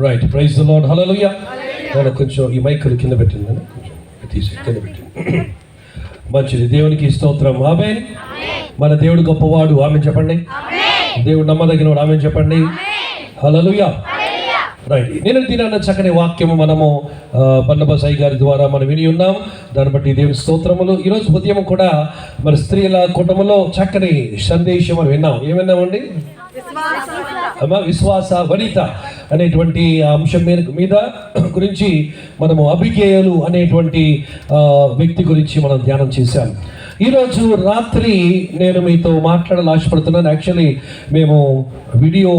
Right, praise the lord, హల్లెలూయా. కొంచెం ఈ mic కింద పెట్టింది, కొంచెం తీసి కింద పెట్టింది. మంచిది, దేవునికి స్తోత్రం. ఆమేన్. మన దేవుడు గొప్పవాడు, ఆమేన్ చెప్పండి. దేవుడు నమ్మదగినవాడు, ఆమేన్ చెప్పండి. హల్లెలూయా. రైట్, నేను తిన్న చక్కని వాక్యము మనము బన్నబాసాయి గారి ద్వారా మనం విని ఉన్నాం. దాన్ని బట్టి దేవుని స్తోత్రములు. ఈరోజు ఉదయం కూడా మరి స్త్రీల కుటుంబంలో చక్కని సందేశం మనం విన్నాం. ఏమన్నామండి? విశ్వాస వనిత అనేటువంటి అంశం మీద గురించి మనము అబిగేయలు అనేటువంటి వ్యక్తి గురించి మనం ధ్యానం చేశాం. ఈరోజు రాత్రి నేను మీతో మాట్లాడాలని ఆశపడుతున్నాను. యాక్చువల్లీ మేము వీడియో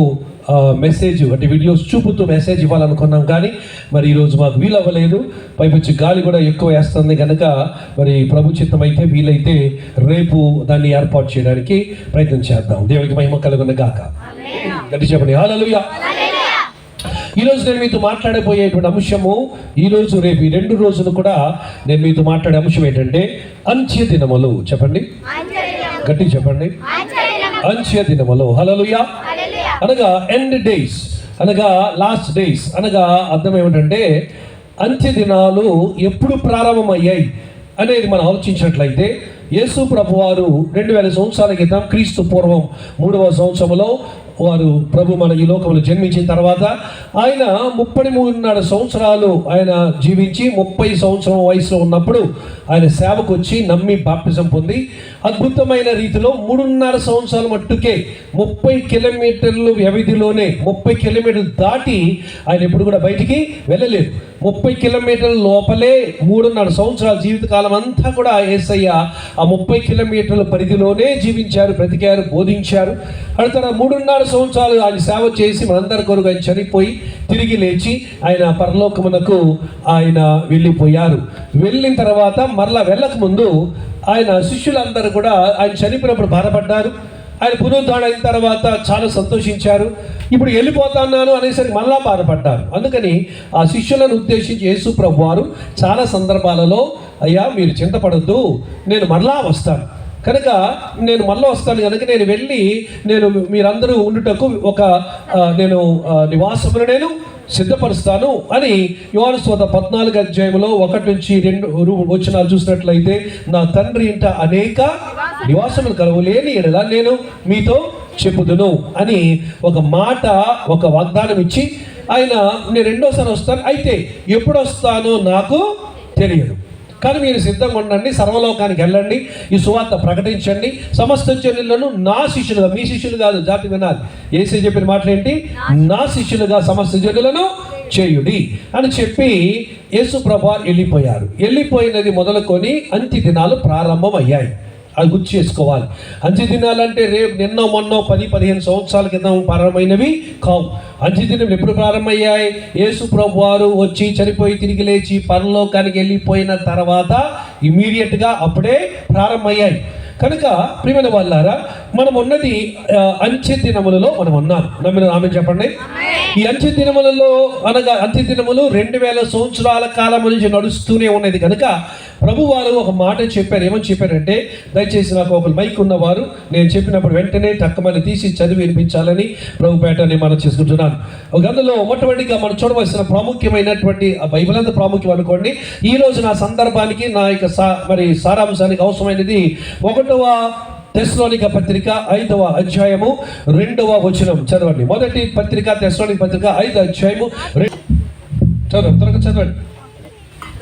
మెసేజ్ అంటే వీడియోస్ చూపుతూ మెసేజ్ ఇవ్వాలనుకున్నాం, కానీ మరి ఈరోజు మాకు వీలవ్వలేదు. పైపొచ్చి గాలి కూడా ఎక్కువ వేస్తుంది కనుక మరి ప్రభు చిత్తం అయితే వీలైతే రేపు దాన్ని ఏర్పాటు చేయడానికి ప్రయత్నం చేద్దాం. దేవునికి మహిమ కలుగును గాక. గట్టి చెప్పండి హల్లెలూయా. ఈరోజు నేను మీతో మాట్లాడబోయేటువంటి అంశము, ఈరోజు రేపు ఈ 2 రోజులు కూడా నేను మీతో మాట్లాడే అంశం ఏంటంటే అంత్య దినములు. చెప్పండి, గట్టి చెప్పండి, అంత్య దినములు. హల్లెలూయా. అనగా ఎండ్ డేస్, అనగా లాస్ట్ డేస్, అనగా అర్థం ఏమిటంటే అంత్య దినాలు ఎప్పుడు ప్రారంభమయ్యాయి అనేది మనం ఆలోచించినట్లయితే, యేసు ప్రభువారు 2000 సంవత్సరాల క్రితం క్రీస్తు పూర్వం 3వ సంవత్సరంలో వారు ప్రభు మన ఈ లోకంలో జన్మించిన తర్వాత ఆయన 33.5 సంవత్సరాలు ఆయన జీవించి 30 సంవత్సరం వయసులో ఉన్నప్పుడు ఆయన సేవకు వచ్చి నమ్మి బాప్టిజం పొంది అద్భుతమైన రీతిలో 3.5 సంవత్సరాల మట్టుకే 30 కిలోమీటర్లు వ్యవధిలోనే 30 కిలోమీటర్లు దాటి ఆయన ఎప్పుడు కూడా బయటికి వెళ్ళలేదు. 30 కిలోమీటర్ల లోపలే 3.5 సంవత్సరాల జీవితకాలం అంతా కూడా యేసయ్య ఆ 30 కిలోమీటర్ల పరిధిలోనే జీవించారు, బ్రతికారు, బోధించారు. అక్కడ 3.5 సంవత్సరాలు ఆయన సేవ చేసి మనందరి కొరకు ఆయన చనిపోయి తిరిగి లేచి ఆయన పరలోకమునకు ఆయన వెళ్ళిపోయారు. వెళ్ళిన తర్వాత మరలా వెళ్ళక ముందు ఆయన శిష్యులందరూ కూడా ఆయన చనిపోయినప్పుడు బాధపడ్డారు. ఆయన పునరుద్ధరణ అయిన తర్వాత చాలా సంతోషించారు. ఇప్పుడు వెళ్ళిపోతున్నాను అనేసరికి మళ్ళా బాధపడ్డారు. అందుకని ఆ శిష్యులను ఉద్దేశించి యేసు ప్రభు వారు చాలా సందర్భాలలో, అయ్యా మీరు చింతపడద్దు, నేను మరలా వస్తాను కనుక నేను మళ్ళీ వస్తాను కనుక నేను వెళ్ళి నేను మీరందరూ ఉండుటకు ఒక నేను నివాసమును నేను సిద్ధపరుస్తాను అని యోహాను సువార్త 14వ అధ్యాయంలో 1 నుంచి 2 వచనాలు చూసినట్లయితే, నా తండ్రి ఇంట అనేక నివాసములు కలవలేని ఎడల నేను మీతో చెప్పుదును అని ఒక మాట, ఒక వాగ్దానం ఇచ్చి ఆయన నేను 2వ సారి వస్తాను, అయితే ఎప్పుడు వస్తానో నాకు తెలియదు, కానీ మీరు సిద్ధంగా ఉండండి, సర్వలోకానికి వెళ్ళండి, ఈ సువార్త ప్రకటించండి, సమస్త జనులను నా శిష్యులుగా, మీ శిష్యులు కాదు, జాతి వినాలి, యేసే చెప్పిన మాటలు ఏంటి? నా శిష్యులుగా సమస్త జనులను చేయుడి అని చెప్పి యేసు ప్రభువు వెళ్ళిపోయారు. వెళ్ళిపోయినది మొదలుకొని అంత్య దినాలు ప్రారంభమయ్యాయి. అది గుర్తు చేసుకోవాలి. అంత్య దినాలంటే రేపు నిన్నో మొన్నో 10-15 సంవత్సరాల క్రితం ప్రారంభమైనవి కావు. అంత్య దినం ఎప్పుడు ప్రారంభమయ్యాయి? యేసు ప్రభు వారు వచ్చి చనిపోయి తిరిగి లేచి పరలోకానికి వెళ్ళిపోయిన తర్వాత ఇమీడియట్గా అప్పుడే ప్రారంభమయ్యాయి. కనుక ప్రియమైన వాళ్ళారా, మనం ఉన్నది అంత్య దినములలో మనం ఉన్నాం. నమ్మిన ఆమె చెప్పండి. ఈ అంత్య దినములలో అనగా అంత్య దినములు 2000 సంవత్సరాల కాలం నుంచి నడుస్తూనే ఉన్నది కనుక ప్రభు వారు ఒక మాట చెప్పారు. ఏమని చెప్పారంటే, దయచేసి నాకు ఒక మైక్ ఉన్నవారు నేను చెప్పినప్పుడు వెంటనే తక్కువని తీసి చదివి వినిపించాలని ప్రభు పేటని మనం చేసుకుంటున్నాను. ఒక అందులో మొట్టమొదటిగా మనం చూడవలసిన ప్రాముఖ్యమైనటువంటి ఆ బైబిల్ అంత ప్రాముఖ్యం అనుకోండి. ఈ రోజు నా సందర్భానికి నా యొక్క మరి సారాంశానికి అవసరమైనది 1వ తెస్సలోనిక పత్రిక 5వ అధ్యాయము 2వ వచనం చదవండి. మొదటి పత్రిక తెస్సలోనిక పత్రిక 5వ అధ్యాయము చదవండి.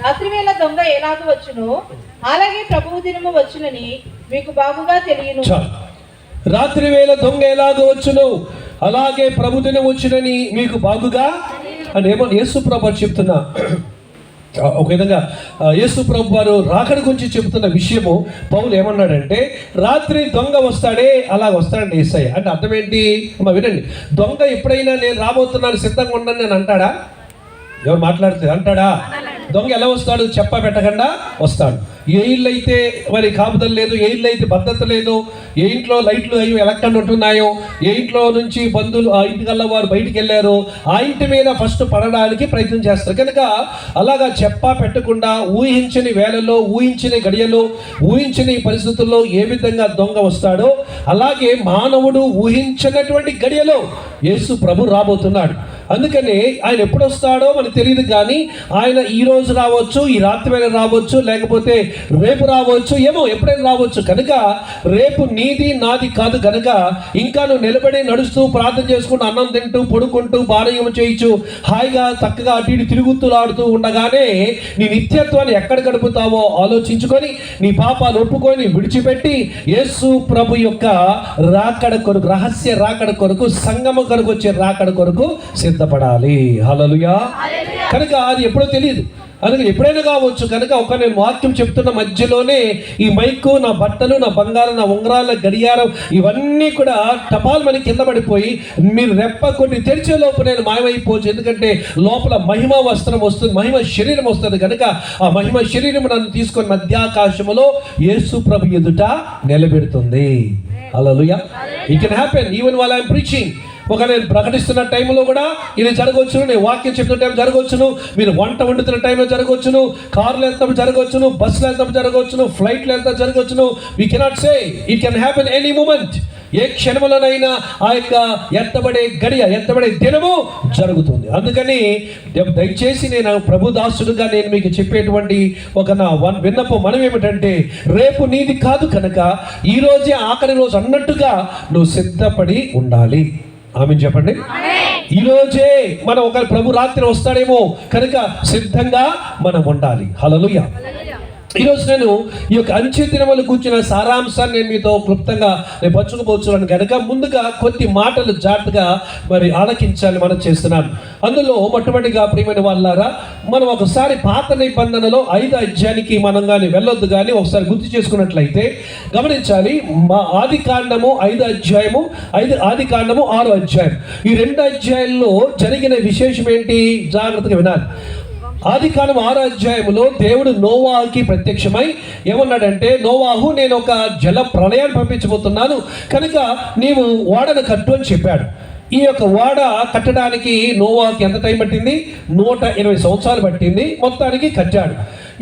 రాత్రి వేళ దొంగ ఎలాగ వచ్చును అలాగే ప్రభువు దినము వచ్చునని మీకు బాగుగా తెలియను. రాత్రి వేళ దొంగ ఎలాగ వచ్చును అలాగే ప్రభు దినం వచ్చునని మీకు బాగుగా అని ఏమో యేసు ప్రభు చెప్తున్నా. ఒక విధంగా యేసు ప్రభు వారు రాకడ గురించి చెబుతున్న విషయము పౌలు ఏమన్నాడంటే, రాత్రి దొంగ వస్తాడే అలాగ వస్తాడంటే యేసయ్య. అంటే అర్థం ఏంటి అమ్మా వినండి. దొంగ ఎప్పుడైనా నేను రాబోతున్నాను సిద్ధంగా ఉండని నేను అంటాడా? ఎవరు మాట్లాడితే అంటాడా? దొంగ ఎలా వస్తాడు? చెప్ప పెట్టకుండా వస్తాడు. ఏ ఇల్లు అయితే మరి కాపుదల లేదు, ఏ ఇల్లు అయితే భద్రత లేదు, ఏ ఇంట్లో లైట్లు అవి ఎలక్ట్రాన్ ఉంటున్నాయో, ఏ ఇంట్లో నుంచి బంధువులు ఆ ఇంటికల్లా వారు బయటికి వెళ్ళారో ఆ ఇంటి మీద ఫస్ట్ పడడానికి ప్రయత్నం చేస్తారు. కనుక అలాగా చెప్పా పెట్టకుండా ఊహించని వేళలో, ఊహించని గడియలో, ఊహించని పరిస్థితుల్లో ఏ విధంగా దొంగ వస్తాడో అలాగే మానవుడు ఊహించినటువంటి గడియలో యేసు ప్రభు రాబోతున్నాడు. అందుకని ఆయన ఎప్పుడు వస్తాడో మనకు తెలియదు, కానీ ఆయన ఈ రోజు రావచ్చు, ఈ రాత్రి వేళ రావచ్చు, లేకపోతే రేపు రావచ్చు, ఏమో ఎప్పుడైనా రావచ్చు. కనుక రేపు నీది నాది కాదు. కనుక ఇంకా నువ్వు నిలబడి నడుస్తూ ప్రార్థన చేసుకుంటూ అన్నం తింటూ పడుకుంటూ బాణయం చేయొచ్చు, హాయిగా చక్కగా అటు ఇటు తిరుగుతులాడుతూ ఉండగానే నీ నిత్యత్వాన్ని ఎక్కడ గడుపుతావో ఆలోచించుకొని నీ పాపాలు ఒప్పుకొని విడిచిపెట్టి యేసు ప్రభు యొక్క రాకడ కొరకు, రహస్య రాకడ కొరకు, సంగమ కొరకు వచ్చే రాకడ కొరకు సిద్ధపడాలి. హల్లెలూయా. కనుక అది ఎప్పుడో తెలియదు, అందుకే ఎప్పుడైనా కావచ్చు. కనుక నేను వాక్యం చెప్తున్న మధ్యలోనే ఈ మైకు, నా బట్టలు, నా బంగారం, నా ఉంగరాల గడియారం ఇవన్నీ కూడా టపాల్ మనకి కింద పడిపోయి మీరు రెప్ప కొన్ని తెరిచే లోపు నేను మాయమైపోవచ్చు. ఎందుకంటే లోపల మహిమ వస్త్రం వస్తుంది, మహిమ శరీరం వస్తుంది. కనుక ఆ మహిమ శరీరం నన్ను తీసుకొని మధ్యాకాశములో యేసు ప్రభు ఎదుట నిలబెడుతుంది. Hallelujah. It can happen even while I am preaching. నేను ప్రకటిస్తున్న టైంలో కూడా ఇది జరగవచ్చును, నేను వాక్యం చెప్తున్న టైం జరగవచ్చును, మీరు వంట వండుతున్న టైంలో జరగవచ్చును, కార్లు వెళ్తాం జరగవచ్చును, బస్సులు వెళ్తాం జరగవచ్చును, ఫ్లైట్లు వెళ్తాం జరగవచ్చును. We cannot say, it can happen any moment. ఏ క్షణంలోనైనా ఆ యొక్క ఎత్తబడే గడియ, ఎత్తబడే దినము జరుగుతుంది. అందుకని దయచేసి నేను ప్రభు దాసుడుగా నేను మీకు చెప్పేటువంటి నా విన్నపం మనం ఏమిటంటే, రేపు నీది కాదు కనుక ఈ రోజే ఆఖరి రోజు అన్నట్టుగా నువ్వు సిద్ధపడి ఉండాలి. ఆమేన్ చెప్పండి. ఈ రోజే మనం ఒక ప్రభు రాత్రి వస్తాడేమో కనుక సిద్ధంగా మనం ఉండాలి. హల్లెలూయా. ఈరోజు నేను ఈ యొక్క అంచె దినములు కూర్చున్న సారాంశాన్ని నేను మీతో క్లుప్తంగా నేను పంచుకోబోతున్నాను కనుక ముందుగా కొద్ది మాటలు జాగ్రత్తగా ఆలకించాలి మనం చేస్తున్నాను. అందులో మొట్టమొదటిగా ప్రియమైన వాళ్ళారా, మనం ఒకసారి పాత నిబంధనలో 5వ అధ్యాయానికి మనం కానీ వెళ్ళొద్దు, కానీ ఒకసారి గుర్తు చేసుకున్నట్లయితే గమనించాలి. మా ఆది కాండము 5వ అధ్యాయము, ఆది కాండము 6వ అధ్యాయం, ఈ 2 అధ్యాయాల్లో జరిగిన విశేషం ఏంటి జాగ్రత్తగా వినాలి. ఆది కాండం 6వ అధ్యాయములో దేవుడు నోవాహుకి ప్రత్యక్షమై ఏమన్నాడంటే, నోవాహు నేను ఒక జల ప్రళయాన్ని పంపించబోతున్నాను కనుక నీవు ఓడను కట్టు అని చెప్పాడు. ఈ యొక్క ఓడ కట్టడానికి నోవాహుకి ఎంత టైం పట్టింది? 180 సంవత్సరాలు పట్టింది. మొత్తానికి కట్టాడు.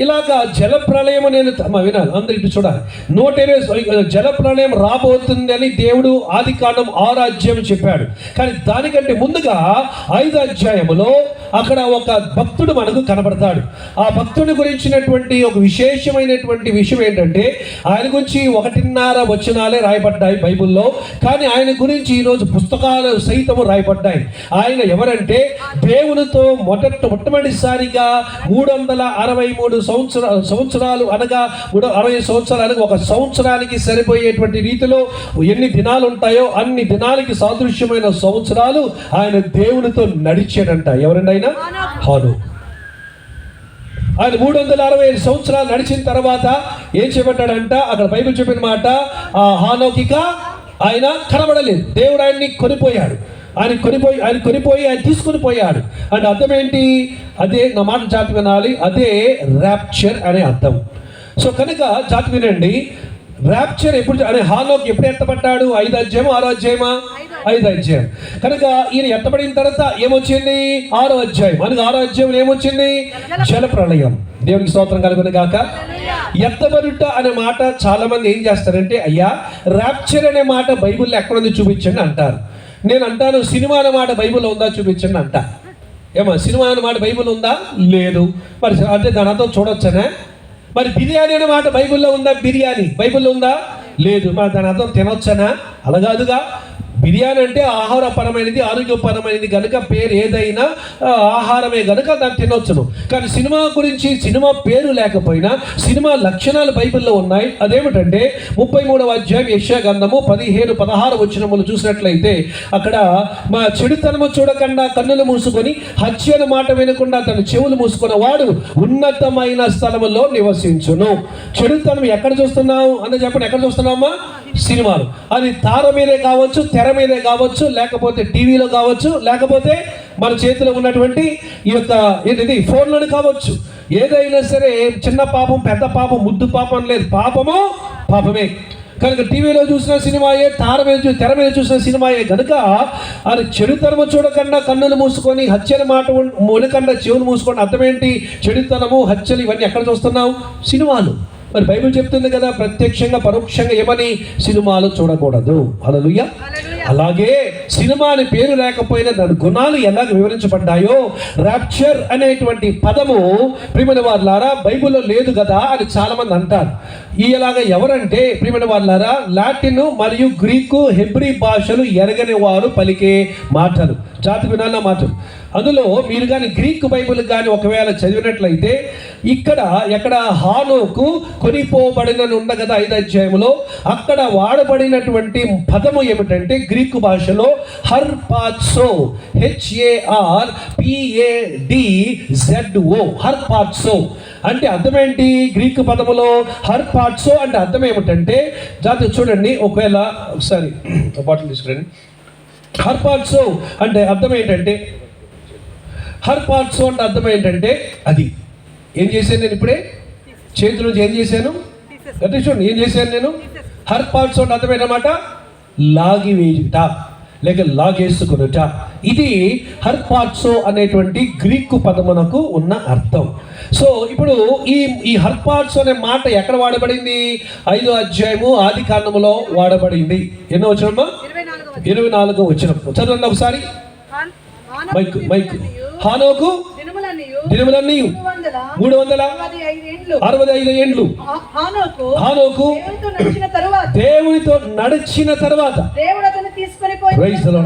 ఇలాగా జల ప్రళయం నేను వినాలి, అందరు ఇటు చూడాలి. 120 జల ప్రళయం రాబోతుంది అని దేవుడు ఆది కాండం 6వ అధ్యాయం చెప్పాడు. కానీ దానికంటే ముందుగా 5వ అధ్యాయములో అక్కడ ఒక భక్తుడు మనకు కనబడతాడు. ఆ భక్తుడి గురించినటువంటి ఒక విశేషమైనటువంటి విషయం ఏంటంటే, ఆయన గురించి 1.5 వచనాలే రాయబడ్డాయి బైబిల్లో, కానీ ఆయన గురించి ఈరోజు పుస్తకాలు సైతము రాయబడ్డాయి. ఆయన ఎవరంటే, దేవునితో మొట్టమొదటిసారిగా 363 సంవత్సరాలు అనగా 60 సంవత్సరాలు అనగా ఒక సంవత్సరానికి సరిపోయేటువంటి రీతిలో ఎన్ని దినాలు ఉంటాయో అన్ని దినాలకి సాదృశ్యమైన సంవత్సరాలు ఆయన దేవునితో నడిచాడంట. ఎవరండి ఆయన? హాను. ఆయన 365 సంవత్సరాలు నడిచిన తర్వాత ఏం చేయబడ్డాడంట? అక్కడ బైబిల్ చెప్పిన మాట, ఆ హానోకిక ఆయన కనబడలేదు. దేవుడు ఆయన్ని కొనిపోయాడు. ఆయన తీసుకుని పోయాడు. అంటే అర్థం ఏంటి? అదే నా మాట జాతి వినాలి, అదే ర్యాప్చర్ అనే అర్థం. సో కనుక జాతి వినండి, ర్యాప్చర్ ఎప్పుడు అనే హానోక్ ఎప్పుడు ఎత్తపడ్డాడు? 5వ అధ్యాయం 6వ అధ్యాయమా? 5వ అధ్యాయం. కనుక ఈయన ఎత్తబడిన తర్వాత ఏమొచ్చింది? 6వ అధ్యాయం. అనగా 6వ అధ్యాయంలో ఏమొచ్చింది? జల ప్రళయం. దేవునికి స్తోత్రం కలుగును గాక. ఎత్తబడుట అనే మాట చాలా మంది ఏం చేస్తారంటే, అయ్యా ర్యాప్చర్ అనే మాట బైబిల్లో ఎక్కడుంది చూపించండి అంటారు. నేను అంటాను, సినిమా అనే మాట బైబిల్లో ఉందా చూపించండి అంట. ఏమో సినిమా అనే మాట బైబిల్ ఉందా? లేదు. మరి అంటే దాని అర్థం చూడొచ్చనే. మరి బిర్యానీ అనే మాట బైబిల్లో ఉందా? బిర్యానీ బైబిల్లో ఉందా? లేదు. మరి దాని అర్థం తినొచ్చనా? అలా కాదుగా. బిర్యానీ అంటే ఆహారపరమైనది, ఆరోగ్యపరమైనది కనుక పేరు ఏదైనా ఆహారమే కనుక దాన్ని తినొచ్చును. కానీ సినిమా గురించి, సినిమా పేరు లేకపోయినా సినిమా లక్షణాలు బైబిల్లో ఉన్నాయి. అదేమిటంటే 33వ అధ్యాయం యెషయా గ్రంథము 15-16 వచనములు చూసినట్లయితే అక్కడ, మా చెడుతనము చూడకుండా కన్నులు మూసుకొని హత్య అనే మాట వినకుండా తన చెవులు మూసుకున్న వాడు ఉన్నతమైన స్థలములో నివసించును. చెడుతనం ఎక్కడ చూస్తున్నావు అని చెప్పండి. ఎక్కడ చూస్తున్నామా? సినిమాలు. అది తార మీదే కావచ్చు, తెర మీదే కావచ్చు, లేకపోతే టీవీలో కావచ్చు, లేకపోతే మన చేతిలో ఉన్నటువంటి ఈ యొక్క ఏంటిది ఫోన్లోనే కావచ్చు. ఏదైనా సరే చిన్న పాపం, పెద్ద పాపం, ముద్దు పాపం లేదు. పాపము పాపమే. కనుక టీవీలో చూసిన సినిమాయే, తెర మీద చూసిన సినిమాయే కనుక అది చెడుతనము చూడకుండా కన్నులు మూసుకొని హత్యని మాట వినకుండా చెవులు మూసుకొని అర్థం ఏంటి? చెడుతనము, హత్యలు ఇవన్నీ ఎక్కడ చూస్తున్నావు? సినిమాలు. మరి బైబిల్ చెప్తుంది కదా, ప్రత్యక్షంగా పరోక్షంగా ఏమని? సినిమాలు చూడకూడదు. హల్లెలూయా. అలాగే సినిమా అని పేరు లేకపోయినా దాని గుణాలు ఎలా వివరించబడ్డాయో ర్యాప్చర్ అనేటువంటి పదము ప్రియమైన వారులారా బైబిల్లో లేదు కదా అని చాలా మంది అంటారు. ఇలాగా ఎవరంటే ప్రియమైన వారులారా లాటిన్ మరియు గ్రీకు హెబ్రీ భాషలు ఎరగని వారు పలికే మాటలు, జాతి వినాల మాటలు. అందులో మీరు కానీ గ్రీక్ బైబిల్ కానీ ఒకవేళ చదివినట్లయితే ఎక్కడ హానోకు కొనిపోబడిన ఉంది కదా 5వ అధ్యాయంలో, అక్కడ వాడబడినటువంటి పదము ఏమిటంటే గ్రీకు భాషలో హర్పాత్సో, HARPADZO, హర్పాత్సో అంటే అర్థం ఏంటి? గ్రీకు పదములో హర్పాత్సో అంటే అర్థం ఏమిటంటే జాతి చూడండి, ఒకవేళ ఒకసారి బాటిల్ తీసుకురండి. హర్పాత్సో అంటే అర్థం ఏంటంటే హర్పాత్సో అంటే అర్థం ఏంటంటే అది ఏం చేశాను నేను ఇప్పుడే చేతిలో ఏం చేశాను అంటే చూడండి ఏం చేశాను నేను. హర్పాత్సో అంటే అర్థం ఏంటన్నమాట లాగివేయుట లేక లాగేసుకునుట. ఇది హర్పాత్సో అనేటువంటి గ్రీకు పదమునకు ఉన్న అర్థం. సో ఇప్పుడు ఈ హర్పాత్సో అనే మాట ఎక్కడ వాడబడింది? 5వ అధ్యాయము ఆది కాండములో వాడబడింది. ఎన్నో వచనమ్మా? 24వ వచనం. చదవండి ఒకసారి. మైక్. హానోకు దినములన్నీ 365 ఏండ్లు హానోకు దేవునితో నడిచిన తర్వాత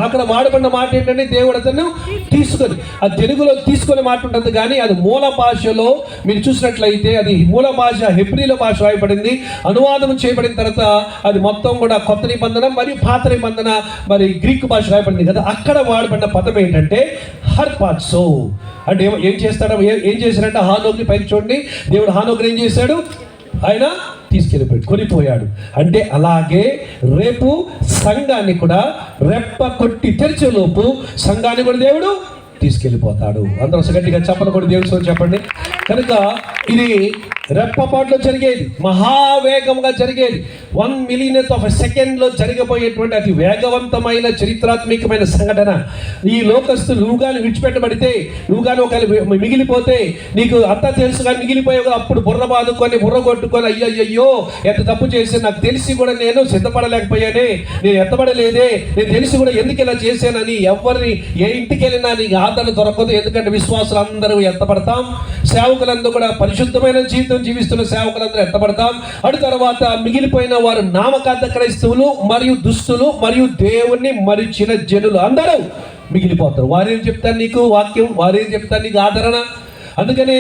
అక్కడ వాడబడిన మాట ఏంటంటే దేవుడు అతను తీసుకొని, అది తెలుగులో తీసుకునే మాట ఉంటుంది కానీ అది మూల భాషలో మీరు చూసినట్లయితే అది మూల భాష హెబ్రీల భాష రాయబడింది. అనువాదం చేయబడిన తర్వాత అది మొత్తం కూడా కొత్త నిబంధన మరియు పాత నిబంధన మరి గ్రీక్ భాష రాయబడింది కదా, అక్కడ వాడబడిన పదం ఏంటంటే హర్పాత్సో. అంటే ఏం చేశాడంటే హానోకుని పైకి చూడండి, దేవుడు హానోకుని ఏం చేశాడు? ఆయన తీసుకెళ్ళిపోయాడు, కొనిపోయాడు. అంటే అలాగే రేపు సంఘాన్ని కూడా రెప్ప కొట్టి తెరిచేలోపు సంఘాన్ని కూడా దేవుడు తీసుకెళ్ళిపోతాడు. అందరూ గట్టిగా చెప్పలు కూడా దేవుడు చెప్పండి. కనుక ఇది రెప్పపాటులో జరిగేది, మహావేగంగా జరిగేది, 1 millionth of a second లో జరిగిపోయేటువంటి అతి వేగవంతమైన చరిత్రాత్మకమైన సంఘటన. ఈ లోకస్తులు నువ్వు కానీ విడిచిపెట్టబడితే, నువ్వు కానీ ఒకవేళ మిగిలిపోతే, నీకు అంతా తెలుసు కానీ మిగిలిపోయావు, అప్పుడు బుర్ర బాదుకొని బుర్ర కొట్టుకొని అయ్యయ్యో ఎంత తప్పు చేసి నాకు తెలిసి కూడా నేను సిద్ధపడలేకపోయానే, నేను ఎత్తబడలేదే, నేను తెలిసి కూడా ఎందుకు ఇలా చేశానని ఎవరిని ఏ ఇంటికి వెళ్ళినా నీకు ఆదరణ దొరకదు. ఎందుకంటే విశ్వాసులు అందరూ ఎత్తపడతాం, సేవకులందరూ కూడా పరిశుద్ధమైన జీవితం జీవిస్తున్న సేవకులందరూ ఎత్తపడతాం. అటు తర్వాత మిగిలిపోయిన వారు నామకార్థ క్రైస్తవులు మరియు దుస్తులు మరియు దేవుణ్ణి మరిచిన జనులు అందరూ మిగిలిపోతారు. వారేం చెప్తారు నీకు వాక్యం, వారేం చెప్తారు నీకు ఆదరణ. అందుకనే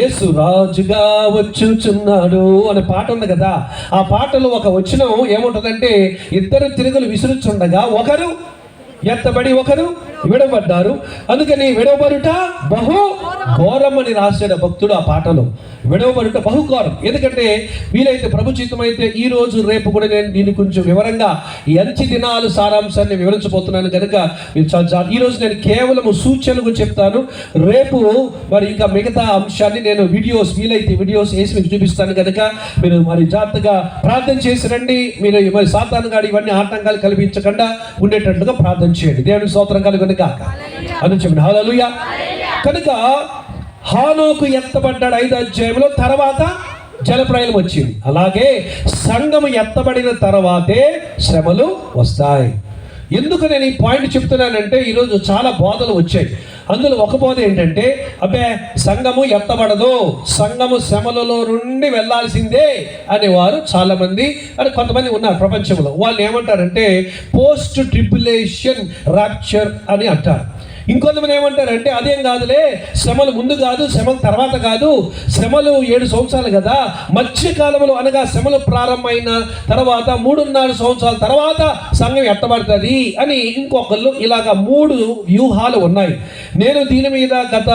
యేసు రాజుగా వచ్చుచున్నాడు అనే పాట ఉంది కదా, ఆ పాటలో ఒక వచనం ఏముంటుందంటే 2 తిరుగులు విసురుచుండగా ఒకరు ఎత్తబడి ఒకరు విడబడ్డారు. అందుకని విడవబడుట బహు ఘోరమని రాశాడు భక్తుడు ఆ పాటలో. విడవబడుట బహు ఘోరం. ఎందుకంటే వీలైతే ప్రభు చిత్తమైతే ఈ రోజు రేపు కూడా నేను దీన్ని కొంచెం వివరంగా ఈ అంచె దినాలు సారాంశాన్ని వివరించబోతున్నాను కనుక ఈ రోజు నేను కేవలం సూచనలు చెప్తాను. రేపు మరి ఇంకా మిగతా అంశాన్ని నేను వీలైతే వీడియోస్ వేసి మీకు చూపిస్తాను కనుక మీరు మరి జాగ్రత్తగా ప్రార్థన చేసి రండి. మీరు మరి సాతాను గాడి ఇవన్నీ ఆటంకాలు కల్పించకుండా ఉండేటట్లుగా ప్రార్థన చేయండి. దేవునికి స్తోత్రం కలుగును గాక. అని చెప్పండి హల్లెలూయా. కనుక హానోకు ఎత్తబడ్డాడు 5వ అధ్యాయంలో, తర్వాత జలప్రళయం వచ్చింది. అలాగే సంఘము ఎత్తబడిన తర్వాతే శ్రమలు వస్తాయి. ఎందుకు నేను ఈ పాయింట్ చెప్తున్నానంటే ఈరోజు చాలా బోధలు వచ్చాయి. అందులో ఒక బోధ ఏంటంటే అబ్బే సంఘము ఎత్తబడదు, సంఘము శ్రమలలో నుండి వెళ్ళాల్సిందే అనేవారు చాలా మంది అని కొంతమంది ఉన్నారు ప్రపంచంలో. వాళ్ళు ఏమంటారంటే పోస్ట్ ట్రిబ్యులేషన్ ర్యాప్చర్ అని అంటారు. ఇంకొంతమంది ఏమంటారంటే అదేం కాదులే, శ్రమలు ముందు కాదు, శ్రమల తర్వాత కాదు, శ్రమలు 7 సంవత్సరాలు కదా, మధ్యకాలంలో అనగా శ్రమలు ప్రారంభమైన తర్వాత 3.5 సంవత్సరాల తర్వాత సంఘం ఎత్తబడుతుంది అని ఇంకొకళ్ళు. ఇలాగా 3 వ్యూహాలు ఉన్నాయి. నేను దీని మీద గత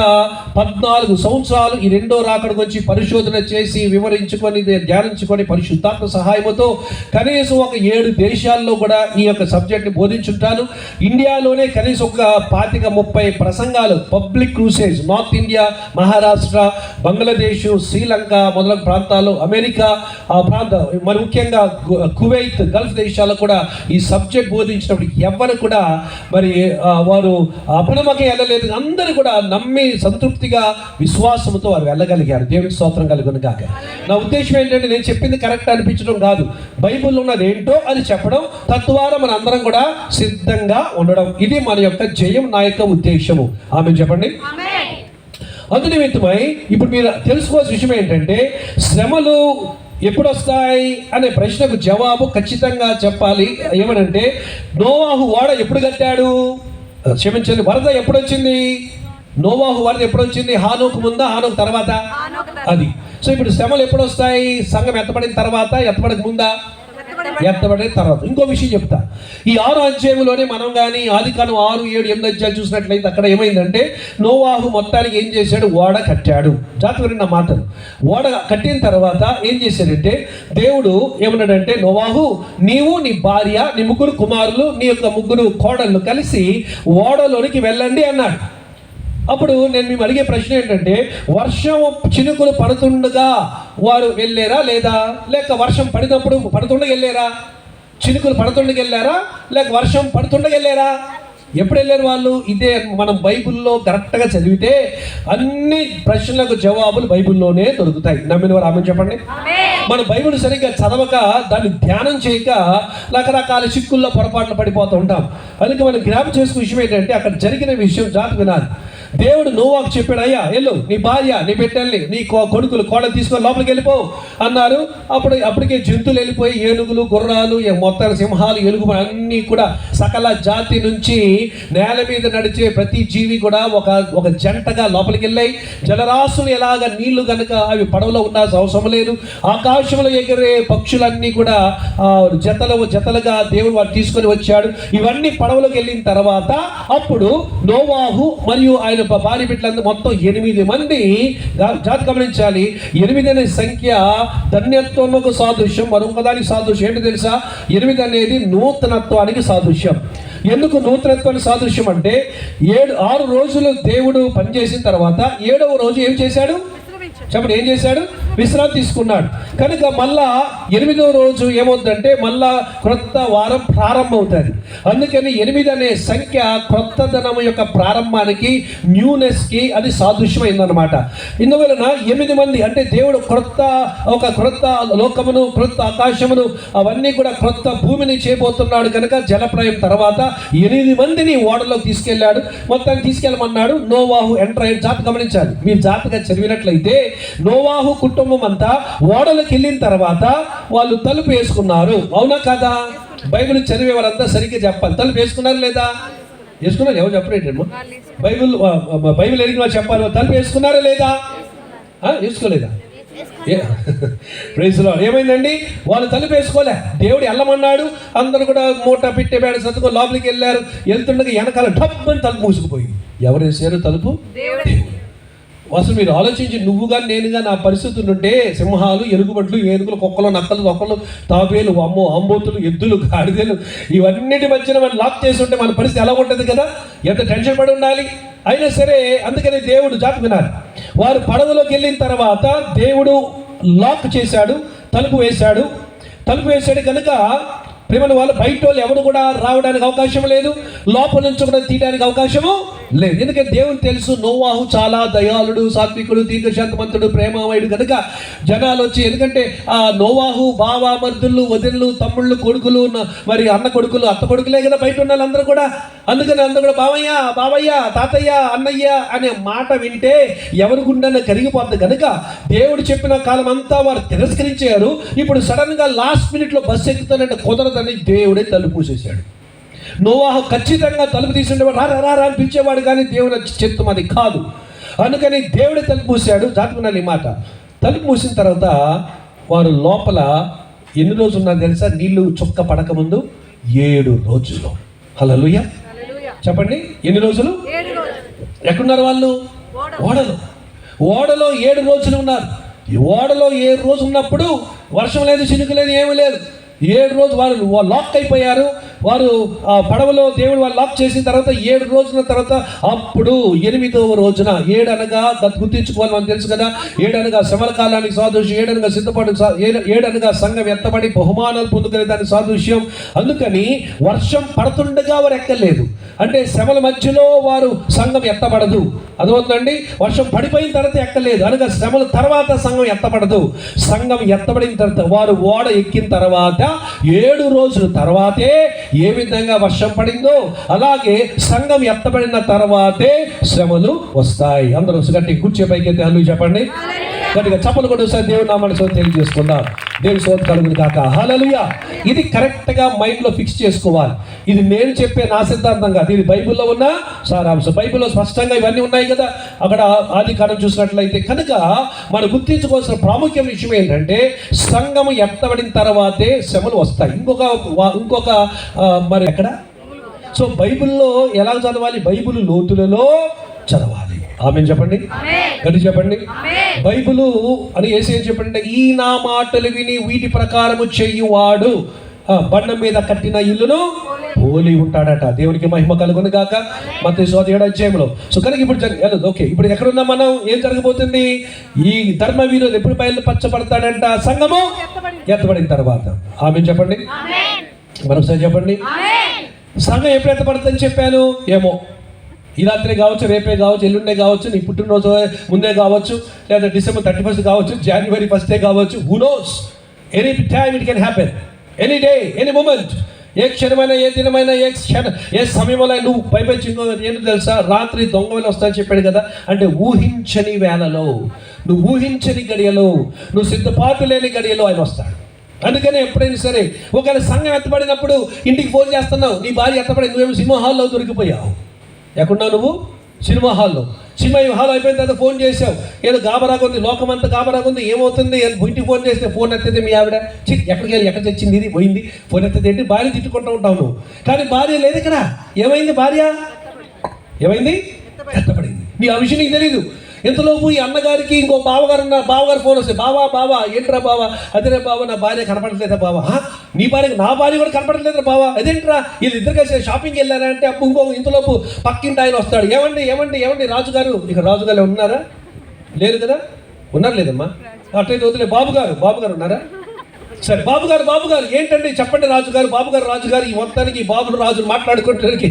14 సంవత్సరాలు ఈ రెండో రాకడ గురించి పరిశోధన చేసి వివరించుకొని ధ్యానించుకొని పరిశుద్ధాత్మ సహాయంతో కనీసం ఒక 7 దేశాల్లో కూడా ఈ యొక్క సబ్జెక్ట్ని బోధించుంటాను. ఇండియాలోనే కనీసం ఒక 25-30 30 ప్రసంగాలు, public crusades, north India, Maharashtra, Bangladesh, Sri Lanka మొదలగు ప్రాంతాలు, అమెరికా ఆ ప్రాంతం, మరి ముఖ్యంగా కువైత్, గల్ఫ్ దేశాల్లో కూడా ఈ సబ్జెక్ట్ బోధించినప్పుడు ఎవరు కూడా మరి వారు అపనమ్మకం వెళ్ళలేదు. అందరూ కూడా నమ్మి సంతృప్తిగా విశ్వాసంతో వారు వెళ్ళగలిగారు. దేవునికి స్తోత్రం కలుగును గాక. నా ఉద్దేశం ఏంటంటే నేను చెప్పింది కరెక్ట్ అనిపించడం కాదు, బైబిల్లో ఉన్నది ఏంటో అని చెప్పడం, తద్వారా మన అందరం కూడా సిద్ధంగా ఉండడం. ఇది మన యొక్క జయం, నా యొక్క ఉద్దేశము. ఆమె చెప్పండి. అందు నిమిత్తమై ఇప్పుడు మీరు తెలుసుకోవాల్సిన విషయం ఏంటంటే, శ్రమలు ఎప్పుడు వస్తాయి అనే ప్రశ్నకు జవాబు ఖచ్చితంగా చెప్పాలి. ఏమనంటే, నోవాహు ఓడ ఎప్పుడు కట్టాడు? క్షమించండి, వరద ఎప్పుడు వచ్చింది? నోవాహు వరద ఎప్పుడు వచ్చింది? హానోకు ముందా, హానోకు తర్వాత? అది. సో ఇప్పుడు శ్రమలు ఎప్పుడు వస్తాయి? సంఘం ఎత్తబడిన తర్వాత, ఎత్తబడక ముందా? ఎత్తబడిన తర్వాత. ఇంకో విషయం చెప్తా. ఈ 6 అధ్యాయంలోనే మనం కానీ ఆదికాండం 6, 7, 8 అధ్యాయాలు చూసినట్లయితే అక్కడ ఏమైందంటే, నోవాహు మొత్తానికి ఏం చేశాడు? ఓడ కట్టాడు. జాగ్రత్తగా నా మాటలు. ఓడ కట్టిన తర్వాత ఏం చేశాడంటే, దేవుడు ఏమన్నాడంటే, నోవాహు నీవు, నీ భార్య, నీ 3 కుమారులు, నీ యొక్క 3 కోడళ్ళు కలిసి ఓడలోనికి వెళ్ళండి అన్నాడు. అప్పుడు నేను మేము అడిగే ప్రశ్న ఏంటంటే, వర్షం చినుకులు పడుతుండగా వారు వెళ్ళారా లేదా? లేక వర్షం పడుతుండగా వెళ్ళారా? చినుకులు పడుతుండగా వెళ్ళారా? లేక వర్షం పడుతుండగా వెళ్ళారా? ఎప్పుడు వెళ్ళారు వాళ్ళు? ఇదే మనం బైబిల్లో కరెక్ట్గా చదివితే అన్ని ప్రశ్నలకు జవాబులు బైబిల్లోనే దొరుకుతాయి. నమ్మిన వారు ఆమె చెప్పండి. మన బైబిల్ సరిగ్గా చదవక, దాన్ని ధ్యానం చేయక రకరకాల చిక్కుల్లో పొరపాట్లు పడిపోతూ ఉంటాం. అందుకే మనం జ్ఞాపకం చేసుకునే విషయం ఏంటంటే, అక్కడ జరిగిన విషయం జాగ్రత్తగా వినాలి. దేవుడు నోవాకు చెప్పాడు, అయ్యా వెళ్ళు, నీ భార్య, నీ బిడ్డల్ని, నీ కొడుకులు, కోడలు తీసుకొని లోపలికి వెళ్ళిపో అన్నారు. అప్పటికే జంతువులు వెళ్ళిపోయి, ఏనుగులు, గుర్రాలు, మొత్తం సింహాలు, ఎలుగు అన్నీ కూడా సకల జాతి నుంచి నేల మీద నడిచే ప్రతి జీవి కూడా ఒక జంటగా లోపలికి వెళ్ళాయి. జలరాశులు ఎలాగ నీళ్లు కనుక అవి పడవలో ఉండాల్సిన అవసరం లేదు. ఆకాశంలో ఎగిరే పక్షులన్నీ కూడా జతలుగా దేవుడు వారు తీసుకొని వచ్చాడు. ఇవన్నీ పడవలోకి వెళ్ళిన తర్వాత అప్పుడు నోవాహు మరియు ఆయన భార్య బిడ్డలందరూ మొత్తం 8 మంది. జాతి గమనించాలి, 8 అనే సంఖ్య ధన్యత్వముకు సాదృశ్యం, మరొక దానికి సాదృశ్యం. ఏంటో తెలుసా? 8 అనేది నూతనత్వానికి సాదృశ్యం. ఎందుకు నూతనత్వానికి సాదృశ్యం అంటే, 6 రోజులు దేవుడు పనిచేసిన తర్వాత 7వ రోజు ఏం చేశాడు? చెప్పండి, ఏం చేశాడు? విశ్రాంతి తీసుకున్నాడు. కనుక మళ్ళా 8వ రోజు ఏమవుతుందంటే, మళ్ళా క్రొత్త వారం ప్రారంభం అవుతుంది. అందుకని 8 అనే సంఖ్య క్రొత్తదనం యొక్క ప్రారంభానికి, న్యూనెస్కి అది సాదృశ్యమైందనమాట. ఇందువలన 8 మంది అంటే దేవుడు ఒక క్రొత్త లోకమును, క్రొత్త ఆకాశమును, అవన్నీ కూడా క్రొత్త భూమిని చేయబోతున్నాడు. కనుక జలప్రయం తర్వాత 8 మందిని ఓడలోకి తీసుకెళ్ళాడు. మొత్తాన్ని తీసుకెళ్ళమన్నాడు. నోవాహు ఎంటర్ అయ్యి, జాతి గమనించాలి, మీరు జాతిగా చదివినట్లయితే నోవాహు కుటుంబం అంతా ఓడలకు వెళ్ళిన తర్వాత వాళ్ళు తలుపు వేసుకున్నారు. అవునా కదా? బైబిల్ చదివే వారంతా సరిగ్గా చెప్పాలి. తలుపు వేసుకున్నారు లేదా? వేసుకున్నారు. ఎవరు చెప్పలేదేమో. బైబిల్ ఎరిగిన వాళ్ళు చెప్పాలి. తలుపు వేసుకున్నారా లేదా? వేసుకోలేదా? Praise lord. ఏమైందండి? వాళ్ళు తలుపు వేసుకోలే. దేవుడు వెళ్ళమన్నాడు. అందరూ కూడా మూట పిట్టే బేడ సర్దుకో లోపలికి వెళ్ళారు. వెళ్తుండగా వెనకాల డబ్బని తలుపు మూసుకుపోయింది. ఎవరు వేసారు తలుపు? దేవుడు. అసలు మీరు ఆలోచించి, నువ్వుగా నేనుగా నా పరిస్థితులు ఉంటే, సింహాలు, ఎలుగుబంట్లు, ఏనుగులు, కుక్కలు, నక్కలు, తొక్కలు, తాబేలు, అంబోతులు, ఎద్దులు, గాడిదలు, ఇవన్నిటి మధ్యన మనం లాక్ చేసి ఉంటే మన పరిస్థితి ఎలా ఉంటుంది కదా? ఎంత టెన్షన్ పడి ఉండాలి. అయినా సరే, అందుకని దేవుడు జాగ్రత్త వినాలి. వారు పడవలోకి వెళ్ళిన తర్వాత దేవుడు లాక్ చేశాడు, తలుపు వేశాడు కనుక ప్రేమల వాళ్ళు బయట వాళ్ళు ఎవరు కూడా రావడానికి అవకాశం లేదు, లోపల నుంచి కూడా తీయడానికి అవకాశము లేదు. ఎందుకంటే దేవుని తెలుసు, నోవాహు చాలా దయాళుడు, సాత్వికుడు, దీర్ఘశాంతమంతుడు, ప్రేమమయుడు. కనుక జనాలు వచ్చి, ఎందుకంటే ఆ నోవాహు బావ, మర్దులు, వదినలు, తమ్ముళ్ళు, కొడుకులు, మరి అన్న కొడుకులు, అత్త కొడుకులే కదా బయట ఉన్న వాళ్ళందరూ కూడా. అందుకని అందరూ కూడా బావయ్య, తాతయ్య, అన్నయ్య అనే మాట వింటే ఎవరి గుండెన కరిగిపోతుంది. కనుక దేవుడు చెప్పిన కాలం అంతా వారు తిరస్కరించారు. ఇప్పుడు సడన్ గా లాస్ట్ మినిట్ లో బస్సు ఎక్కుతానంటే కుదరదని దేవుడే తలుపు మూసేశాడు. నోవాహు ఖచ్చితంగా తలుపు తీసుండేవాడు, రా అని పిలిచేవాడు, కానీ దేవుని చిత్తం అది కాదు. అందుకని దేవుడే తలుపు మూసాడు. జాతుకున్నాను ఈ మాట. తలుపు మూసిన తర్వాత వారు లోపల ఎన్ని రోజులు ఉన్నారు తెలుసా? నీళ్లు చుక్క పడక ముందు 7 రోజులు. హల్లెలూయా చెప్పండి. ఎన్ని రోజులు? ఎక్కడున్నారు వాళ్ళు? ఓడలో 7 రోజులు ఉన్నారు. ఓడలో 7 రోజులు ఉన్నప్పుడు వర్షం లేదు, చినుకు లేదు, ఏమీ లేదు. 7 రోజులు వారు లాక్ అయిపోయారు. వారు ఆ పడవలో దేవుడు వాళ్ళు లాక్ చేసిన తర్వాత 7 రోజుల తర్వాత అప్పుడు 8వ రోజున, 7 అనగా గుర్తించుకోవాలి, మనం తెలుసు కదా, 7 అనగా శ్రమల కాలానికి సాదృశ్యం, 7 అనగా సిద్ధపడి, 7 అనగా సంఘం ఎత్తబడి బహుమానాలు పొందుకునే దానికి సాదృశ్యం. అందుకని వర్షం పడుతుండగా వారు ఎక్కలేదు, అంటే శ్రమల మధ్యలో వారు సంఘం ఎత్తబడదు. అర్థమవుతుందండి? వర్షం పడిపోయిన తర్వాత ఎక్కలేదు అనగా శ్రమల తర్వాత సంఘం ఎత్తబడదు. సంఘం ఎత్తబడిన తర్వాత వారు ఓడ ఎక్కిన తర్వాత 7 రోజుల తర్వాతే ఏ విధంగా వర్షం పడిందో అలాగే సంఘం ఎత్తబడిన తర్వాతే శ్రమలు వస్తాయి. అందరూ గట్టి కూర్చే పైకి అయితే హల్లు చెప్పండి, గట్టిగా చప్పలు కూడా ఒకసారి దేవుని నామమున తెలియజేసుకుందాం. దేవుని స్తోత్రం కలుగును గాక. హల్లెలూయా. ఇది కరెక్ట్గా మైండ్లో ఫిక్స్ చేసుకోవాలి. ఇది నేను చెప్పే నా సిద్ధాంతం కాదు, ఇది బైబిల్లో ఉన్న సారాంశం. బైబిల్లో స్పష్టంగా ఇవన్నీ ఉన్నాయి కదా, అక్కడ ఆది కాలం చూసినట్లయితే. కనుక మనం గుర్తించుకోవాల్సిన ప్రాముఖ్యమైన విషయం ఏంటంటే సంఘం ఎత్తబడిన తర్వాతే శ్రమలు వస్తాయి. ఇంకొక మరి ఎక్కడ? సో బైబిల్లో ఎలా చదవాలి? బైబిల్ లోతులలో చదవాలి. ఆమేన్ చెప్పండి, గట్టి చెప్పండి. బైబిలు అని యేసు చెప్పండి, ఈ నా మాటలు విని వీటి ప్రకారము చెయ్యువాడు బండ మీద కట్టిన ఇల్లును పోలి ఉంటాడట. దేవునికి మహిమ కలుగును గాక. మత్తయి 7వ అధ్యాయంలో. సో కనుక ఇప్పుడు ఓకే, ఇప్పుడు ఎక్కడున్నాం మనం? ఏం జరగబోతుంది? ఈ ధర్మవీరులు ఎప్పుడు బయలుపరచబడతాడంట? సంఘము ఎత్తబడిన తర్వాత. ఆమేన్ చెప్పండి, మరొకసారి చెప్పండి. సంఘం ఎప్పుడు ఎత్తబడుతుందని చెప్పాను? ఏమో, ఈ రాత్రి కావచ్చు, రేపే కావచ్చు, ఎల్లుండే కావచ్చు, నీ పుట్టినరోజు ముందే కావచ్చు, లేదా December 31st కావచ్చు, January 1st కావచ్చు. Who knows? Any time it can happen, any day, any moment. ఏ క్షణమైనా, ఏ దినమైనా, ఏ సమయంలో. నువ్వు పైపెచ్చి ఏంటో తెలుసా? రాత్రి దొంగలు వస్తాయని చెప్పాడు కదా, అంటే ఊహించని వేళలో, నువ్వు ఊహించని గడియలో, నువ్వు సిద్ధపాటు లేని గడియలో ఆయన వస్తాడు. అందుకనే ఎప్పుడైనా సరే ఒకవేళ సంఘం ఎత్తబడినప్పుడు ఇంటికి ఫోన్ చేస్తున్నావు, నీ భార్య ఎత్తబడి, నువ్వేమో సినిమా హాల్లో దొరికిపోయావు. ఎక్కడున్నావు నువ్వు? సినిమా హాల్లో. సినిమా హాల్ అయిపోయిన తర్వాత ఫోన్ చేసావు, ఏదో గాబరాగా ఉంది, లోకం అంతా గాబరాగా ఉంది, ఏమవుతుంది? ఇంటికి ఫోన్ చేస్తే ఫోన్ ఎత్తితే మీ ఆవిడ ఎక్కడికి వెళ్ళి ఎక్కడ తెచ్చింది ఇది పోయింది, ఫోన్ ఎత్తితే ఏంటి? భార్య తిట్టుకుంటూ ఉంటావు నువ్వు. కానీ భార్య లేదు ఇక్కడ. ఏమైంది? భార్య ఏమైంది? ఎత్తబడింది. నీ ఆ విషయం నీకు తెలీదు. ఇంతలోపు ఈ అన్నగారికి ఇంకో బావగారు ఫోన్ వస్తే, బావా ఏంట్రా బావా? అదేరా బావా, నా భార్య కనపడట్లేదా బావా? నీ భార్యకి నా భార్య కూడా కనపడట్లేదా బావా? అదేంట్రా? వీళ్ళిద్దరు కలిసి షాపింగ్కి వెళ్ళారంటే అప్పుడు ఇంతలోపు పక్కింటి ఆయన వస్తాడు. ఏమండి రాజుగారు? ఇక రాజుగారు ఉన్నారా? లేరు కదా? ఉన్నారు లేదమ్మా? అట్లయితే వదిలే. బాబుగారు ఉన్నారా? సరే, బాబుగారు ఏంటండి చెప్పండి రాజుగారు. రాజుగారు ఈ మొత్తానికి బాబులు రాజులు మాట్లాడుకోవడానికి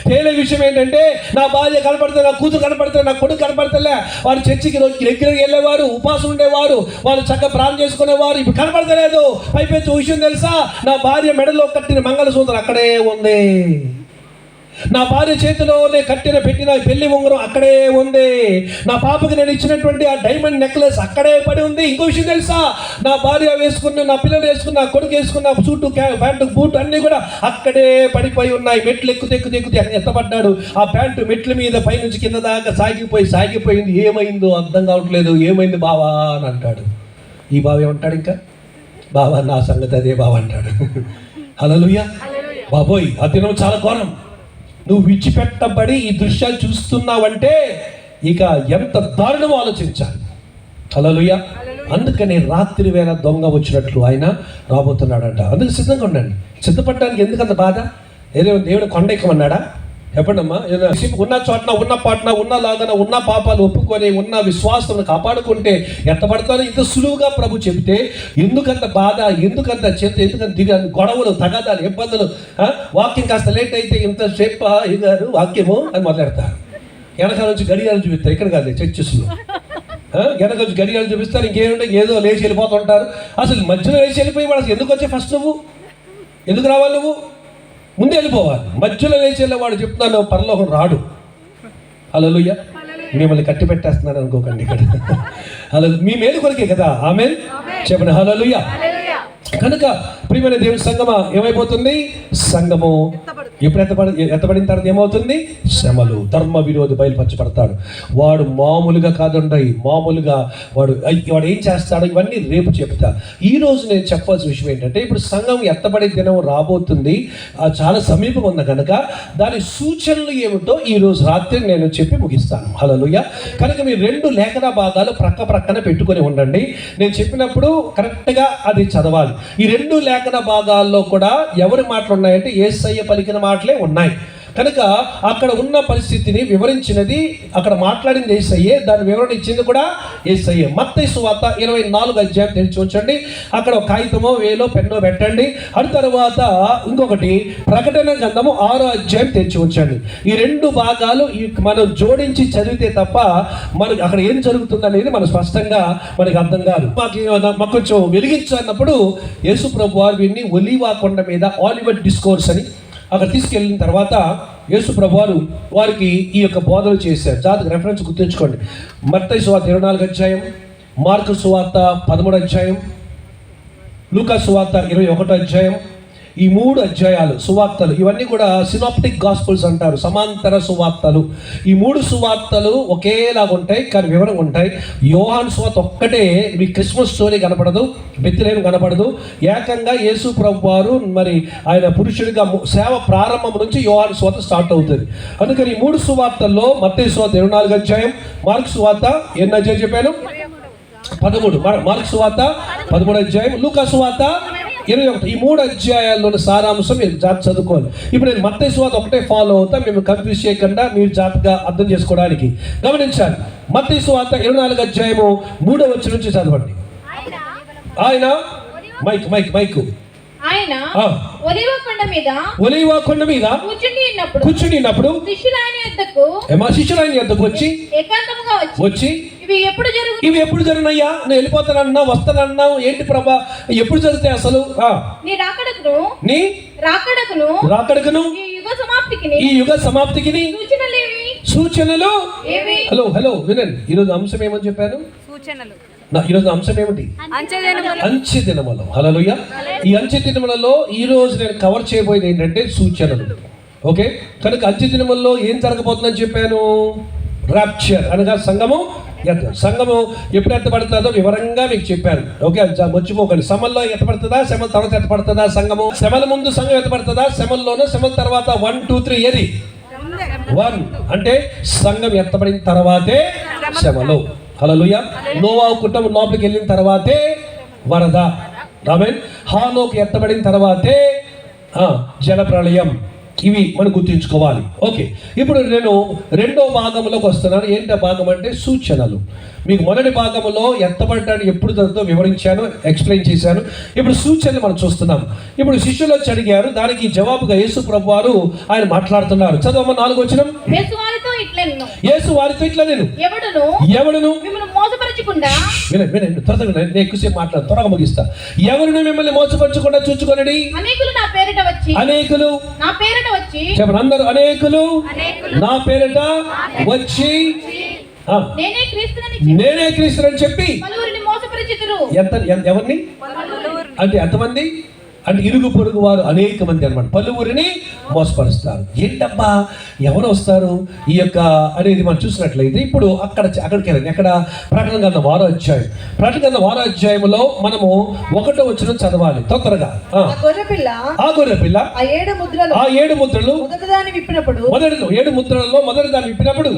తేలే విషయం ఏంటంటే, నా భార్య కనపడుతుంది, నా కూతురు కనపడుతుంది, నా కొడుకు కనపడతలే. వారు చర్చికి రెగ్యులర్గా వెళ్ళేవారు, ఉపాసం ఉండేవారు, వాళ్ళు చక్కగా ప్రాణం చేసుకునేవారు, ఇప్పుడు కనపడతలేదు. పైపెచ్చు విషయం తెలుసా? నా భార్య మెడలో కట్టిన మంగళసూత్రం అక్కడే ఉంది, నా భార్య చేతిలోనే పెట్టిన పెళ్లి ఉంగరం అక్కడే ఉంది, నా పాపకి నేను ఇచ్చినటువంటి ఆ డైమండ్ నెక్లెస్ అక్కడే పడి ఉంది. ఇంకో విషయం తెలుసా? నా భార్య వేసుకున్న, నా పిల్లలు వేసుకున్న, నా కొడుకు వేసుకున్న సూటు, ప్యాంటు, బూట్ అన్నీ కూడా అక్కడే పడిపోయి ఉన్నాయి. మెట్లు ఎక్కుతూ ఎత్తపడ్డాడు. ఆ ప్యాంటు మెట్ల మీద పైనుంచి కింద దాకా సాగిపోయింది. ఏమైందో అర్థం కావట్లేదు. ఏమైంది బావా అని అంటాడు. ఈ బావ ఏమంటాడు? ఇంకా బావా నా సంగతి అదే బావ అంటాడు. హల్లెలూయా. బాబోయ్, ఆ దినం చాలా ఘోరం. నువ్వు విడిచిపెట్టబడి ఈ దృశ్యాలు చూస్తున్నావంటే ఇక ఎంత దారుణమో ఆలోచించాలి. హల్లెలూయా. అందుకని రాత్రి వేళ దొంగ వచ్చినట్లు ఆయన రాబోతున్నాడంట. అందుకు సిద్ధంగా ఉండండి. సిద్ధపడడానికి ఎందుకంత బాధ? ఏదో దేవుడు కొండ ఎక్కమన్నాడా? చెప్పండమ్మా. ఉన్న చోటన, ఉన్న పాటన, ఉన్న లాగన, ఉన్న పాపాలు ఒప్పుకొని, ఉన్న విశ్వాసం కాపాడుకుంటే ఎత్తపడతానో ఇంత సులువుగా ప్రభు చెబితే ఎందుకంత బాధ, ఎందుకంత చేత, ఎందుకంత గొడవలు, తగాదాలు, ఇబ్బందులు? వాక్యం కాస్త లేట్ అయితే ఇంతసేపు ఇదారు వాక్యము అని మొదలెడతారు. వెనకాల నుంచి గడియాలు చూపిస్తారు. ఇక్కడ కాదు, చర్చెస్లో వెనక నుంచి గడియాలు చూపిస్తారు. ఇంకేముంటే ఏదో లేచి వెళ్ళిపోతుంటారు. అసలు మధ్యలో లేచి వెళ్ళిపోయి వాడు ఎందుకు వచ్చే? ఫస్ట్ నువ్వు ఎందుకు రావాలి? నువ్వు ముందే వెళ్ళిపోవాలి. మధ్యలో లేచి వెళ్ళేవాడు చెప్తున్నాను పరలోకం రాడు. హల్లెలూయా. మిమ్మల్ని కట్టి పెట్టేస్తున్నాను అనుకోకండి ఇక్కడ. అలా మీ మేలు కొరకే కదా. ఆమేన్ చెప్పండి. హల్లెలూయా. కనుక ప్రియమైన దేవుని సంగమా ఏమైపోతుంది? సంఘము ఎప్పుడు ఎత్తబడిన తర్వాత ఏమవుతుంది? శ్రమలు. ధర్మ విరోధి బయలుపరచబడతాడు. వాడు మామూలుగా కాదండి, మామూలుగా వాడు ఏం చేస్తాడో ఇవన్నీ రేపు చెప్తా. ఈ రోజు నేను చెప్పాల్సిన విషయం ఏంటంటే, ఇప్పుడు సంఘం ఎత్తబడే దినం రాబోతుంది, చాలా సమీపం ఉంది కనుక దాని సూచనలు ఏమిటో ఈ రోజు రాత్రి నేను చెప్పి ముగిస్తాను. హల్లెలూయా. కనుక మీరు 2 లేఖన భాగాలు ప్రక్కన పెట్టుకొని ఉండండి. నేను చెప్పినప్పుడు కరెక్ట్గా అది చదవాలి. ఈ 2 లేఖన భాగాల్లో కూడా ఎవరి మాటలు ఉన్నాయంటే యేసయ్య పలికిన మాటలే ఉన్నాయి. కనుక అక్కడ ఉన్న పరిస్థితిని వివరించినది, అక్కడ మాట్లాడింది యేసయ్యే, దాని వివరణ ఇచ్చింది కూడా యేసయ్యే. మత్తయి సువార్త 24వ అధ్యాయం తెరిచి ఉంచండి. అక్కడ ఒక కాగితమో వేలో పెన్నో పెట్టండి. అటు తర్వాత ఇంకొకటి ప్రకటన గ్రంథము 6వ అధ్యాయం తెరిచి ఉంచండి. ఈ 2 భాగాలు మనం జోడించి చదివితే తప్ప మనకి అక్కడ ఏం జరుగుతుంది అనేది మనం స్పష్టంగా మనకి అర్థం కాదు. మాకు కొంచెం వెలిగించన్నప్పుడు యేసు ప్రభు వారు వీరిని ఒలీవ కొండ మీద ఆలివర్ డిస్కోర్స్ అని అక్కడ తీసుకెళ్ళిన తర్వాత యేసు ప్రభు వారు వారికి ఈ యొక్క బోధనలు చేశారు. జాతకు రెఫరెన్స్ గుర్తుంచుకోండి. మత్తయి సువార్త 24వ అధ్యాయం, మార్కు సువార్త 13వ అధ్యాయం, లూకా సువార్త 21వ అధ్యాయం. ఈ 3 అధ్యాయాలు సువార్తలు, ఇవన్నీ కూడా సినాప్టిక్ గాస్పుల్స్ అంటారు, సమాంతర సువార్తలు. ఈ 3 సువార్తలు ఒకేలాగా ఉంటాయి, కానీ వివరంగా ఉంటాయి. యోహాను సువార్త ఒక్కటే మీ క్రిస్మస్ స్టోరీ కనపడదు, బెత్లెహేము కనపడదు. ఏకంగా యేసు ప్రభు వారు మరి ఆయన పురుషుడిగా సేవ ప్రారంభం నుంచి యోహాను సువార్త స్టార్ట్ అవుతుంది. అందుకని ఈ 3 సువార్తల్లో మత్తయి సువార్త 24వ అధ్యాయం, మార్కు సువార్త ఎన్ని అధ్యాయం చెప్పాను? 13. మార్కు సువార్త 13వ అధ్యాయం, లూకా సువార్త 21. ఈ 3 అధ్యాయాల్లోని సారాంశం మీరు జాగ్రత్త చదువుకోవాలి. ఇప్పుడు నేను మత్తయి సువార్త ఒకటే ఫాలో అవుతా, మేము కన్ఫ్యూజ్ చేయకుండా మీరు జాగ్రత్తగా అర్థం చేసుకోవడానికి గమనించాలి. మత్తయి సువార్త 24వ అధ్యాయము 3వ వచనం నుంచి చదవండి. ఆయన మైక్ ఆయన ఒలీవ కొండ మీద కూర్చుని ఉన్నప్పుడు శిష్యులు ఆయన యొద్దకు వచ్చి ఏకాంతముగా వచ్చి ఇవి ఎప్పుడు జరుగునయ్యా? నేను వెళ్ళిపోతానన్నా, వస్తానన్నావు, ఏంటి ప్రభా, ఎప్పుడు జరుగుతాయి అసలు? నీ రాకడకును ఈ యుగ సమాప్తికి సూచనలు. హలో వినండి, ఈరోజు అంశం ఏమని చెప్పాను? ఈరోజు అంశం ఏమిటి? అంచె దినములు. హల్లెలూయా. ఈ అంచె దినములలో ఈ రోజు నేను కవర్ చేయబోయేది ఏంటంటే సూచనలు. ఓకే, కనుక అంచె దినములలో ఏం జరగబోతుందని చెప్పాను? రాప్చర్ అనగా సంఘము ఎప్పుడు ఎత్తపడుతుందో వివరంగా మీకు చెప్పాను. ఓకే, మర్చిపోకండి. శ్రమల్లో ఎత్తపడుతుందా, శ్రమల తర్వాత ఎత్తపడుతుందా సంఘము? శ్రమల ముందు సంఘం ఎత్తపడుతుందా, శ్రమల్లోనూ? శ్రమల తర్వాత 1, 2, 3 ఏది? 1 అంటే సంఘం ఎత్తబడిన తర్వాతే శ్రమలు. హల్లెలూయా. నోవాహు కుటుంబం లోపలికి వెళ్ళిన తర్వాతే వరద. ఆమేన్. హానోకు ఎత్తబడిన తర్వాతే జలప్రళయం. ఇవి మనం గుర్తుంచుకోవాలి. ఓకే, ఇప్పుడు నేను 2వ భాగంలోకి వస్తున్నాను. ఏంటి భాగం అంటే సూచనలు. మీకు మొదటి భాగంలో ఎత్తబడటానికి ఎప్పుడు జరుగుతుందో వివరించాను, ఎక్స్ప్లెయిన్ చేశాను. ఇప్పుడు సూచనలు మనం చూస్తున్నాం. ఇప్పుడు శిష్యులు వచ్చి అడిగారు, దానికి జవాబుగా యేసు ప్రభు వారు ఆయన మాట్లాడుతున్నారు. చదవమ్మ 4వ వచనం. యేసు వారితో ఇట్లా నేను ఎవడును వినండి, త్వరగా నేను ఎక్కువసేపు మాట్లాడు, త్వరగా ముగిస్తా. ఎవరును మిమ్మల్ని మోసపరచకుండా చూచుకొనడి. అనేకులు చెప్పండి అందరూ, అనేకులు నా పేరిట వచ్చి నేనే క్రీస్తుని చెప్పి ఎవరిని అంటే ఎంతమంది అంటే ఇరుగు పొరుగు వారు అనేక మంది అన్నమాట, పలువురిని మోసపరుస్తారు. ఏంటబ్బా ఎవరు వస్తారు ఈ యొక్క అనేది మనం చూసినట్లయితే ఇప్పుడు అక్కడికి వెళ్ళండి. అక్కడ ప్రకటన గ్రంథం 6వ అధ్యాయం. ప్రకటన గ్రంథం 6వ అధ్యాయంలో మనము 1వ వచనం చదవాలి తొందరగా. ఆ గొర్రె పిల్ల ఆ 7 ముద్రలు మొదటి 7 ముద్రలలో మొదటి దాన్ని విప్పినప్పుడు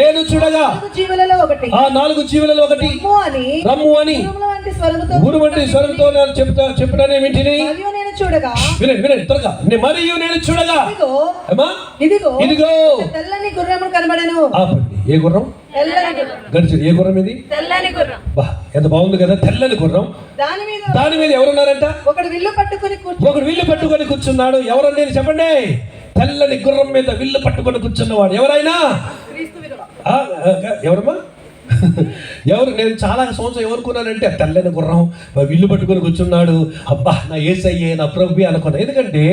నేను చూడగా ఆ 4 జీవులలో ఒకటి రమ్ము అని ఊరు వంటి స్వరంతో చెప్పడానే వింటిని. వినండి త్వరగా. మరియు నేను చూడగా ఇదిగో తెల్లని గుర్రము కనబడెను. ఏ గుర్రం? గడిచి ఏ గుర్రం ఇది? తెల్లని గుర్రం. ఎంత బాగుంది కదా, తెల్లని గుర్రం. దాని మీద ఎవరున్నారంట? ఒకడు విల్లు పట్టుకొని కూర్చున్నాడు. ఎవరండి చెప్పండి? తెల్లని గుర్రం మీద విల్లు పట్టుకొని కూర్చున్నవాడు ఎవరైనా? ఎవరమ్మా? నేను చాలా సంవత్సరం ఏమనుకున్నానంటే తెల్లని గుర్రం విల్లు పట్టుకొని కూర్చున్నాడు, అబ్బా నా యేసయ్యే నా ప్రభువే అనుకున్నాను. ఎందుకంటే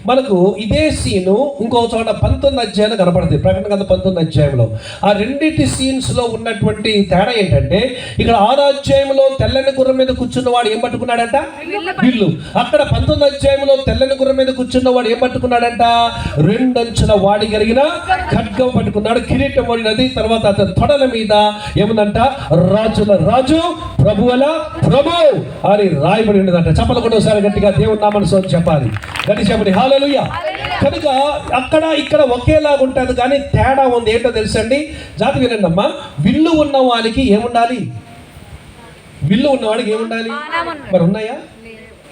మనకు ఇదే సీను ఇంకో చోట 19 అధ్యాయంలో కనపడుతుంది, ప్రకటన గ్రంథం 19 అధ్యాయంలో. ఆ రెండింటి సీన్స్లో ఉన్నటువంటి తేడా ఏంటంటే, ఇక్కడ 6 అధ్యాయంలో తెల్లని గుర్రం మీద కూర్చున్నవాడు ఏం పట్టుకున్నాడంట? విల్లు. అక్కడ 19 అధ్యాయంలో తెల్లని గుర్రం మీద కూర్చున్నవాడు ఏం పట్టుకున్నాడంట? 2 అంచుల వాడి కలిగిన ఖడ్గం పట్టుకున్నాడు, కిరీటం పడినది. తర్వాత అతని తొడల మీద ఏముందంట? రాజుల రాజు ప్రభువుల ప్రభు అని రాయబడి ఉన్నదంట. చెప్పలు కూడా ఒకసారి గట్టిగా దేవుని నామమున చెప్పాలి, గట్టి చెప్పండి హల్లెలూయా. కనుక అక్కడ ఇక్కడ ఒకేలాగా ఉంటుంది, కానీ తేడా ఉంది. ఏంటో తెలుసండి, జాతి వినండి అమ్మా. విల్లు ఉన్న వానికి ఏముండాలి? విల్లు ఉన్నవాడికి ఏముండాలి? మరి ఉన్నాయా?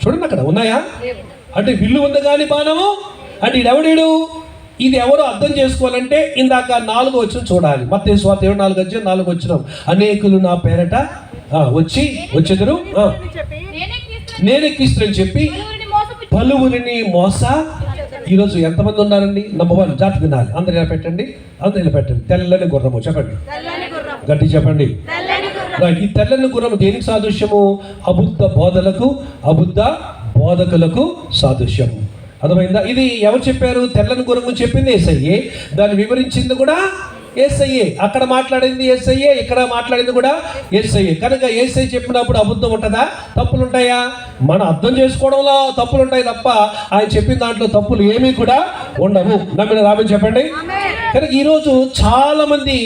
చూడండి అక్కడ ఉన్నాయా అంటే విల్లు ఉంది కానీ బాణము అంటే ఇడెవడీడు? ఇది ఎవరు అర్థం చేసుకోవాలంటే ఇందాక 4 వచ్చిన చూడాలి. మత్తయి సువార్త 24 వచ్చినాం. అనేకులు నా పేరట వచ్చెదరు, నేనే క్రీస్తుని చెప్పి పలువురిని మోస. ఈరోజు ఎంతమంది ఉన్నారండి? నంబర్ 1 జాతి వినాలి. అందరూ ఇలా పెట్టండి, అందరూ ఇలా పెట్టండి. తెల్లని గుర్రము చెప్పండి, గట్టి చెప్పండి. ఈ తెల్లని గుర్రము దేనికి సాదృశ్యము? అబద్ధ బోధలకు, అబద్ధ బోధకులకు సాదృశ్యము. అర్థమైందా? ఇది ఎవరు చెప్పారు? తెల్లని గుర్రము చెప్పింది యేసయ్యే, దాన్ని వివరించింది కూడా యేసయ్యే. అక్కడ మాట్లాడింది యేసయ్యే, ఇక్కడ మాట్లాడింది కూడా యేసయ్యే. కనుక యేసయ్య చెప్పినప్పుడు అబద్ధం ఉంటుందా? తప్పులు ఉంటాయా? మనం అర్థం చేసుకోవడంలో తప్పులు ఉంటాయి తప్ప ఆయన చెప్పిన దాంట్లో తప్పులు ఏమీ కూడా ఉండవు. నమ్మిన రామని చెప్పండి. కనుక ఈరోజు చాలా మంది,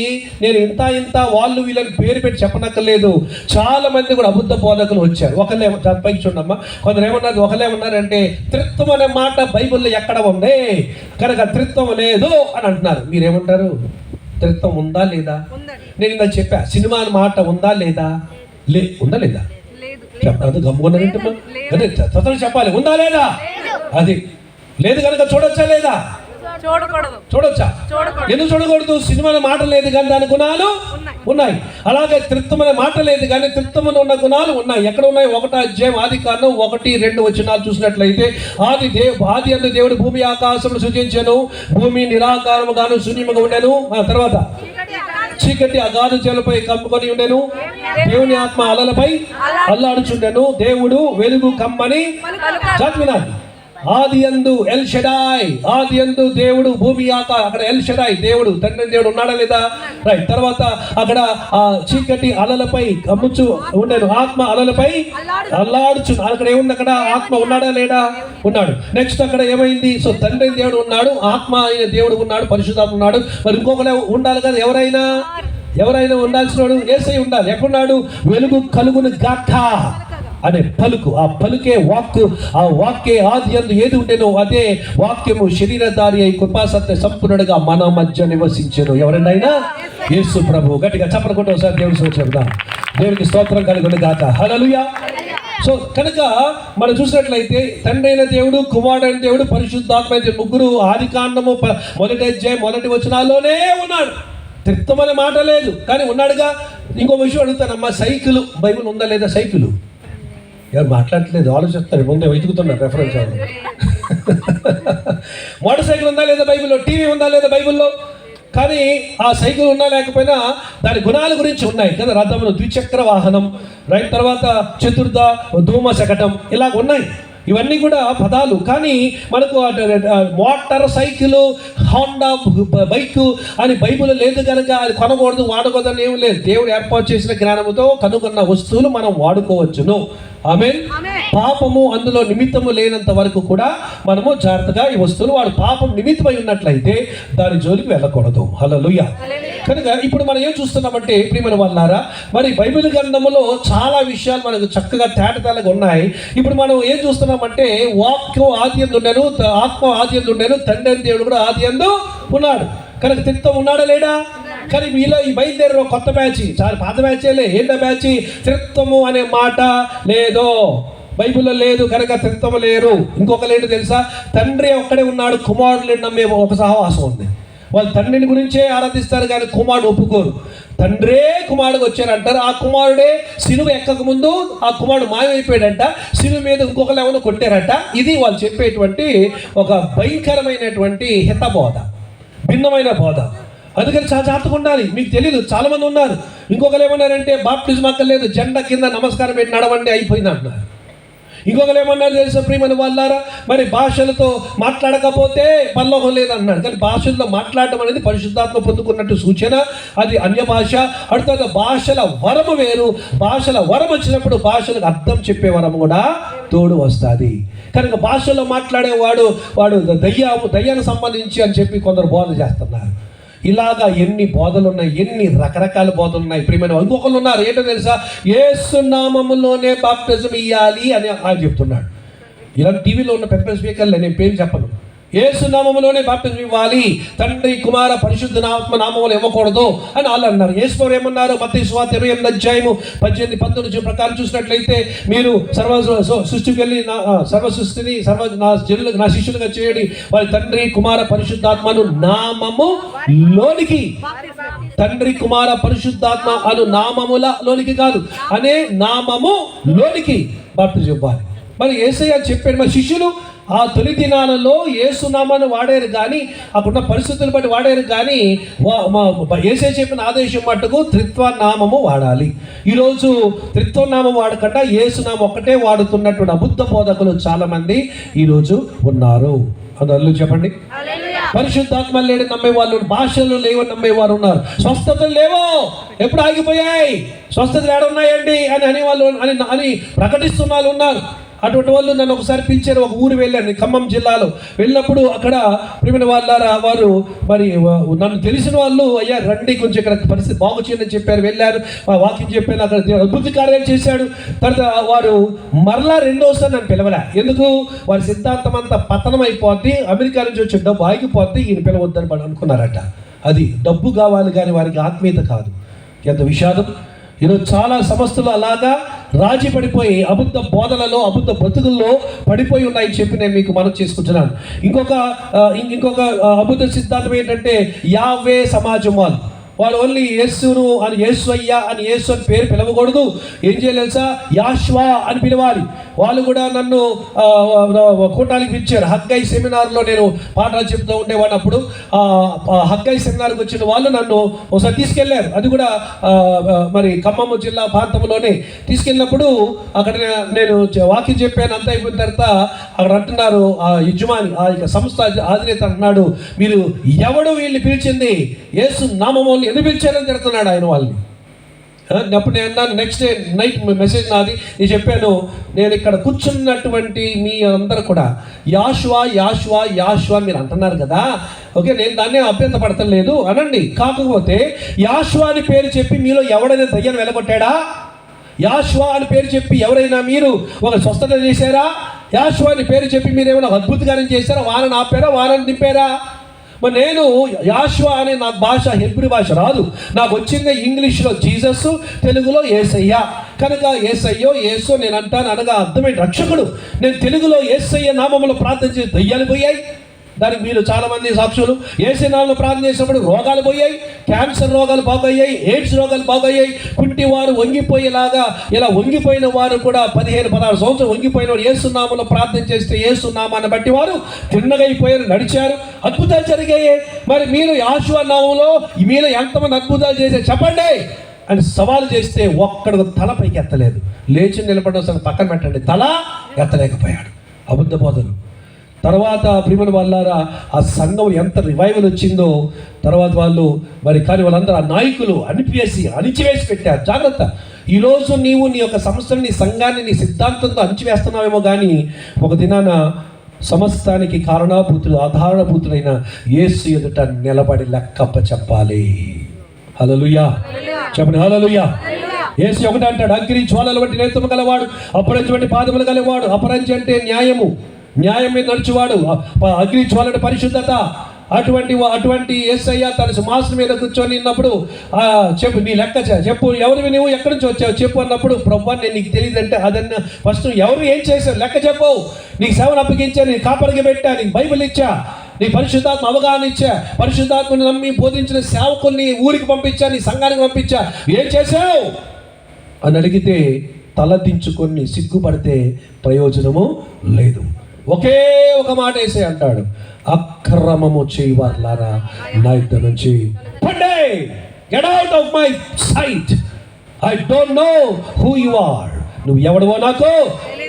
నేను ఇంత వాళ్ళు వీళ్ళని పేరు పెట్టి చెప్పనక్కర్లేదు, చాలా మంది కూడా అబద్ధ బోధకులు వచ్చారు. ఒకళ్ళే పైకి చూడమ్మా, కొందరు ఏమన్నారు? ఒకళ్ళేమన్నారంటే త్రిత్వం అనే మాట బైబిల్లో ఎక్కడ ఉంది, కనుక త్రిత్వం లేదు అని అంటున్నారు. మీరేమంటారు? త్రిత్వం ఉందా లేదా? నేను ఇందాక చెప్పా, సినిమా మాట ఉందా లేదా? ఉందా లేదా? చెప్పదు గమ్ముకున్నారంటున్నా, అదే తొందరగా చెప్పాలి. ఉందా లేదా? అది లేదు కనుక చూడొచ్చా లేదా? చూడొచ్చా? ఎందుకు చూడకూడదు? సినిమాల మాట లేదు కానీ దాని గుణాలు ఉన్నాయి. అలాగే త్రిత్వమైన మాట లేదు కానీ త్రిత్వమైన ఉన్న గుణాలు ఉన్నాయి. ఎక్కడ ఉన్నాయి? 1వ అధ్యాయం ఆదికాండం 1-2 వచనాలు చూసినట్లయితే, ఆది అందు దేవుడు భూమి ఆకాశమును సృజించెను, భూమి నిరాకారముగాను శూన్యముగా ఉండెను. తర్వాత చీకటి అగాధ జలపై కమ్ముకొని ఉండెను, దేవుని ఆత్మ అలలపై అల్లాడుచుండెను, దేవుడు వెలుగు కమ్మని. జాతి వినాలి. ఆది యందు ఎల్ షడాయ్, ఆది యందు దేవుడు భూమి అక్కడ ఎల్ షడాయ్ దేవుడు, తండ్రి దేవుడు ఉన్నాడా లేదా? రైట్. తర్వాత అక్కడ ఆ చీకటి అలలపై కమ్ముచు ఉండేను, ఆత్మ అలలపై అల్లాడుచు. అక్కడ ఏముంది? అక్కడ ఆత్మ ఉన్నాడా లేడా? ఉన్నాడు. నెక్స్ట్ అక్కడ ఏమైంది? సో తండ్రి దేవుడు ఉన్నాడు, ఆత్మ అయిన దేవుడు ఉన్నాడు, పరిశుద్ధాత్మ ఉన్నాడు. మరి ఇంకొకరు ఉండాలి కదా, ఎవరైనా ఉండాల్సిన వాడు యేసయ్య ఉండాలి. ఎక్కడున్నాడు? వెలుగు కలుగును గాక అనే పలుకు, ఆ పలుకే వాక్కు, ఆ వాక్కే ఆది యందు ఏది ఉండేనో అదే వాక్యము శరీరధారి అయి కృపాసత్య సంపూర్ణుడుగా మన మధ్య నివసించెను. ఎవరైనా? యేసు ప్రభు. గట్టిగా చప్పరకొట్టు ఒకసారి దేవుని చెప్దాం. దేవునికి స్తోత్రం కలుగును గాక. హల్లెలూయా. సో కనుక మనం చూసినట్లయితే తండ్రి అయిన దేవుడు, కుమారుడైన దేవుడు, పరిశుద్ధాత్మ అయిన ముగ్గురు ఆదికాండము 1వ అధ్యాయం 1 వచనాల్లోనే ఉన్నాడు. త్రిత్వం అనే మాట లేదు కానీ ఉన్నాడుగా. ఇంకో విషయం అడుగుతానమ్మా, సైకిల్ బైబిల్ ఉందా లేదా? సైకిల్ ఎవరు మాట్లాడట్లేదు, ఆలోచిస్తారు, ముందే వెతుకుతున్నారు రెఫరెన్స్. మోటార్ సైకిల్ ఉందా లేదా బైబిల్లో? టీవీ ఉందా లేదా బైబిల్లో? కానీ ఆ సైకిల్ ఉన్నా లేకపోయినా దాని గుణాల గురించి ఉన్నాయి కదా. రథమును, ద్విచక్ర వాహనం, రైట్. తర్వాత చతుర్థ ధూమ శకటం, ఇలాగ ఉన్నాయి. ఇవన్నీ కూడా పదాలు. కానీ మనకు మోటార్ సైకిల్, హోండా బైక్ అని బైబిల్ లేదు కనుక అది కొనకూడదు, వాడకూడదు అని ఏం లేదు. దేవుడు ఏర్పాటు చేసిన జ్ఞానముతో కనుగొన్న వస్తువులు మనం వాడుకోవచ్చును. ఆమేన్. పాపము అందులో నిమిత్తము లేనంత వరకు కూడా మనము జాగ్రత్తగా ఈ వస్తువులు, వాడు పాపం నిమిత్తమై ఉన్నట్లయితే దాని జోలికి వెళ్ళకూడదు. హల్లెలూయా. కనుక ఇప్పుడు మనం ఏం చూస్తున్నామంటే ప్రియమైన వాళ్ళారా, మరి బైబిల్ గ్రంథములో చాలా విషయాలు మనకు చక్కగా తేటతెల్లగా ఉన్నాయి. ఇప్పుడు మనం ఏం చూస్తున్నామంటే వాక్యం ఆది యందు ఉండెను, ఆత్మ ఆది యందు ఉండెను, తండ్రి అయిన దేవుడు కూడా ఆది యందు ఉన్నాడు. కనుక త్రిత్వం ఉన్నాడా లేడా? కానీ మీలో ఈ బయలుదేరిన కొత్త బ్యాచ్, చాలా పాత బ్యాచేలే. ఏంటో బ్యాచ్? త్రిత్వము అనే మాట లేదు, బైబిల్లో లేదు కనుక త్రిత్వము లేరు. ఇంకొకరు ఏంటో తెలుసా? తండ్రి ఒక్కడే ఉన్నాడు, కుమారుడు నమ్మే ఒక సహవాసం ఉంది. వాళ్ళు తండ్రిని గురించే ఆరాధిస్తారు కానీ కుమారుడు ఒప్పుకోరు. తండ్రే కుమారుడుగా వచ్చారంటారు. ఆ కుమారుడే సిలువ ఎక్కక ముందు ఆ కుమారుడు మాయమైపోయాడంట, సిలువ మీద ఇంకొకరు ఎవరో కొట్టారట. ఇది వాళ్ళు చెప్పేటువంటి ఒక భయంకరమైనటువంటి హితబోధ, భిన్నమైన బోధ. అందుకని చాలా జాగ్రత్తగా ఉండాలి. మీకు తెలియదు, చాలా మంది ఉన్నారు. ఇంకొకరు ఏమన్నారంటే బాప్టిజం అక్కర్లేదు, జెండా కింద నమస్కారం పెట్టి నడవండి అయిపోయింది అంటున్నారు. ఇంకొకరు ఏమన్నారు తెలుసా ప్రియమైన వాళ్ళారా, మరి భాషలతో మాట్లాడకపోతే పరలోకం లేదన్నాడు. కానీ భాషలతో మాట్లాడడం అనేది పరిశుద్ధాత్మ పొందుకున్నట్టు సూచన. అది అన్య భాష. అడుగుతుంది భాషల వరము వేరు. భాషల వరం వచ్చినప్పుడు భాషలకు అర్థం చెప్పే వరం కూడా తోడు వస్తుంది. కనుక భాషలో మాట్లాడేవాడు దయ్యానికి సంబంధించి అని చెప్పి కొందరు బోధ చేస్తున్నారు. ఇలాగా ఎన్ని బోధలు ఉన్నాయి, ఎన్ని రకరకాల బోధలు ఉన్నాయి ప్రియమైన. ఇంకొకరు ఉన్నారు, ఏంటో తెలుసా, యేసు నామములోనే బాప్టిజం ఇవ్వాలి అని ఆయన చెప్తున్నాడు. ఇలా టీవీలో ఉన్న పెద్ద స్పీకర్లే, నేను పేరు చెప్పను. యేసు నామములోనే బాప్టిజం ఇవ్వాలి, తండ్రి కుమార పరిశుద్ధ నామములు ఇవ్వకూడదు అని వాళ్ళు అన్నారు. యేసు ఏమన్నారు, మత్తయి సువార్త 28 అధ్యాయము 18-19 ప్రకారం చూసినట్లయితే, మీరు సృష్టికి వెళ్ళి సర్వ సృష్టిని నా శిష్యులుగా చేయండి, వారి తండ్రి కుమార పరిశుద్ధాత్మను నామములోనికి, తండ్రి కుమార పరిశుద్ధాత్మ అను నామములలోనికి కాదు, అనే నామములోనికి బాప్టిజం ఇవ్వాలి. మరి యేసయ్య చెప్పాడు. మరి శిష్యులు ఆ తొలి దినాలలో యేసునామాన్ని వాడారు కానీ, అక్కడున్న పరిస్థితులు బట్టి వాడారు కానీ, యేసయ్య చెప్పిన ఆదేశం మట్టుకు త్రిత్వనామము వాడాలి. ఈరోజు త్రిత్వనామం వాడకుండా యేసునామం ఒక్కటే వాడుతున్నటువంటి అబద్ధ బోధకులు చాలామంది ఈరోజు ఉన్నారు. అందరూ చెప్పండి. పరిశుద్ధాత్మ లేని నమ్మేవాళ్ళు, భాషలు లేవని నమ్మేవారు ఉన్నారు. స్వస్థతలు లేవో, ఎప్పుడు ఆగిపోయాయి, స్వస్థతలు ఏడున్నాయండి అని అనేవాళ్ళు అని ప్రకటిస్తున్న వాళ్ళు ఉన్నారు. అటువంటి వాళ్ళు నన్ను ఒకసారి పిలిచారు. ఒక ఊరు వెళ్ళాను, ఖమ్మం జిల్లాలో. వెళ్ళినప్పుడు అక్కడ ప్రియమైన వాళ్ళారా, వారు మరి నన్ను తెలిసిన వాళ్ళు, అయ్యా రండి కొంచెం ఇక్కడ పరిస్థితి బాగు చేయని చెప్పారు. వెళ్ళారు, వాకింగ్ చెప్పాను, అక్కడ అద్భుత కార్యాలు చేశాడు. తర్వాత వారు మరలా రెండోసారి నన్ను పిలవలే. ఎందుకు? వారి సిద్ధాంతం అంతా పతనం అయిపోద్ది, అమెరికా నుంచి వచ్చే డబ్బు ఆగిపోద్ది, ఈయన పిలవద్దని వాళ్ళు అనుకున్నారట. అది డబ్బు కావాలి కానీ వారికి ఆత్మీయత కాదు. ఎంత విషాదం. ఈరోజు చాలా సంస్థలు అలాగా రాజీ పడిపోయి అబద్ధ బోధనలో, అబద్ధ బతుకుల్లో పడిపోయి ఉన్నాయని చెప్పి నేను మీకు మనం చేసుకుంటున్నాను. ఇంకొక అబద్ధ సిద్ధాంతం ఏంటంటే, యావే సమాజం వాళ్ళు ఓన్లీ యేసును అని, యేసు అయ్యా అని, యేసు అని పేరు పిలవకూడదు. ఏం చేయలేసా, యాష్వా అని పిలవాలి. వాళ్ళు కూడా నన్ను కూటానికి పిలిచారు. హగ్గై సెమినార్లో నేను పాఠాలు చెప్తూ ఉండేవాడిని. అప్పుడు హగ్గై సెమినార్కి వచ్చిన వాళ్ళు నన్ను ఒకసారి తీసుకెళ్లారు. అది కూడా మరి ఖమ్మం జిల్లా ప్రాంతంలోనే తీసుకెళ్ళినప్పుడు అక్కడ నేను వాకింగ్ చెప్పాను. అంతా అయిపోయిన తర్వాత అక్కడ అంటున్నారు, ఆ యజమాని, ఆ సంస్థ అధినేత అంటున్నాడు, మీరు ఎవడు వీళ్ళని పిలిచింది, యేసు నామములు ఎందుకు పిలిచారని తిడుతున్నాడు ఆయన వాళ్ళని. అప్పుడు నేను అన్నాను, నెక్స్ట్ డే నైట్ మెసేజ్ నాది, నేను చెప్పాను, నేను ఇక్కడ కూర్చున్నటువంటి మీ అందరూ కూడా యాషువా యాషువా యాషువా మీరు అంటున్నారు కదా, ఓకే, నేను దాన్ని అభ్యంతరపడతలేదు అనండి. కాకపోతే యాషువా అని పేరు చెప్పి మీలో ఎవడైనా దయ్యాన్ని వెలగొట్టాడా? యాషువా అని పేరు చెప్పి ఎవరైనా మీరు ఒక స్వస్థత చేశారా? యాషువా అని పేరు చెప్పి మీరు ఏమైనా అద్భుతకార్యం చేశారా? వానని ఆపారా? వానని దింపారా? మరి నేను యాషువా అనే నాకు భాష, హెబ్రీ భాష రాదు. నాకు వచ్చింది ఇంగ్లీష్లో జీసస్, తెలుగులో యేసయ్య. కనుక యేసయ్యో యేసో నేను అంటాను అనగా అర్థమైన రక్షకుడు. నేను తెలుగులో యేసయ్య నామములో ప్రార్థన చేసి దయ్యాలు పోయాయి. దానికి మీరు చాలామంది సాక్షులు. యేసు నామములో ప్రార్థన చేసినప్పుడు రోగాలు పోయాయి, క్యాన్సర్ రోగాలు బాగయ్యాయి, ఎయిడ్స్ రోగాలు బాగయ్యాయి. కుంటి వారు వంగిపోయేలాగా, ఇలా వంగిపోయిన వారు కూడా 15-16 సంవత్సరాలు వంగిపోయిన వారు యేసు నామములో ప్రార్థన చేస్తే యేసు నామాన్ని బట్టి వారు తిన్నగైపోయారు, నడిచారు, అద్భుతాలు జరిగాయి. మరి మీరు యాషువా నామములో మీరు ఎంతమంది అద్భుతాలు చేశారు చెప్పండి అని సవాలు చేస్తే ఒక్కడు తల పైకి ఎత్తలేదు. లేచి నిలబడిన పక్కన పెట్టండి, తల ఎత్తలేకపోయాడు. అబద్ధ బోధలు. తర్వాత ప్రియమైన వాళ్ళారా, ఆ సంఘం ఎంత రివైవల్ వచ్చిందో తర్వాత వాళ్ళు మరి, కానీ వాళ్ళందరూ ఆ నాయకులు అణిచివేసి పెట్టారు. జాగ్రత్త. ఈరోజు నీవు నీ యొక్క సంస్థని, నీ సంఘాన్ని, నీ సిద్ధాంతంతో అణిచివేస్తున్నావేమో, కానీ ఒక దినాన సమస్తానికి కారణభూతులు, ఆధారభూతులైన యేసు ఎదుట నిలబడి లెక్కప్ప చెప్పాలి. హల్లెలూయా చెప్పండి, హల్లెలూయా. యేసు ఒకటి అంటాడు, అగ్ని జ్వాలల వంటి నేత్రము గలవాడు, అపరంజి వంటి పాదములు గలవాడు. అపరంజి అంటే న్యాయము, న్యాయం మీద నడుచువాడు. అగ్ని జ్వాలల పరిశుద్ధత. అటువంటి యేసయ్య తన సింహాసనం మీద కూర్చొని ఉన్నప్పుడు చెప్పు, నీ లెక్క చెప్పు, ఎవరివి నువ్వు, ఎక్కడి నుంచి వచ్చావు చెప్పు అన్నప్పుడు, ప్రభువా నేను నీకు తెలియదంటే అదన్న ఫస్ట్ ఎవరు ఏం చేశారు లెక్క చెప్పు. నీకు సేవను అప్పగించా, నీకు కాపరికి పెట్టా, నీకు బైబిల్ ఇచ్చా, నీ పరిశుద్ధాత్మ అవగాహన ఇచ్చా, పరిశుద్ధాత్మని నమ్మి బోధించిన సేవకుల్ని ఊరికి పంపించా, నీ సంఘానికి పంపించా, ఏం చేశావు అని అడిగితే తల దించుకొని సిగ్గుపడితే ప్రయోజనము లేదు. ఒకే ఒక మాట వేసే అంటాడు, అక్రమము చేయవారులారా నా యుద్ధ నుంచి పండే, get out of my sight, I don't know who you are, నువ్వు ఎవడవో నాకు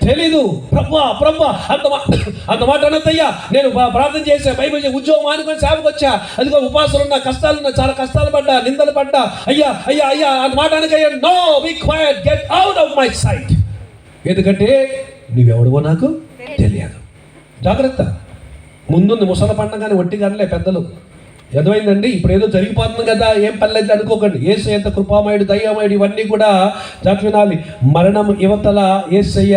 తెలీదు. ప్రభా ప్రభా అంత మాట అనద్దయ్యా, నేను ప్రార్థన చేశా, బైబిల్ ఉద్యోగం మానుకొని సేవకు వచ్చా, అదిగో ఉపాసాలున్నా, కష్టాలున్నా, చాలా కష్టాలు పడ్డా, నిందలు పడ్డా, అయ్యా అయ్యా అయ్యా అంత మాట అనకయ్యా. No, be quiet, get out of my sight. ఎందుకంటే నువ్వెవడవో నాకు తెలియదు. జాగ్రత్త. ముందుంది ముసల పండగానే ఒట్టిగానే పెద్దలు. ఎదవైందండి, ఇప్పుడు ఏదో జరిగిపోతుంది కదా, ఏం పర్లేదు అనుకోకండి. యేసయ్య ఎంత కృపామయుడు, దయామయుడు, ఇవన్నీ కూడా జాగ్రత్త వినాలి. మరణం యువతల యేసయ్య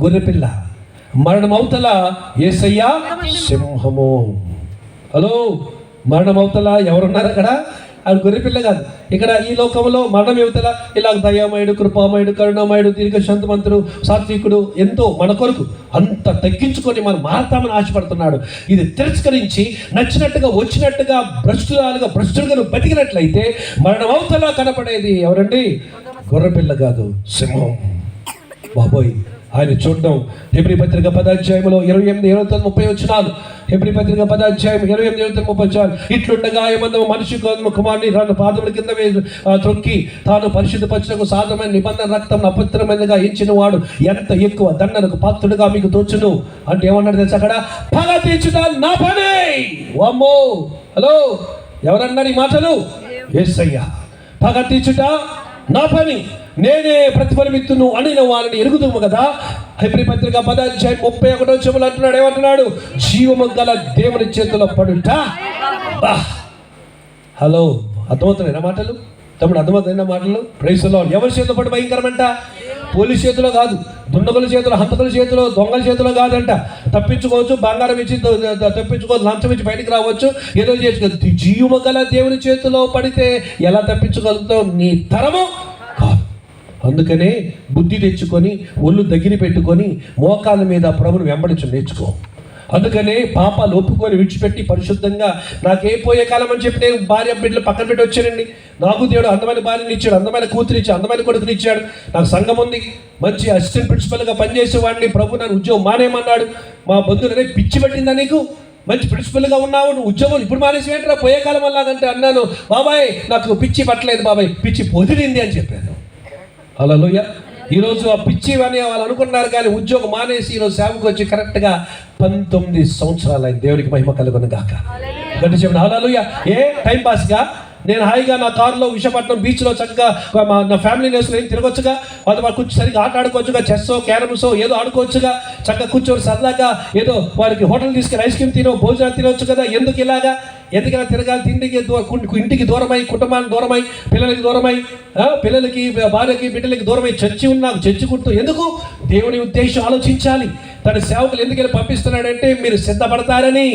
గొర్రెపిల్ల, మరణం అవతల యేసయ్య సింహము. హలో, మరణం అవతల ఎవరున్నారు అక్కడ? అది గొర్రెపిల్ల కాదు. ఇక్కడ ఈ లోకంలో మరణం యువతల ఇలా దయామయుడు, కృపామయుడు, కరుణామయుడు, దీర్ఘశాంతమంతుడు, సాత్వికుడు, ఎంతో మన కొరకు అంత తగ్గించుకొని మనం మారతామని ఆశపడుతున్నాడు. ఇది తిరస్కరించి నచ్చినట్టుగా వచ్చినట్టుగా భ్రష్టులుగా నువ్వు బతికినట్లయితే మరణం అవతల కనపడేది ఎవరండి? గొర్రెపిల్ల కాదు, సింహం. బాబోయ్, ఆయన చూడడం. హెబ్రీ పత్రిక 10వ అధ్యాయంలో 28, 29, 30 వచనాలు. హెబ్రీ పత్రిక 10వ అధ్యాయం 28, 29, 30 వచనాలు. ఇట్లుండగా ఏమన్నా మనిషి కుమారుని రాను పాదముల కింద త్రొక్కి తాను పరిశుద్ధపరచుటకు సాధమైన నిబంధన రక్తం అపవిత్రమైనదిగా ఎంచిన వాడు ఎంత ఎక్కువ దండనకు పాత్రుడుగా మీకు తోచును అంటే ఏమన్నాడు తెలుసు అక్కడ? పగ తీర్చుట నా పని. వామ్మో, హలో, ఎవరన్నారు ఈ మాటలు? యేసయ్య. పగ తీర్చుట నా పని, నేనే ప్రతిఫలమిత్తును అనిన వారిని ఎరుగుదుము కదా. హెబ్రీ పత్రిక 10వ అధ్యాయం 31వ వచనంలో అంటున్నాడు, ఏమంటున్నాడు? జీవము గల దేవుని చేతిలో పడుట. హలో, అర్థమవుతున్నాయినా మాటలు? తమ్ముడు, అర్థమవుతున్న మాటలు? Praise the lord. ఎవరి చేతిలో పడి భయంకరమంట? పోలీస్ చేతిలో కాదు, దుండగుల చేతిలో, హంతకుల చేతిలో, దొంగల చేతిలో కాదంట. తప్పించుకోవచ్చు, బంగారం ఇచ్చి తప్పించుకోవచ్చు, లంచం ఇచ్చి బయటికి రావచ్చు, ఏదో చేసుకోవచ్చు. జీవము గల దేవుని చేతిలో పడితే ఎలా తప్పించగలుగుతావు? నీ తరము కాదు. అందుకనే బుద్ధి తెచ్చుకొని ఒళ్ళు దగ్గర పెట్టుకొని మోకాల మీద ప్రభుని వెంబడించు నేర్చుకో. అందుకనే పాపాలు ఒప్పుకొని విడిచిపెట్టి పరిశుద్ధంగా నాకే పోయే కాలం అని చెప్పి నేను భార్య బిడ్డలు పక్కన పెట్టి వచ్చానండి. నాకు దేవుడు అందమైన భార్యని ఇచ్చాడు, అందమైన కూతురు ఇచ్చాడు, అందమైన కొడుకుని ఇచ్చాడు. నాకు సంఘం ఉంది, మంచి అసిస్టెంట్ ప్రిన్సిపల్గా పనిచేసేవాడిని. ప్రభు నన్ను ఉద్యోగం మానేయమన్నాడు. మా బంధువులనే పిచ్చి పట్టిందా నీకు? మంచి ప్రిన్సిపల్గా ఉన్నావు, నువ్వు ఉద్యోగం ఇప్పుడు మానేసి ఏంటరా పోయే కాలం అలాగంటే అన్నాను. బాబాయ్, నాకు పిచ్చి పట్టలేదు బాబాయ్, పిచ్చి పొదిరింది అని చెప్పాను. హల్లెలూయా. ఈరోజు ఆ పిచ్చి అని వాళ్ళు అనుకున్నారు, కానీ ఉద్యోగం మానేసి ఈరోజు సేవకు వచ్చి కరెక్ట్గా 19 సంవత్సరాలు అయింది. దేవునికి మహిమ కలుగును గాక. గట్టి చెప్పిన హల్లెలూయా. ఏ టైం పాస్గా నేను హాయిగా నా కారులో విశాఖపట్నం బీచ్లో చక్కగా నా ఫ్యామిలీ నేసులు ఏం తిరగొచ్చుగా, వాళ్ళు కూర్చొని సరిగ్గా ఆట ఆడుకోవచ్చుగా, చెస్సో క్యారమ్సో ఏదో ఆడుకోవచ్చుగా, చక్కగా కూర్చొని సరదాగా ఏదో వారికి హోటల్ తీసుకెళ్ళి ఐస్ క్రీమ్ తినో, భోజనాలు తినవచ్చు కదా. ఎందుకు ఇలాగా? ఎందుకలా తిరగాలి? ఇంటికి దూరమై, కుటుంబానికి దూరమై, పిల్లలకి దూరమై, పిల్లలకి, భార్యకి, బిడ్డలకి దూరమై చర్చి ఉన్నాకు చర్చి కుట్టు. ఎందుకు? దేవుని ఉద్దేశం ఆలోచించాలి. తన సేవకులు ఎందుకని పంపిస్తున్నాడంటే మీరు సిద్ధపడతారని,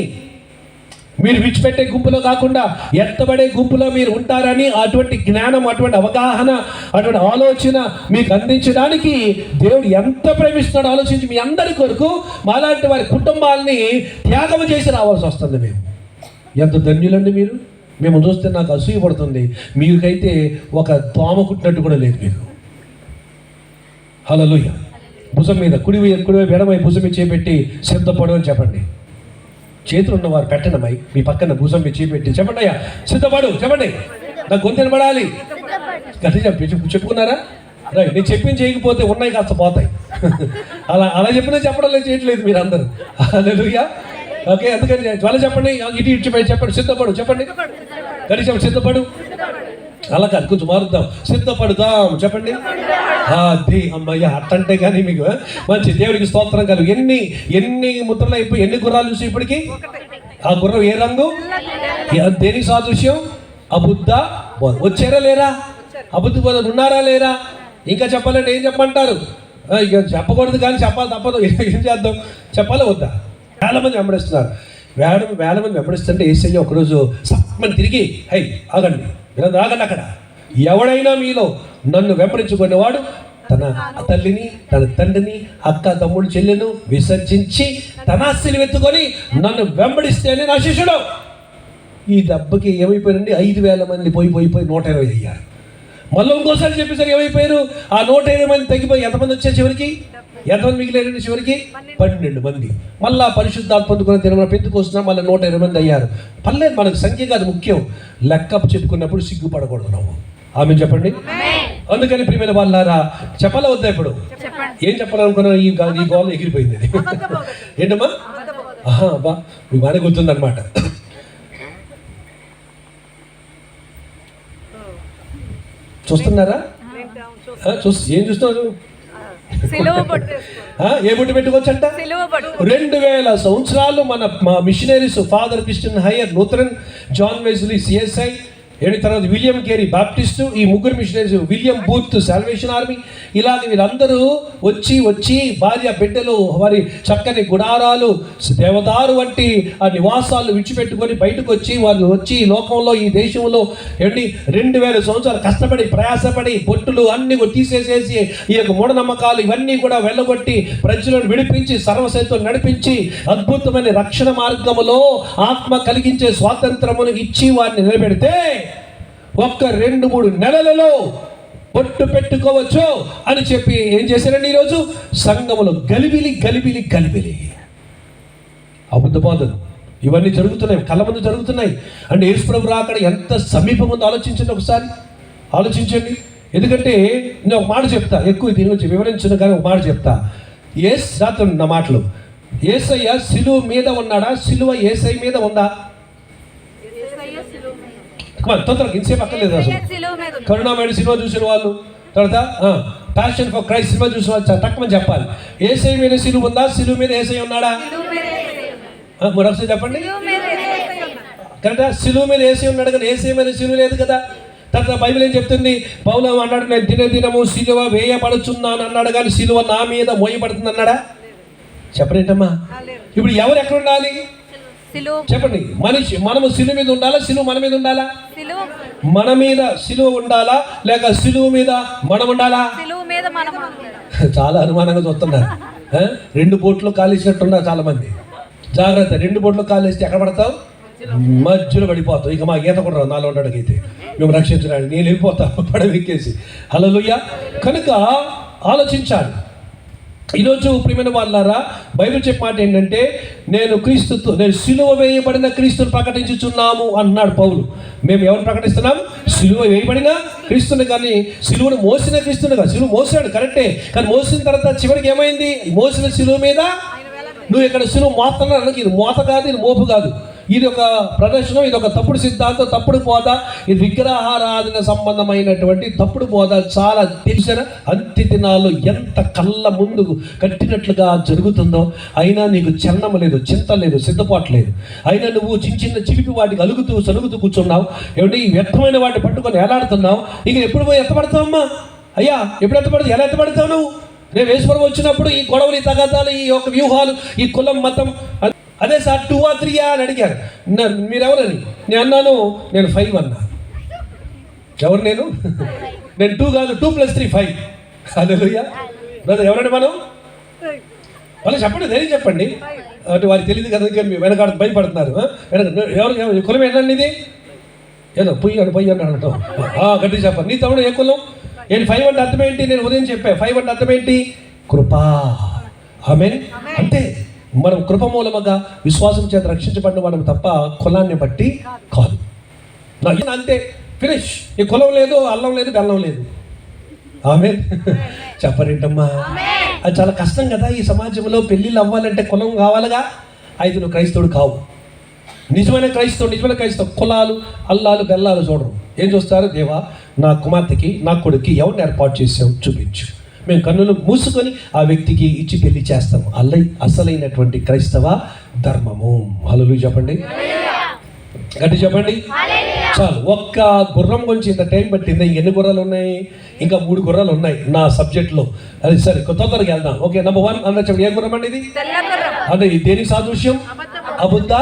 మీరు విడిచిపెట్టే గుంపులో కాకుండా ఎత్తబడే గుంపులో మీరు ఉంటారని. అటువంటి జ్ఞానం, అటువంటి అవగాహన, అటువంటి ఆలోచన మీకు అందించడానికి దేవుడు ఎంత ప్రేమిస్తున్నాడో ఆలోచించి మీ అందరి కొరకు మాలాంటి వారి కుటుంబాలని త్యాగం చేసి రావాల్సి వస్తుంది. మేము ఎంత ధన్యులండి మీరు. మేము చూస్తే నాకు అసూయ పడుతుంది. మీకైతే ఒక దోమ కుట్టినట్టు కూడా లేదు మీకు. హల్లెలూయా. భుజం మీద కుడివైపు ఎడమై భుజం మీద చేపెట్టి సిద్ధపడు అని చెప్పండి. చేతులు ఉన్నవారు పెట్టనమై మీ పక్కన భుజం మీద చేపెట్టి చెప్పండి, అయ్యా సిద్ధపడు చెప్పండి. నాకు గొంతు పడాలి. గట్టి చెప్పుకున్నారా? రైట్. నేను చెప్పింది చేయకపోతే ఉన్నాయి కాస్త పోతాయి. అలా చెప్పినా చెప్పడం లేదు, చేయట్లేదు మీరు అందరూ. హల్లెలూయా. ఓకే, అందుకని వాళ్ళు చెప్పండి, ఇటు చెప్పండి, సిద్ధపడు చెప్పండి. గట్టి చెప్పండి, సిద్ధపడు. అలా కాదు, కొంచెం మారుద్దాం, సిద్ధపడుదాం చెప్పండి. అది అమ్మయ్య అట్టంటే కానీ మీకు మంచి దేవుడికి స్తోత్రం కాదు. ఎన్ని ముద్రలు అయిపోయి, ఎన్ని గుర్రాలు చూసి ఇప్పటికి? ఆ గుర్రం ఏ రంగు? దేనికి సాదృశ్యం? అబుద్ధ బోధ. వచ్చారా లేరా? అబుద్ధ బోధ ఉన్నారా లేరా? ఇంకా చెప్పాలంటే ఏం చెప్పమంటారు? ఇక చెప్పకూడదు కానీ చెప్పాలి, తప్పదు. ఏం చేద్దాం? చెప్పాలా వద్దా? చాలా మంది వెంబడిస్తున్నారు. వేల మంది వెంబడిస్తుంటే యేసయ్య ఒకరోజు సమ్మని తిరిగి, హై ఆగండి, ఇలా ఆగండి. అక్కడ ఎవడైనా మీలో నన్ను వెంబడించుకునేవాడు తన తల్లిని, తన తండ్రిని, అక్క, తమ్ముడు, చెల్లెను విసర్జించి తన ఆస్తిని వెతుకొని నన్ను వెంబడిస్తేనే నా శిష్యుడు. ఈ దెబ్బకి ఏమైపోయారండి? 5,000 మంది పోయి 120 అయ్యారు. మళ్ళీ ఇంకోసారి చెప్పేసరికి ఏమైపోయారు? ఆ 120 మంది తగ్గిపోయి ఎంతమంది వచ్చారు? చివరికి ఎంతమంది మిగిలేరండి చివరికి? 12 మంది. మళ్ళా పరిశుద్ధాత్మ పొందుకున్న దినమున పెంతెకొస్తున్నా మళ్ళీ 120 మంది అయ్యారు. పర్లేదు, మనకు సంఖ్య కాదు ముఖ్యం, లెక్క చెప్పుకున్నప్పుడు సిగ్గుపడకూడదు నువ్వు. ఆమె చెప్పండి. అందుకని ప్రియమైన వాళ్ళారా, చెప్పాలా వద్దా? ఇప్పుడు ఏం చెప్పాలనుకున్నా ఈ గోల ఎగిరిపోయింది. అది ఏంటమ్మా? బా మీకు బాగానే గుర్తుందన్నమాట. చూస్తున్నారా? ఏం చూస్తున్నారు? ఏ బొట్టు పెట్టుకోవచ్చంట? 2000 సంవత్సరాలు మా missionaries, father Christian Heyer, Lutheran, John Wesley CSI, తర్వాత విలియం కేరీ బాప్టిస్టు, ఈ ముగ్గురు missionaries, William Booth Salvation Army, ఇలాగ వీళ్ళందరూ వచ్చి భార్య బిడ్డలు వారి చక్కని గుడారాలు, దేవదారు వంటి ఆ నివాసాలు విడిచిపెట్టుకొని బయటకు వచ్చి వాళ్ళు వచ్చి ఈ లోకంలో, ఈ దేశంలో 2000 సంవత్సరాలు కష్టపడి ప్రయాసపడి బొట్టులు అన్ని తీసేసేసి ఈ యొక్క మూఢనమ్మకాలు ఇవన్నీ కూడా వెళ్ళగొట్టి ప్రజలను విడిపించి సర్వశక్తులు నడిపించి అద్భుతమైన రక్షణ మార్గములో ఆత్మ కలిగించే స్వాతంత్రమును ఇచ్చి వారిని నిలబెడితే ఒక్క 2-3 నెలలలో బొట్టు పెట్టుకోవచ్చు అని చెప్పి ఏం చేశారండి? ఈరోజు సంఘములో గలిబిలి గలిబిలి గలిబిలి, అబద్ధ బోధలు ఇవన్నీ జరుగుతున్నాయి, కళ్ళ ముందు జరుగుతున్నాయి. అంటే యేసుప్రభు రాకడ ఎంత సమీపం ఉందో ఆలోచించండి, ఒకసారి ఆలోచించండి. ఎందుకంటే నేను ఒక మాట చెప్తా, ఎక్కువ దీని గురించి వివరించను కానీ ఒక మాట చెప్తా. రాత్రి నా మాటలు, యేసయ్య సిలువ మీద ఉన్నాడా? సిలువ యేసయ్య మీద ఉందా? తొందరగా ఇంతసేపు అక్కర్లేదు. అసలు కరుణామయుడు సినిమా చూసిన వాళ్ళు, తర్వాత ప్యాషన్ ఫర్ క్రైస్ట్ సినిమా చూసిన వాళ్ళు తక్కువ చెప్పాలి. యేసయ్య మీద సిలువ ఉందా? సిలువ మీద యేసయ్య ఉన్నాడా? మరొకసారి చెప్పండి. కరెక్టా? సిలువ మీద యేసయ్య ఉన్నాడు కానీ యేసయ్య మీద సిలువ లేదు కదా. తర్వాత బైబిల్ ఏం చెప్తుంది? పౌలు అన్నాడు, నేను దినము సిలువ వేయబడుచున్నాను అన్నాడు కానీ సిలువ నా మీద మోయబడుతుంది అన్నాడా? చెప్పరేంటమ్మా? ఇప్పుడు ఎవరు ఎక్కడ ఉండాలి చెప్పండి? మనము సిలువ మీద ఉండాలా? సిలువ మన మీద ఉండాలా? మన మీద సిలువ ఉండాలా లేక సిలువ మీద మనం ఉండాలా? చాలా అనుమానంగా చూస్తున్నారు. 2 బోట్లు కాలేసినట్టున్నారు చాలా మంది. జాగ్రత్త, 2 బోట్లు కాలేస్తే ఎక్కడ పడతావు? మధ్యలో పడిపోతావు. ఇక మా ఈత కూడా నాలో ఉండడానికైతే మేము రక్షించడానికి నేను వెళ్ళిపోతాను పడవెక్కేసి. హల్లెలూయా. కనుక ఆలోచించాలి. ఈరోజు ప్రియమైన వాళ్ళారా, బైబిల్ చెప్పే మాట ఏంటంటే, నేను సిలువ వేయబడిన క్రీస్తుని ప్రకటించుచున్నాము అన్నాడు పౌలు. మేము ఎవరు ప్రకటిస్తున్నాం? సిలువ వేయబడిన క్రీస్తుని. కానీ సిలువను మోసిన క్రీస్తుని కాదు. సిలువ మోసాడు కరెక్టే, కానీ మోసిన తర్వాత చివరికి ఏమైంది? మోసిన సిలువ మీద నువ్వు ఇక్కడ సిలువ మోస్తున్నావు. ఇది మోత కాదు, ఇది మోపు కాదు. ఇది ఒక ప్రదర్శనం, ఇది ఒక తప్పుడు సిద్ధాంతం, తప్పుడు బోధ, ఇది విగ్రహారాధన సంబంధమైనటువంటి తప్పుడు బోధ. చాలా తెలిసిన అంత్య దినాల్లో ఎంత కళ్ళ ముందు కట్టినట్లుగా జరుగుతుందో, అయినా నీకు చలనం లేదు, చింత లేదు, సిద్ధపాటు లేదు. అయినా నువ్వు చిన్న చిలిపి వాటికి సలుగుతూ కూర్చున్నావు. ఏమిటి? ఈ వ్యర్థమైన వాటిని పట్టుకొని ఎలాడుతున్నావు. ఇక ఎప్పుడు పోయి ఎత్తపడతావమ్మా? అయ్యా ఎప్పుడు ఎత్తపడతావు? ఎలా ఎత్తపడతావు నువ్వు? రేపు యేసుప్రభు వచ్చినప్పుడు ఈ గొడవలు, ఈ తగాదాలు, ఈ యొక్క వ్యూహాలు, ఈ కులం మతం, అదే సార్ 2 or 3 అని అడిగారు. మీరెవరని నేను అన్నాను, నేను 5 అన్నా. ఎవరు? నేను 2 కాదు, 2 + 3 5. హల్లెలూయా. బ్రదర్ ఎవరండి మనం? వాళ్ళు చెప్పండి, ధైర్యం చెప్పండి. అంటే వారికి తెలియదు కదా, వెనకాడ భయపడుతున్నారు. ఎవరు కులం ఏంటండి ఇది? ఏదో పొయ్యి అన్నాడు. గట్టి చెప్పండి. నీ తమ్ముడు ఏ కులం? నేను 5 అంటే అర్థం ఏంటి? నేను ఉదయం చెప్పా 5 అంటే అర్థం ఏంటి? కృపా. ఆమేన్. అంటే మనం కృప మూలముగా విశ్వాసం చేత రక్షించబడిన మనం తప్ప కులాన్ని బట్టి కాదు. అంతే, ఫినిష్. ఈ కులం లేదు, అల్లం లేదు, బెల్లం లేదు. ఆమేన్. చెప్పరేంటమ్మా? అది చాలా కష్టం కదా. ఈ సమాజంలో పెళ్ళిళ్ళు అవ్వాలంటే కులం కావాలిగా. అయితే నువ్వు క్రైస్తవుడు కావు. నిజమైన క్రైస్తవు కులాలు, అల్లాలు, బెల్లాలు చూడరు. ఏం చూస్తారు? దేవా, నా కుమార్తెకి, నా కొడుక్కి ఎవరిని ఏర్పాటు చేసావు చూపించు. మేము కన్నులు మూసుకొని ఆ వ్యక్తికి ఇచ్చి పెళ్లి చేస్తాము. అసలైనటువంటి క్రైస్తవ ధర్మము. హల్లెలూయా చెప్పండి, గట్టి చెప్పండి. చాలు. ఒక్క గుర్రం గురించి ఇంత టైం పట్టింది. ఎన్ని గుర్రాలు ఉన్నాయి? ఇంకా 3 గుర్రాలు ఉన్నాయి నా సబ్జెక్ట్లో. అది సరే, తొందరగా వెళ్దాం. ఓకే, నెంబర్ 1 అన్న చెప్పండి. ఏ గుర్రం అండి ఇది? అంటే దేనికి సాదృశ్యం? అబుద్ధ.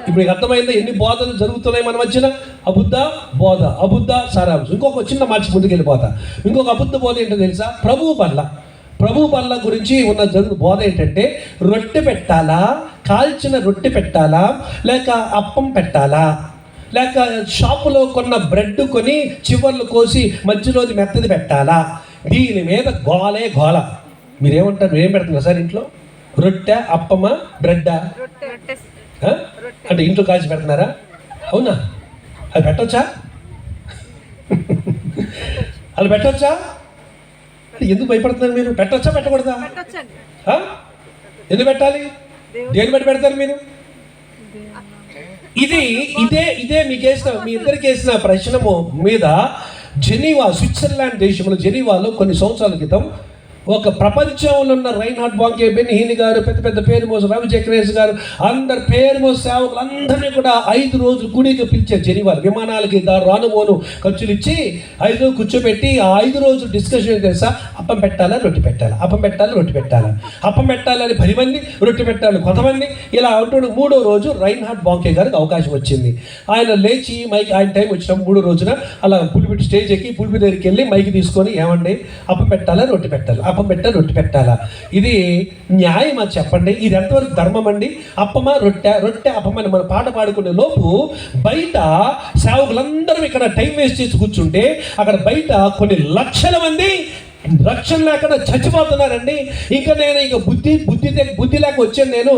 ఇప్పుడు మీకు అర్థమైందా ఎన్ని బోధలు జరుగుతున్నాయి మన మధ్యన? అబుద్ధ బోధ, అబుద్ధ సారాంశం. ఇంకొక చిన్న మార్చి ముందుకు వెళ్ళిపోతా. ఇంకొక అబుద్ధ బోధ ఏంటో తెలుసా? ప్రభు బల్ల గురించి ఉన్న బోధ ఏంటంటే, రొట్టె పెట్టాలా, కాల్చిన రొట్టె పెట్టాలా, లేక అప్పం పెట్టాలా, లేక షాపులో కొన్న బ్రెడ్ కొని చివర్లు కోసి మధ్యలోది మెత్తది పెట్టాలా? దీని మీద గోల. మీరేమంటారు? మీరేం పెడుతున్నారు సార్ ఇంట్లో? రొట్టె, అప్పమా, బ్రెడ్డా? అంటే ఇంట్లో కాల్చి పెడుతున్నారా? అవునా? అది పెట్టవచ్చా? అది పెట్టవచ్చా? ఎందుకు భయపడుతున్నారు మీరు? పెట్టవచ్చా పెట్టకూడదా? ఎందుకు పెట్టాలి? దేని బట్టి పెడతారు మీరు? ఇదే మీకు వేసిన, మీ ఇద్దరికి వేసిన ప్రశ్నము మీద జెనీవా, స్విట్జర్లాండ్ దేశంలో జెనీవాలో కొన్ని సంవత్సరాల క్రితం ఒక ప్రపంచంలో ఉన్న రైన్హార్డ్ బాంకే, బెన్హీని గారు, పెద్ద పెద్ద పేరు మోస, రవి జక్రేస్ గారు, అందరు పేరు మోస సేవకులు అందరినీ కూడా 5 రోజులు కూడికి పిలిచారు జెనీవాలు. విమానాలకి రానుబోను ఖర్చులు ఇచ్చి 5 రోజులు కూర్చోబెట్టి ఆ 5 రోజులు డిస్కషన్ తెలుసా? అప్పం పెట్టాలా, రొట్టె పెట్టాలా? అప్పం పెట్టాలా, రొట్టె పెట్టాలా? అప్పం పెట్టాలని 10 మంది, రొట్టె పెట్టాలి కొంతమంది. ఇలా అంటూ 3వ రోజు రైన్హార్డ్ బాంకే గారికి అవకాశం వచ్చింది. ఆయన లేచి మైక్, ఆయన టైం వచ్చినప్పుడు 3వ రోజున అలా పులిపిటి స్టేజ్ ఎక్కి పులిపి దగ్గరికి వెళ్ళి మైక్ తీసుకొని, ఏమండి అప్పం పెట్టాలా, రొట్టె పెట్టాలి? అప్పం పెట్టాలి, రొట్టె పెట్టాలా? ఇది న్యాయమా చెప్పండి? ఇది ఎంతవరకు ధర్మం అండి? అప్పమా, రొట్టె, రొట్టె అప్పమని మన పాట పాడుకునే లోపు బయట సేవకులందరూ ఇక్కడ టైం వేస్ట్ చేసి కూర్చుంటే అక్కడ బయట కొన్ని లక్షల మంది రక్షణ లేకుండా చచ్చిపోతున్నారండి. ఇంకా నేను బుద్ధి లేక వచ్చాను. నేను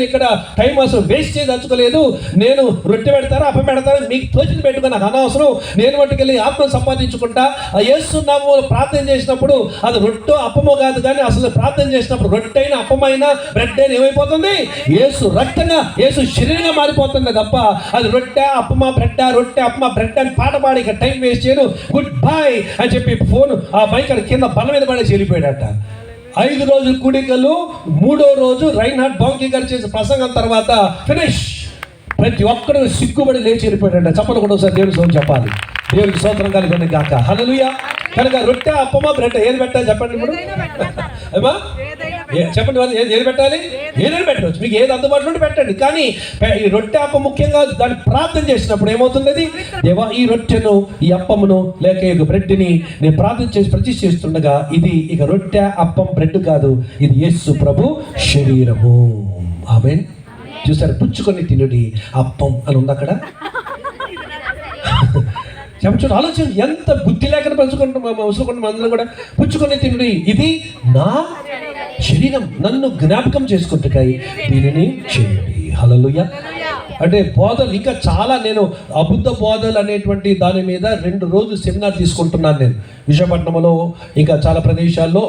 ఇక్కడ టైం అసలు వేస్ట్ చేయదలుచుకోలేదు. నేను రొట్టె పెడతారా, అప్పం పెడతారా, మీకు తోచింది పెట్టుకుని నాకు అనవసరం. నేను వాటికెళ్ళి ఆత్మ సంపాదించుకుంటా. ఆ యేసు నామములో ప్రార్థన చేసినప్పుడు అది రొట్టె అప్పమో కాదు, కానీ అసలు ప్రార్థన చేసినప్పుడు రొట్టె అయినా, అప్పమైనా, బ్రెడ్ అయినా ఏమైపోతుంది? యేసు రక్తంగా, యేసు శరీరంగా మారిపోతుంది తప్ప అది రొట్టె అప్పమా, బ్రెడ్, రొట్టె అప్పమా, బ్రెడ్ అని పాట పాడి ఇక టైం వేస్ట్ చేయను, గుడ్ బై అని చెప్పి ఫోన్ ఆ బైక్ కింద బల్ల మీద పడేసి వెళ్ళిపోయాడట. 5 రోజుల కూడికలు 3వ రోజు రైన్హార్డ్ బాంకే గారు చేసే ప్రసంగం తర్వాత ఫినిష్. ప్రతి ఒక్కరు సిగ్గుబడి లేచి వెళ్ళిపోయాడట. చెప్పలు కూడా ఒకసారి దేవుని సోదరు చెప్పాలి. దేవునికి స్తోత్రం కలిగిన గాక. హల్లెలూయా. కనుక రొట్టె, అప్పమా, బ్రెడ్ ఏది పెట్టాలి చెప్పండి ఇప్పుడు? ఏమా చెప్పండి, ఏది పెట్టాలి? ఏదైనా పెట్టవచ్చు, మీకు ఏది అందుబాటులో ఉంటే పెట్టండి. కానీ ఈ రొట్టె, అప్పం ముఖ్యంగా దాన్ని ప్రార్థన చేసినప్పుడు ఏమవుతుంది? అది దేవా, ఈ రొట్టెను, ఈ అప్పమును లేక ఈ బ్రెడ్ని నేను ప్రార్థన చేసి ప్రతిష్ఠ చేస్తుండగా ఇది ఇక రొట్టె, అప్పం, బ్రెడ్ కాదు, ఇది యేసు ప్రభు శరీరము. ఆమేన్. చూసారు? పుచ్చుకొని తినుడి అప్పం అని ఉంది అక్కడ. చెప్పచ్చు, ఆలోచన ఎంత బుద్ధి లేకుండా పంచుకుంటున్నాం అందరూ కూడా. పుచ్చుకొని తినుడి, ఇది నా శరీరం, నన్ను జ్ఞాపకం చేసుకుంటుకాయి, దీనిని చేయండి. హల్లెలూయా. అంటే బోధలు ఇంకా చాలా, నేను అబద్ధ బోధలు అనేటువంటి దాని మీద 2 రోజులు సెమినార్ తీసుకుంటున్నాను నేను విశాఖపట్నంలో, ఇంకా చాలా ప్రదేశాల్లో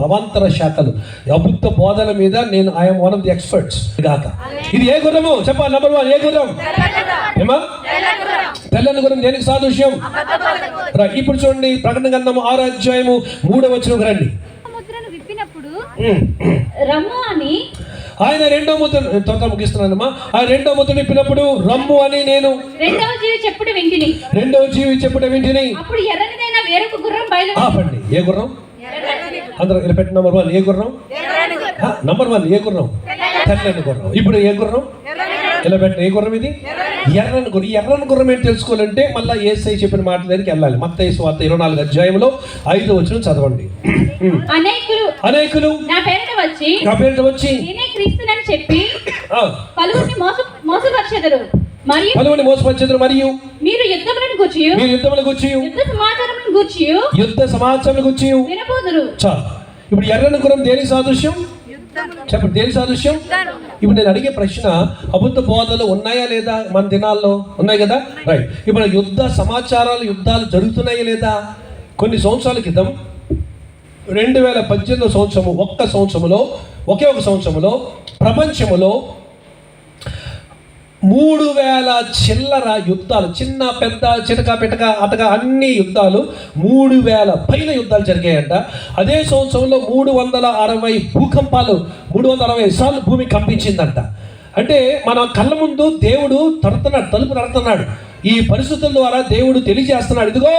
అవాంతర శాఖలు, అబద్ధ బోధల మీద నేను I'm one of the experts గాక. ఇది ఏ గుర్రము చెప్పాలి? నెంబర్ 1 ఏ గుర్రం? ఏమా? తెల్లని గుర్రం. దేనికి సాదృశ్యం? ఇప్పుడు చూడండి, ప్రకటన గ్రంథము 6వ అధ్యాయము 3వ వచనం రండి. రమ్ము అని ఆయన 2వ ముద్ర, త్వరగా ముగిస్తున్నానమ్మా. ఆయన 2వ ముద్ర విప్పినప్పుడు రమ్ము అని నేను 2వ జీవి చెప్పుడు వింటిని. 2వ జీవి చెప్పుట వింటిని. అప్పుడు ఎర్రనిదైన వేరొక గుర్రం బయలు. ఆపండి. ఏ గుర్రం? అందరూ ఇలా పెట్టి నెంబర్ 1 ఏ గుర్రం? నెంబర్ 1 ఏ గుర్రం? తెల్లని గుర్రం. ఇప్పుడు ఏ గుర్రం? ఇలా పెట్టిన ఏ గుర్రం? ఇది ఎర్రని గుర్రం. ఎర్రని గుర్రం ఏంటి తెలుసుకోవాలంటే మళ్ళీ యేసయ్య చెప్పిన మాటల దగ్గరికి వెళ్ళాలి. మత్తయి సువార్త 24వ అధ్యాయంలో 5వ వచనం చదవండి. అనేకులు నా పేరిట వచ్చి నేనే క్రీస్తునని చెప్పి పలువురిని మోసపరిచెదరు మరియు మీరు యుద్ధములను గూర్చి యుద్ధ సమాచారములను గూర్చి వినబోదురు. చాలు. ఇప్పుడు ఎర్రని గుర్రం దేని సాదృశ్యం? చెప్పండి, దేని సాదృశ్యం? ఇప్పుడు నేను అడిగే ప్రశ్న, అబద్ధ బోధలు ఉన్నాయా లేదా మన దినాల్లో? ఉన్నాయి కదా, రైట్. ఇప్పుడు యుద్ధాలు జరుగుతున్నాయా లేదా? కొన్ని సంవత్సరాల క్రితం 2018 సంవత్సరము, ఒకే ఒక సంవత్సరంలో ప్రపంచంలో 3000 చిల్లర యుద్ధాలు, చిన్న పెద్ద చిటక పిటక అటక అన్ని యుద్ధాలు, 3000 పైన యుద్ధాలు జరిగాయంట. అదే సంవత్సరంలో 360 భూకంపాలు, 360 సార్లు భూమి కంపించిందంట. అంటే మన కళ్ళ ముందు దేవుడు తలుపు తడుతున్నాడు. ఈ పరిస్థితుల ద్వారా దేవుడు తెలియజేస్తున్నాడు, ఇదిగో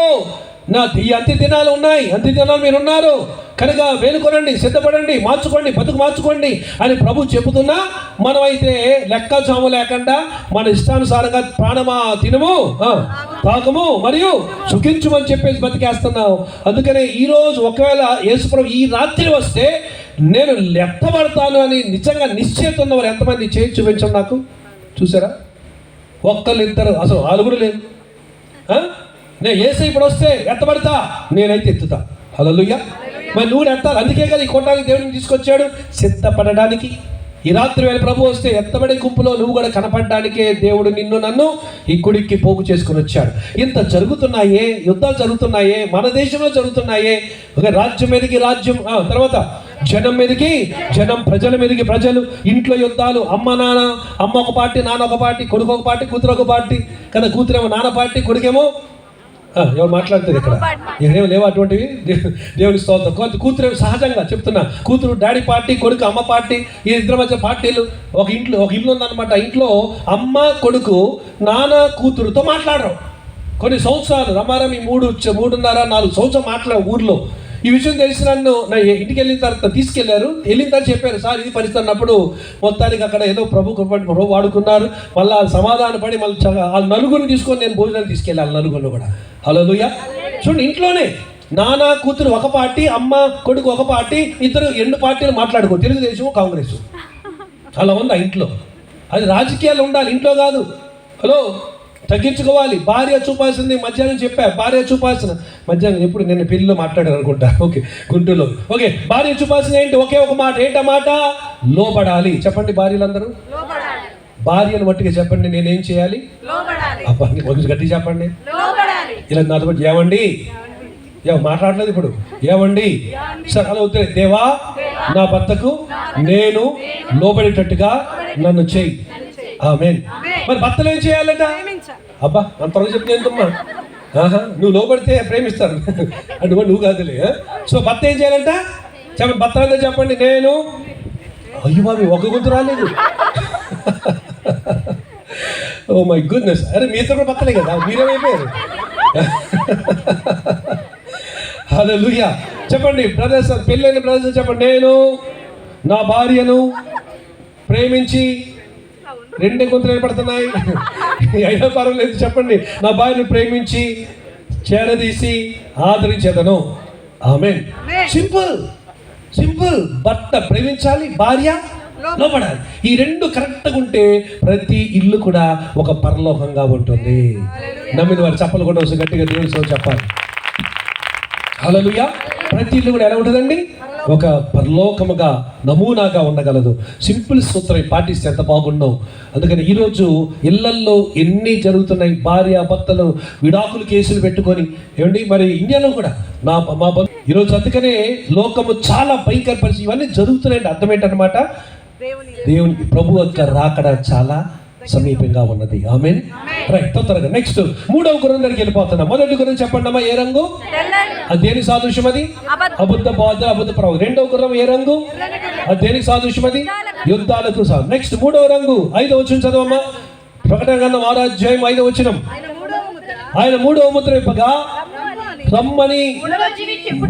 నా ఈ అంత్య దినాలు ఉన్నాయి, అంత్య దినాలు మీరు ఉన్నారు కనుక వేలుకొనండి, సిద్ధపడండి, బతుకు మార్చుకోండి అని ప్రభు చెబుతున్నా, మనమైతే లెక్కజాము లేకుండా మన ఇష్టానుసారంగా ప్రాణమా తినము, తాగము మరియు సుఖించుమని చెప్పేసి బతికేస్తున్నాం. అందుకనే ఈరోజు ఒకవేళ యేసుప్రభు ఈ రాత్రి వస్తే నేను లెక్కబడతాను అని నిజంగా నిశ్చయిత ఉన్నవారు ఎంతమంది చేయి చూపించండి నాకు. చూసారా? ఒక్కళ్ళు, ఇద్దరు, అసలు 6 లేదు. నేను యేసు ఇప్పుడు వస్తే ఎత్తబడతా, నేనైతే ఎత్తుతా. హల్లెలూయా. మరి నువ్వు ఎత్తాలి. అందుకే కదా ఈ కొట్టానికి దేవుడిని తీసుకొచ్చాడు, సిద్ధపడడానికి. ఈ రాత్రి వేళ ప్రభు వస్తే ఎత్తబడే గుంపులో నువ్వు కూడా కనపడడానికే దేవుడు నిన్ను నన్ను ఈ గుడికి పోగు చేసుకుని వచ్చాడు. ఇంత జరుగుతున్నాయే, యుద్ధాలు జరుగుతున్నాయే, మన దేశంలో జరుగుతున్నాయే. ఒక రాజ్యం మీదకి రాజ్యం, తర్వాత జనం మీదకి జనం, ప్రజల మీదకి ప్రజలు, ఇంట్లో యుద్ధాలు. అమ్మ నాన్న, అమ్మ ఒక పార్టీ, నాన్న ఒక పార్టీ, కొడుకు ఒక పార్టీ, కూతురు ఒక పార్టీ కదా. కూతురేమో నాన్న పార్టీ, కొడుకేమో ఎవరు మాట్లాడుతుంది ఇక్కడ ఏమో లేవు అటువంటివి. దేవుని స్తోత్రం. కూతురు సహజంగా చెప్తున్నా, కూతురు డాడీ పార్టీ, కొడుకు అమ్మ పార్టీ, ఈ ఇద్దరి మధ్య పార్టీలు. ఒక ఇల్లు ఉందన్నమాట. ఇంట్లో అమ్మ కొడుకు నాన్న కూతురుతో మాట్లాడరు కొన్ని సంవత్సరాలు. రమారమి 3.5-4 సంవత్సరాలు మాట్లాడారు ఊర్లో. ఈ విషయం తెలిసి నన్ను నా ఇంటికి వెళ్ళిన తర్వాత తీసుకెళ్లారు. వెళ్ళిన తర్వాత చెప్పారు, సార్ ఇది పరిస్థితి అన్నప్పుడు మొత్తానికి అక్కడ ఏదో ప్రభు వాడుకున్నారు. మళ్ళీ సమాధాన పడి మళ్ళీ వాళ్ళ నలుగురిని తీసుకొని నేను భోజనాలు తీసుకెళ్ళాలి. నలుగురిని కూడా. హల్లెలూయా. చూడండి, ఇంట్లోనే నాన్న కూతురు ఒక పార్టీ, అమ్మ కొడుకు ఒక పార్టీ, ఇద్దరు 2 పార్టీలు మాట్లాడుకో, తెలుగుదేశం కాంగ్రెస్. అలా ఉంది ఆ ఇంట్లో. అది రాజకీయాలు ఉండాలి, ఇంట్లో కాదు. హలో, తగ్గించుకోవాలి. భార్య చూపాల్సింది మధ్యాహ్నం చెప్పా, భార్య చూపాల్సిన మధ్యాహ్నం ఎప్పుడు నేను పెళ్లిలో మాట్లాడాను అనుకుంటా. ఓకే, గుంటూరులో. ఓకే, భార్య చూపాల్సింది ఏంటి? ఒకే ఒక మాట. ఏంటా మాట? లోబడాలి. చెప్పండి భార్యలందరూ, భార్యను మట్టిగా చెప్పండి, నేనేం చేయాలి? అబ్బా, కొంచెం గట్టి చెప్పండి. ఇలా నాతో పాటు ఏమండి, మాట్లాడలేదు ఇప్పుడు. ఏమండి సార్ అలా అవుతుంది. దేవా, నా భర్తకు నేను లోబడేటట్టుగా నన్ను చెయ్యి. ఆమేన్. మరి భర్తలు ఏం చేయాలట? అబ్బా, అంత త్వరగా చెప్తే ఎంతమ్మా? నువ్వు లోబడితే ప్రేమిస్తారు అంటే నువ్వు కాదులే. సో భర్త ఏం చేయాలంట? చెప్పండి, భర్త అంతా చెప్పండి. నేను, అయ్యో బాబు, ఒక గుర్తు రాలేదు. Oh my goodness. అరే మీ ఇద్దరు కూడా భర్తలే కదా, మీరేమైపోయారు? హల్లెలూయా. చెప్పండి బ్రదర్స్, పెళ్ళైన బ్రదర్స్ చెప్పండి. నేను నా భార్యను ప్రేమించి, 2 గొంతులు ఏర్పడుతున్నాయి, అయినా పర్వాలేదు. చెప్పండి, నా భార్యను ప్రేమించి చేరదీసి ఆదరించేదను. ఆమేన్. సింపుల్. భర్త ప్రేమించాలి, భార్య లోబడాలి. ఈ 2 కరెక్ట్గా ఉంటే ప్రతి ఇల్లు కూడా ఒక పరలోకంగా ఉంటుంది. నమ్మిన వారు చప్పలు కూడా వస్తే గట్టిగా దేవుని సేవ చెప్పాలి. హల్లెలూయా. ప్రతి ఇల్లు కూడా ఎలా ఉంటుందండి? ఒక పరలోకముగా, నమూనాగా ఉండగలదు. సింపుల్ సూత్రం పాటిస్తే ఎంత బాగున్నావు. అందుకని ఈరోజు ఇళ్లల్లో ఎన్ని జరుగుతున్నాయి. భార్య భర్తలు విడాకులు కేసులు పెట్టుకొని, ఏమండి మరి ఇండియాలో కూడా మా ఈరోజు. అందుకనే లోకము చాలా భయంకర పరిస్థితి. ఇవన్నీ జరుగుతున్నాయండి. అర్థం ఏంటన్నమాట? దేవుని ప్రభు యొక్క రాకడ చాలా సమీపంగా ఉన్నది. ఆమేన్. రైట్, తొందరగా నెక్స్ట్ 3వ గురం దగ్గరికి వెళ్ళిపోతున్నాం. మొదటి గురం చెప్పండి అమ్మా, ఏ రంగు? అది దేనికి సాదృశ్యం? అది అబద్ధ బోధ, అబద్ధ ప్రవక్త. 2వ గురం ఏ రంగు? అది దేనికి సాదృశ్యం? అది యుద్ధాలకు సాదృశ్యం. నెక్స్ట్ 3వ రంగు 5వ వచనం చదవమ్మా. ప్రకటన గ్రంథం 6వ అధ్యాయం 5వ వచనం. ఆయన 3వ ముద్ర విప్పగా రమ్మని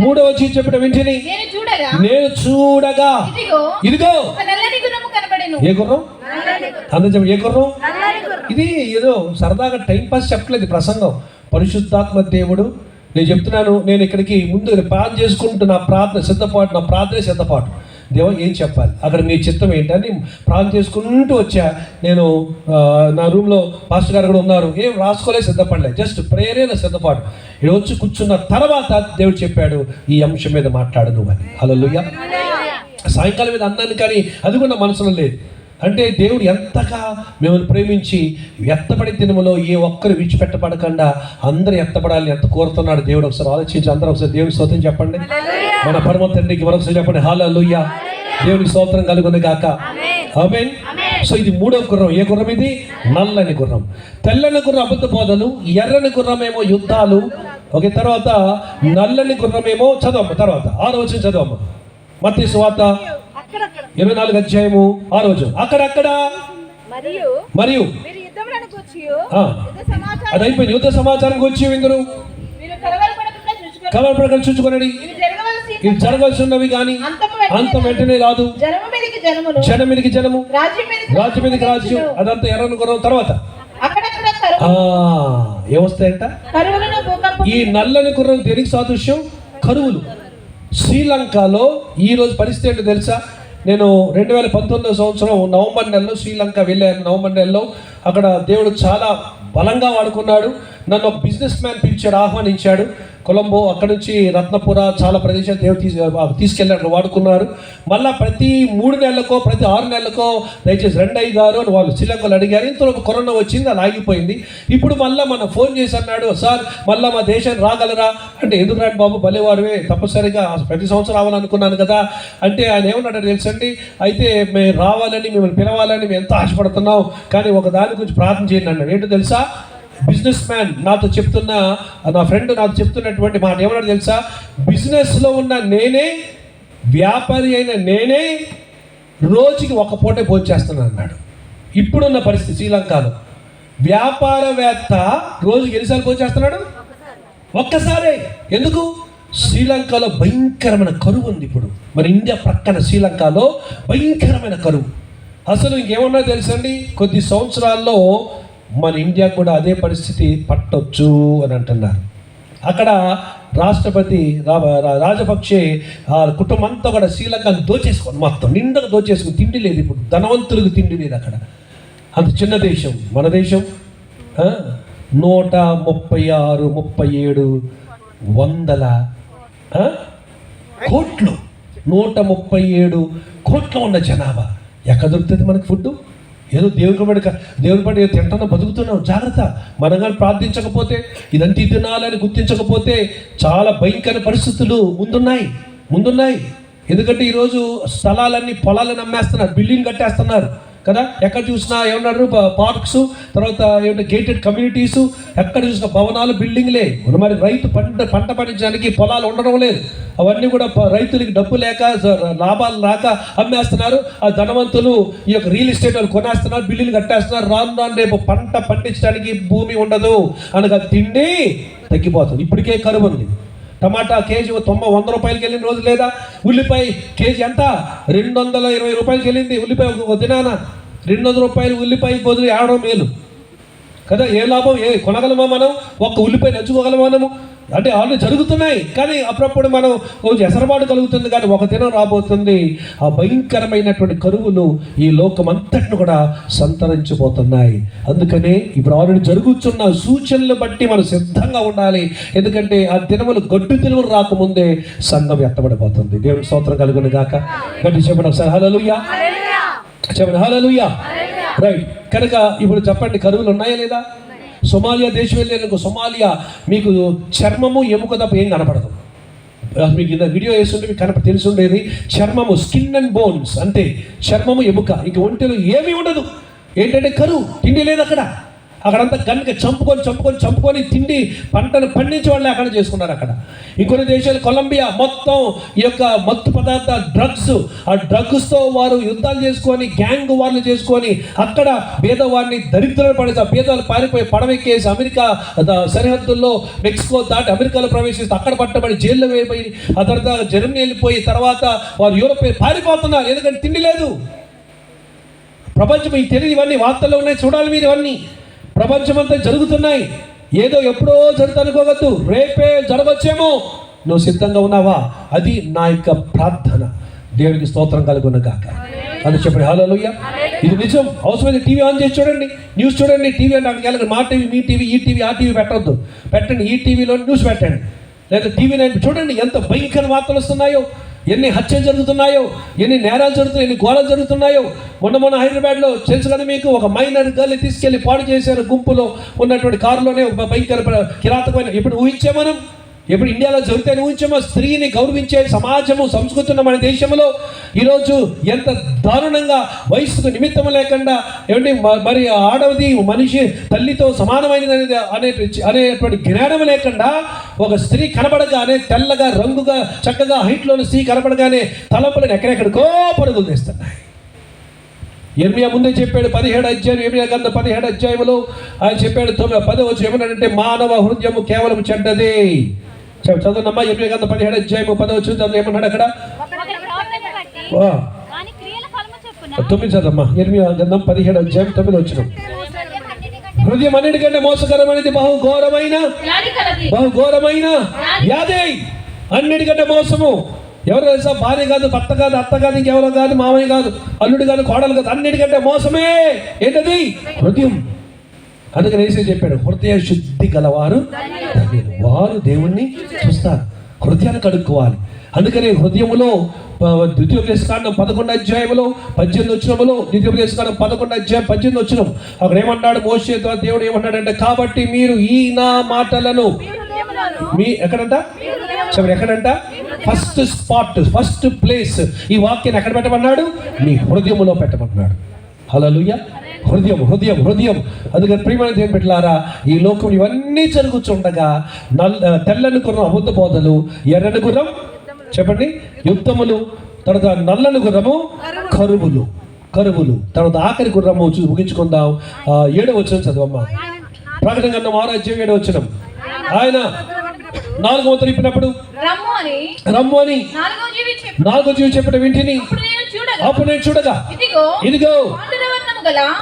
3వ వచ్చి చెప్పడం వింటిని నేను చూడగా ఇదిగో. ఏ గుర్రం? అందరూ చెప్పండి, ఏ గుర్రం? ఇది ఏదో సరదాగా టైంపాస్ చెప్పలేదు ప్రసంగం. పరిశుద్ధాత్మ దేవుడు, నేను చెప్తున్నాను, నేను ఇక్కడికి ముందు ప్రార్థన చేసుకుంటూ నా ప్రార్థన సిద్ధపాటు. దేవా ఏం చెప్పాలి, అక్కడ నీ చిత్తం ఏంటని ప్రార్థన చేసుకుంటూ వచ్చా. నేను నా రూమ్లో పాస్టర్ గారు కూడా ఉన్నారు. ఏం రాసుకోలేదు, సిద్ధపడలేదు, జస్ట్ ప్రేరేణ సిద్ధపాటు. ఇక్కడ వచ్చి కూర్చున్న తర్వాత దేవుడు చెప్పాడు, ఈ అంశం మీద మాట్లాడు నువ్వు అని. హల్లెలూయా. సాయంకాలం మీద అన్నాను, కానీ అది కూడా మనసులో లేదు. అంటే దేవుడు ఎంతగా మిమ్మల్ని ప్రేమించి ఎత్తబడి దినములో ఏ ఒక్కరు విడిచిపెట్టబడకుండా అందరూ ఎత్తబడాలని ఎంత కోరుతున్నాడు దేవుడు. ఒకసారి ఆలోచించి అందరూ ఒకసారి దేవుని స్తోత్రం చెప్పండి. మన పరమ తండ్రికి మరొకసారి చెప్పండి, హల్లెలూయా. దేవుని స్తోత్రం కలుగును గాక. ఆమేన్. సో ఇది 3వ గుర్రం. ఏ గుర్రం ఇది? నల్లని గుర్రం. తెల్లని గుర్రం అబద్ధ బోధలు, ఎర్రని గుర్రమేమో యుద్ధాలు. ఓకే, తర్వాత నల్లని గుర్రమేమో చదవమ్మ. తర్వాత 6వ వచనం చదవమ్మ. మత్తయి సువార్త 24వ అధ్యాయము 6వ వచనం. అక్కడక్కడ మరియు అది అయిపోయింది. యుద్ధ సమాచారం వచ్చి ఇందరు కలవరపడకుండా చూచుకొనండి. ఇది జరగాల్సి ఉన్నవి కానీ అంతం వెంటనే రాదు. జనం మీదకి జనము, రాజ్యం మీదకి రాజ్యం. అదంతా ఎర్రని గుర్రం. తర్వాత ఏమొస్తాయంట? ఈ నల్లని గుర్రం దేనికి సాదృశ్యం? కరువులు. శ్రీలంకలో ఈరోజు పరిస్థితి ఏంటో తెలుసా? నేను 2019 సంవత్సరం నవంబర్ నెలలో శ్రీలంక వెళ్ళాను. నవంబర్ నెలలో అక్కడ దేవుడు చాలా బలంగా వాడుకున్నాడు. నన్ను ఒక బిజినెస్ మ్యాన్ పిలిచాడు, ఆహ్వానించాడు. కొలంబో, అక్కడ నుంచి రత్నపుర, చాలా ప్రదేశాలు దేవుడు తీసుకెళ్ళారు, వాడుకున్నారు. మళ్ళీ ప్రతి 3 నెలలకో ప్రతి 6 నెలలకో దయచేసి రండి అయ్యగారు అని వాళ్ళు శ్రీలంకలో అడిగారు. ఇంతలో కరోనా వచ్చింది, అది ఆగిపోయింది. ఇప్పుడు మళ్ళీ మనం ఫోన్ చేసి అన్నాడు, సార్ మళ్ళీ మా దేశానికి రాగలరా అంటే, ఎందుకు రాండి బాబు, భలేవారువే, తప్పనిసరిగా ప్రతి సంవత్సరం రావాలనుకున్నాను కదా అంటే ఆయన ఏమన్నాడు తెలుసండి, అయితే మేము రావాలని మిమ్మల్ని పిలవాలని మేము ఎంతో ఆశపడుతున్నాం, కానీ ఒక దాని గురించి ప్రార్థన చేయండి అన్నాడు. ఏంటో తెలుసా, బిజినెస్ మ్యాన్ నాతో చెప్తున్న, నా ఫ్రెండ్ నాతో చెప్తున్నటువంటి మాట ఏమన్నాడు తెలుసా, బిజినెస్లో ఉన్న నేనే, వ్యాపారి అయిన నేనే రోజుకి ఒక పూటే భోంచేస్తున్నాను అన్నాడు. ఇప్పుడున్న పరిస్థితి శ్రీలంకలో వ్యాపారవేత్త రోజుకి ఎన్నిసార్లు భోంచేస్తున్నాడు? ఒక్కసారే. ఎందుకు? శ్రీలంకలో భయంకరమైన కరువు ఉంది ఇప్పుడు. మరి ఇండియా ప్రక్కన శ్రీలంకలో భయంకరమైన కరువు. అసలు ఇంకేమన్నా తెలుసండి, కొద్ది సంవత్సరాల్లో మన ఇండియా కూడా అదే పరిస్థితి పట్టొచ్చు అని అంటున్నారు. అక్కడ రాష్ట్రపతి రాజపక్షే కుటుంబం అంతా కూడా శ్రీలంకను దోచేసుకోండి, మొత్తం నిండగా దోచేసుకుని, తిండి లేదు ఇప్పుడు, ధనవంతులకు తిండి లేదు అక్కడ. అంత చిన్న దేశం. మన దేశం 136-137 కోట్లు, 137 కోట్ల ఉన్న జనాభా. ఎక్కడ దొరుకుతుంది మనకి ఫుడ్? ఏదో దేవుని పడి తింటున్నా బతుకుతున్నాం. జాగ్రత్త. మనం కానీ ప్రార్థించకపోతే, ఇదంతా తినాలని గుర్తించకపోతే చాలా భయంకర పరిస్థితులు ముందున్నాయి. ఎందుకంటే ఈరోజు స్థలాలన్నీ, పొలాలను అమ్మేస్తున్నారు, బిల్డింగ్ కట్టేస్తున్నారు కదా. ఎక్కడ చూసినా ఏమన్నారు, పార్క్స్, తర్వాత ఏమంటే గేటెడ్ కమ్యూనిటీస్, ఎక్కడ చూసినా భవనాలు, బిల్డింగ్లే. మరి రైతు పంట పండించడానికి పొలాలు ఉండడం లేదు. అవన్నీ కూడా రైతులకి డబ్బు లేక, లాభాలు రాక అమ్మేస్తున్నారు. ఆ ధనవంతులు ఈ యొక్క రియల్ ఎస్టేట్ వాళ్ళు కొనేస్తున్నారు, బిల్డింగ్ కట్టేస్తున్నారు. రాను రేపు పంట పండించడానికి భూమి ఉండదు, అనగా తిండి తగ్గిపోతుంది. ఇప్పటికే కరువు ఉంది. టమాటా కేజీ 100 రూపాయలకి వెళ్ళిన రోజు లేదా? ఉల్లిపాయ కేజీ ఎంత? 220 రూపాయలకి వెళ్ళింది ఉల్లిపాయ. ఒక దినాన 200 రూపాయలు ఉల్లిపాయ బదులు ఏడవ మేలు కదా. ఏ లాభం? కొనగలమా మనం? ఒక్క ఉల్లిపాయ నంచుకోగలమా మనము? అంటే ఆల్రెడీ జరుగుతున్నాయి, కానీ అప్పుడప్పుడు మనం కొంచెం ఎసరబాటు కలుగుతుంది. కానీ ఒక దినం రాబోతుంది, ఆ భయంకరమైనటువంటి కరువులు ఈ లోకం అంతటిని కూడా సంతరించిపోతున్నాయి. అందుకనే ఇప్పుడు ఆల్రెడీ జరుగుతున్న సూచనలు బట్టి మనం సిద్ధంగా ఉండాలి. ఎందుకంటే ఆ దినములు గడ్డు తెలుగులు రాకముందే సంఘం ఎత్తబడిపోతుంది. దేవుని స్తోత్రం కలుగును గాక. గడ్డి చెప్పండి ఒకసారి హల్లెలూయా, చెప్పండి హల్లెలూయా. రైట్. కనుక ఇప్పుడు చెప్పండి, కరువులు ఉన్నాయా లేదా? సొమాలియా దేశం వెళ్ళేందుకు, సొమాలియా మీకు చర్మము ఎముక తప్ప ఏం కనపడదు. మీకు ఇంత వీడియో వేస్తుంటే మీకు తెలిసి ఉండేది, చర్మము, స్కిన్ అండ్ బోన్స్, అంతే. చర్మము ఎముక, ఇంక ఒంటిలో ఏమీ ఉండదు. ఏంటంటే కరువు, తిండి లేదు అక్కడంతా కనుక చంపుకొని తిండి పంటను పండించే వాళ్ళే అక్కడ చేసుకున్నారు. అక్కడ ఇంకొన్ని దేశాలు, కొలంబియా, మొత్తం ఈ యొక్క మత్తు పదార్థ డ్రగ్స్, ఆ డ్రగ్స్తో వారు యుద్ధాలు చేసుకొని, గ్యాంగ్ వార్లు చేసుకొని, అక్కడ పేదవారిని దరిద్రులు పడేసి, ఆ పేదవాళ్ళు పారిపోయి పడవెక్కేసి అమెరికా సరిహద్దుల్లో మెక్సికో దాటి అమెరికాలో ప్రవేశిస్తే అక్కడ పట్టబడి జైల్లో వేయిపోయి, ఆ తర్వాత జర్మనీ వెళ్ళిపోయి, తర్వాత వారు యూరోప్ పారిపోతున్నారు. ఎందుకంటే తిండి లేదు. ప్రపంచం మీకు తెలియదు, ఇవన్నీ వార్తల్లో ఉన్నాయి, చూడాలి మీరు. ఇవన్నీ ప్రపంచమంతా జరుగుతున్నాయి. ఏదో ఎప్పుడో జరుగుతుంది అనుకోవద్దు, రేపే జరగచ్చేమో. నువ్వు సిద్ధంగా ఉన్నావా? అది నా యొక్క ప్రార్థన. దేవునికి స్తోత్రం కలుగును గాక. అని చెప్పండి హల్లెలూయా. ఇది నిజం. అవసరమైతే టీవీ ఆన్ చేసి చూడండి, న్యూస్ చూడండి. టీవీ అంటే అక్కడికి మా టీవీ, మీ టీవీ, ఈ టీవీ, ఆ టీవీ పెట్టండి. ఈ టీవీలో న్యూస్ పెట్టండి, లేదా టీవీ నైన్ చూడండి. ఎంత భయంకర వార్తలు వస్తున్నాయో, ఎన్ని హత్యలు జరుగుతున్నాయో, ఎన్ని నేరాలు జరుగుతున్నాయో, ఎన్ని ఘోరాలు జరుగుతున్నాయో. మొన్న హైదరాబాద్లో తెలుసు కదా మీకు, ఒక మైనర్ గర్ల్ని తీసుకెళ్లి పాడు చేశారు. గుంపులో ఉన్నటువంటి కారులోనే ఒక భయంకర కిరాతకమైన. ఇప్పుడు ఊహించే మనం, ఎప్పుడు ఇండియాలో జరిగితే ఊహించామో? స్త్రీని గౌరవించే సమాజము, సంస్కృతి ఉన్న మన దేశంలో ఈరోజు ఎంత దారుణంగా, వయసుకు నిమిత్తం లేకుండా, ఏమంటే మరి ఆడవది మనిషి తల్లితో సమానమైనది అనేటువంటి జ్ఞానం లేకుండా, ఒక స్త్రీ కనబడగానే, తెల్లగా, రంగుగా, చక్కగా హైట్లోని స్త్రీ కనబడగానే తలంపులను ఎక్కడెక్కడికో పరుగులు తీస్తున్నాయి. యెర్మీయా ముందే చెప్పాడు, 17వ అధ్యాయం, యెర్మీయా గ్రంథం 17వ అధ్యాయంలో ఆయన చెప్పాడు, 10వ వచనం ఏమన్నాడంటే, మానవ హృదయము కేవలం చెడ్డదే. చదువునమ్మా, యెర్మీయా గ్రంథం 17వ అధ్యాయం 10వ వచనం ఏమన్నాడు అక్కడ? 9 చదవమ్మా. యెర్మీయా గ్రంథం 17వ అధ్యాయం 9వ వచనం. హృదయం అన్నిటికంటే మోసకరమైనది, బహుఘోరమైన వ్యాధి. అన్నిటికంటే మోసము. ఎవరు తెలుసా? భార్య కాదు, భర్త కాదు, అత్త కాదు, ఇంకెవరో కాదు, మామయ్య కాదు, అల్లుడు కాదు, కోడలు కాదు. అన్నిటికంటే మోసమే ఏంటది? హృదయం. అందుకని యేసే చెప్పాడు, హృదయ శుద్ధి గలవారు ధన్యులు, వారు దేవుణ్ణి చూస్తారు. హృదయాన్ని కడుక్కోవాలి. అందుకని హృదయములో ద్వితీయోపదేశకాండం 11 అధ్యాయంలో 18 వచనములో, ద్వితీయోపదేశకాండం 11 అధ్యాయం 18 వచనం, అక్కడ ఏమన్నాడు మోషే ద్వారా దేవుడు ఏమన్నాడంటే, కాబట్టి మీరు ఈ నా మాటలను మీ ఎక్కడంట చెప్పండి, ఎక్కడంట ఫస్ట్ స్పాట్, ఫస్ట్ ప్లేస్, ఈ వాక్యాన్ని ఎక్కడ పెట్టమన్నాడు? మీ హృదయములో పెట్టమన్నాడు. హల్లెలూయా. హృదయం హృదయం హృదయం. అందుకని ప్రియమైన దేవుని బిడ్డలారా, ఈ లోకం ఇవన్నీ జరుగుతుండగా తెల్లని గుర్రం అబద్ధ బోధలు, ఎర్రని గుర్రం చెప్పండి యుద్ధములు, తర్వాత నల్లని గుర్రము కరువులు, తర్వాత ఆఖరి గుర్రము ముగించుకుందాం. 7వ వచనం చదవమ్మా. ప్రకటన గ్రంథం 6వ అధ్యాయం 7వ వచనం. ఆయన 4వ వంతు ఇప్పినప్పుడు రమ్ము అని 4వ జీవి చెప్పిన వింటిని, అప్పుడు నేను చూడగా ఇదిగో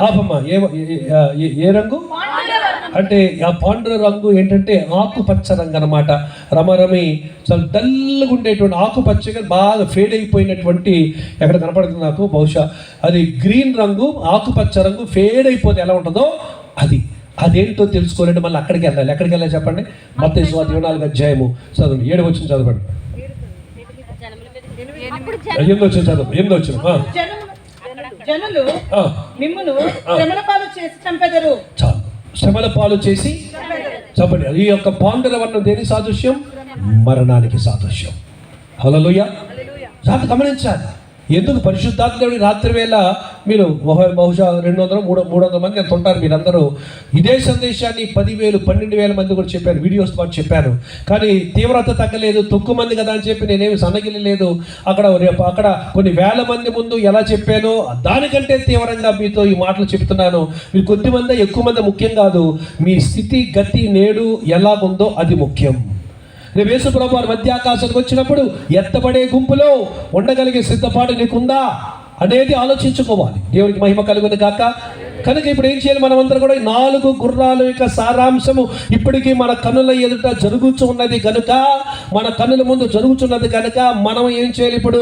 ఆపమ్మా. ఏ రంగు అంటే ఆ పాండుర రంగు ఏంటంటే ఆకుపచ్చ రంగు అనమాట. రమరమి చాలా డల్గా ఉండేటువంటి ఆకుపచ్చగా బాగా ఫేడ్ అయిపోయినటువంటి, ఎక్కడ కనపడుతుంది నాకు, బహుశా అది గ్రీన్ రంగు, ఆకుపచ్చ రంగు ఫేడ్ అయిపోతే ఎలా ఉంటుందో అదేంటో తెలుసుకోవాలంటే మళ్ళీ అక్కడికి వెళ్ళాలి. ఎక్కడికి వెళ్ళాలి చెప్పండి? మత్తయి సువార్త 24వ అధ్యాయము చదవండి, 7వ వచనం చదవండి. 8వ వచనం చదవండి. 8వ వచనం. జనులు మిమ్మును శ్రమల పాలు చేసి చంపెదరు. చాలు, శ్రమల పాలు చేసి చెప్పండి. ఈ యొక్క పాండుర వర్ణం దేని సాదృశ్యం? మరణానికి సాదృశ్యం. హల్లెలూయా. జాగ్రత్త గమనించాలి. ఎందుకు పరిశుద్ధాత్మ దేవుడి రాత్రి వేళ మీరు బహుశా 200-300 మంది ఎంత ఉంటారు మీరందరూ, ఇదే సందేశాన్ని 10,000 12,000 మంది కూడా చెప్పారు, వీడియోస్ పాటు చెప్పాను. కానీ తీవ్రత తగ్గలేదు, తక్కువ మంది కదా అని చెప్పి నేనేమి సన్నగిలి లేదు. అక్కడ కొన్ని వేల మంది ముందు ఎలా చెప్పానో దానికంటే తీవ్రంగా మీతో ఈ మాటలు చెప్తున్నాను. మీరు కొద్ది మంది ఎక్కువ మంది ముఖ్యం కాదు, మీ స్థితి గతి నేడు ఎలాగుందో అది ముఖ్యం. రేపు యేసు ప్రభువు వారు మధ్యాకాశానికి వచ్చినప్పుడు ఎత్తబడే గుంపులో ఉండగలిగే సిద్ధపాటు నీకుందా అనేది ఆలోచించుకోవాలి. దేవునికి మహిమ కలుగును గాక. కనుక ఇప్పుడు ఏం చేయాలి? మనమందరం కూడా 4 గుర్రాల యొక్క సారాంశము ఇప్పటికీ మన కన్నుల ఎదుట జరుగుతూ ఉన్నది కనుక, మన కన్నుల ముందు జరుగుతున్నది కనుక మనం ఏం చేయాలి? ఇప్పుడు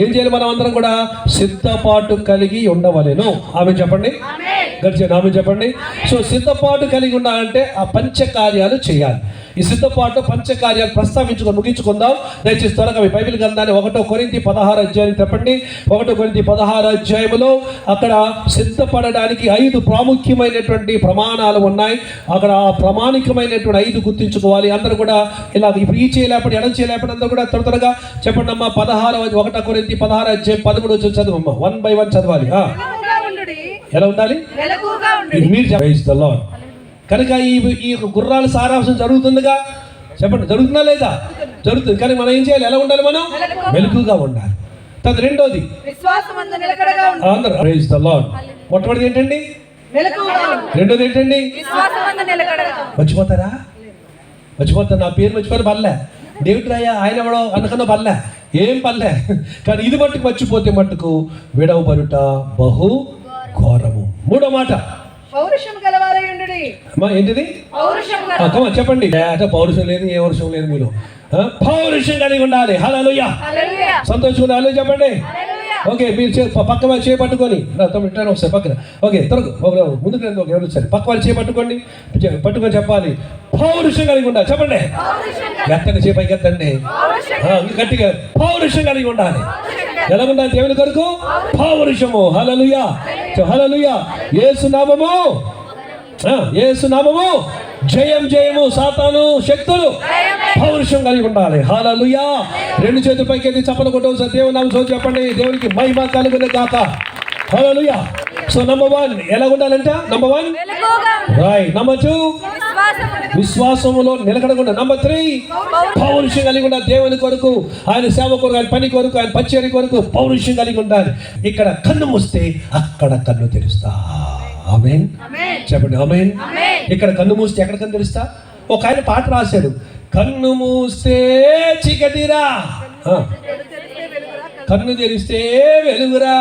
ఏం చేయాలి? మనం అందరం కూడా సిద్ధపాటు కలిగి ఉండవలెను. ఆమె చెప్పండి, గడిచిన ఆమె చెప్పండి. సో సిద్ధపాటు కలిగి ఉండాలంటే ఆ పంచకార్యాలు చేయాలి. ఈ సిద్ధపాటు పంచకార్యాలు ప్రస్తావించుకొని ముగించుకుందాం. దయచేసి త్వరగా మీ బైబిల్ గ్రంథాన్ని 1 కొరింథీ 16 అధ్యాయం చెప్పండి. 1 కొరింథీ 16 అధ్యాయంలో అక్కడ సిద్ధపడడానికి 5 ప్రాముఖ్యమైనటువంటి ప్రమాణాలు ఉన్నాయి. అక్కడ ఆ ప్రామాణికమైనటువంటి 5 గుర్తించుకోవాలి. అందరూ కూడా ఇలా ఇప్పుడు ఈ చేయలేపటి ఎడం చేయలేపటి అందరూ కూడా త్వరగా చెప్పండి అమ్మా. 1 కొరింథీ 16 అధ్యాయం 13 వచ్చి చదవమ్మా. 1 by 1 చదవాలి. ఎలా ఉండాలి? మీరు చెప్పండి. కనుక ఈ గుర్రాల సారాంశం జరుగుతుందిగా చెప్పండి, జరుగుతుందా లేదా? జరుగుతుంది. కానీ మనం ఏం చేయాలి? ఎలా ఉండాలి? మనం మెలకుగా ఉండాలి. తర్వాత రెండోది అందరూ ప్రైజ్ ది లార్డ్. మొట్టమొదటి ఏంటండి? రెండోది ఏంటండి? మర్చిపోతారా? మర్చిపోతారు. నా పేరు మర్చిపోయిన పర్లే, దేవుడు రాయ్యా ఆయన ఎవడో అనుకున్న పర్లే, ఏం పర్లే. కానీ ఇది మట్టుకు మర్చిపోతే మట్టుకు విడవబడుట బహు ఘోరము. మూడో మాట ఏంటిది? చెప్పండి. పౌరుషం లేదు, ఏ వర్షం లేదు, మీరు పౌరుషం కలిగి ఉండాలి. హల్లెలూయా. సంతోషం ఉండాలి. చెప్పండి. ఓకే, మీరు పక్క వాళ్ళు చేపట్టుకొని ఒకసారి పక్కన. ఓకే, త్వరగా ముందుకు ఎవరు వచ్చారు? పక్క వాళ్ళు చేపట్టుకోండి, పట్టుకొని చెప్పాలి పౌరుషం కలిగి ఉండాలి. చెప్పండి. ఎత్తండి, చేపైకి ఎత్తండి గట్టిగా. పౌరుషం కలిగి ఉండాలి. ఎలా ఉండాలి? దేవుని కొరకు పౌరుషము. హల్లెలూయా. హల్లెలూయా. యేసు నామము, యేసు నామము జయం జయము. సాతాను శక్తులు పౌరుషం కలిగి ఉండాలి. హల్లెలూయా. 2 చేతుల పైకి ఎత్తి చప్పట్లు కొట్టవచ్చు. దేవుని నామముతో చెప్పండి. దేవునికి మహిమ కలుగును గాక. హల్లెలూయా. సో నంబర్ 1 ఎలా ఉండాలంట? Number 1 right. నంబర్ 2 విశ్వాసములో నిలకడకుండా. నంబర్ 3 పౌరుషం కలిగి ఉండాలి. దేవుని కొరకు, ఆయన సేవ కొరకు, ఆయన పని కొరకు, ఆయన పరిచర్య కొరకు పౌరుషం కలిగి ఉండాలి. ఇక్కడ కన్ను మూస్తే అక్కడ కన్ను తెరుస్తా. ఆమేన్ చెప్పండి. ఆమేన్. ఇక్కడ కన్ను మూస్తే ఎక్కడ కన్ను తెరుస్తా? ఒక ఆయన పాట రాశాడు, కన్ను మూస్తే చీకటిరా, కన్ను తెరిస్తే వెలుగురా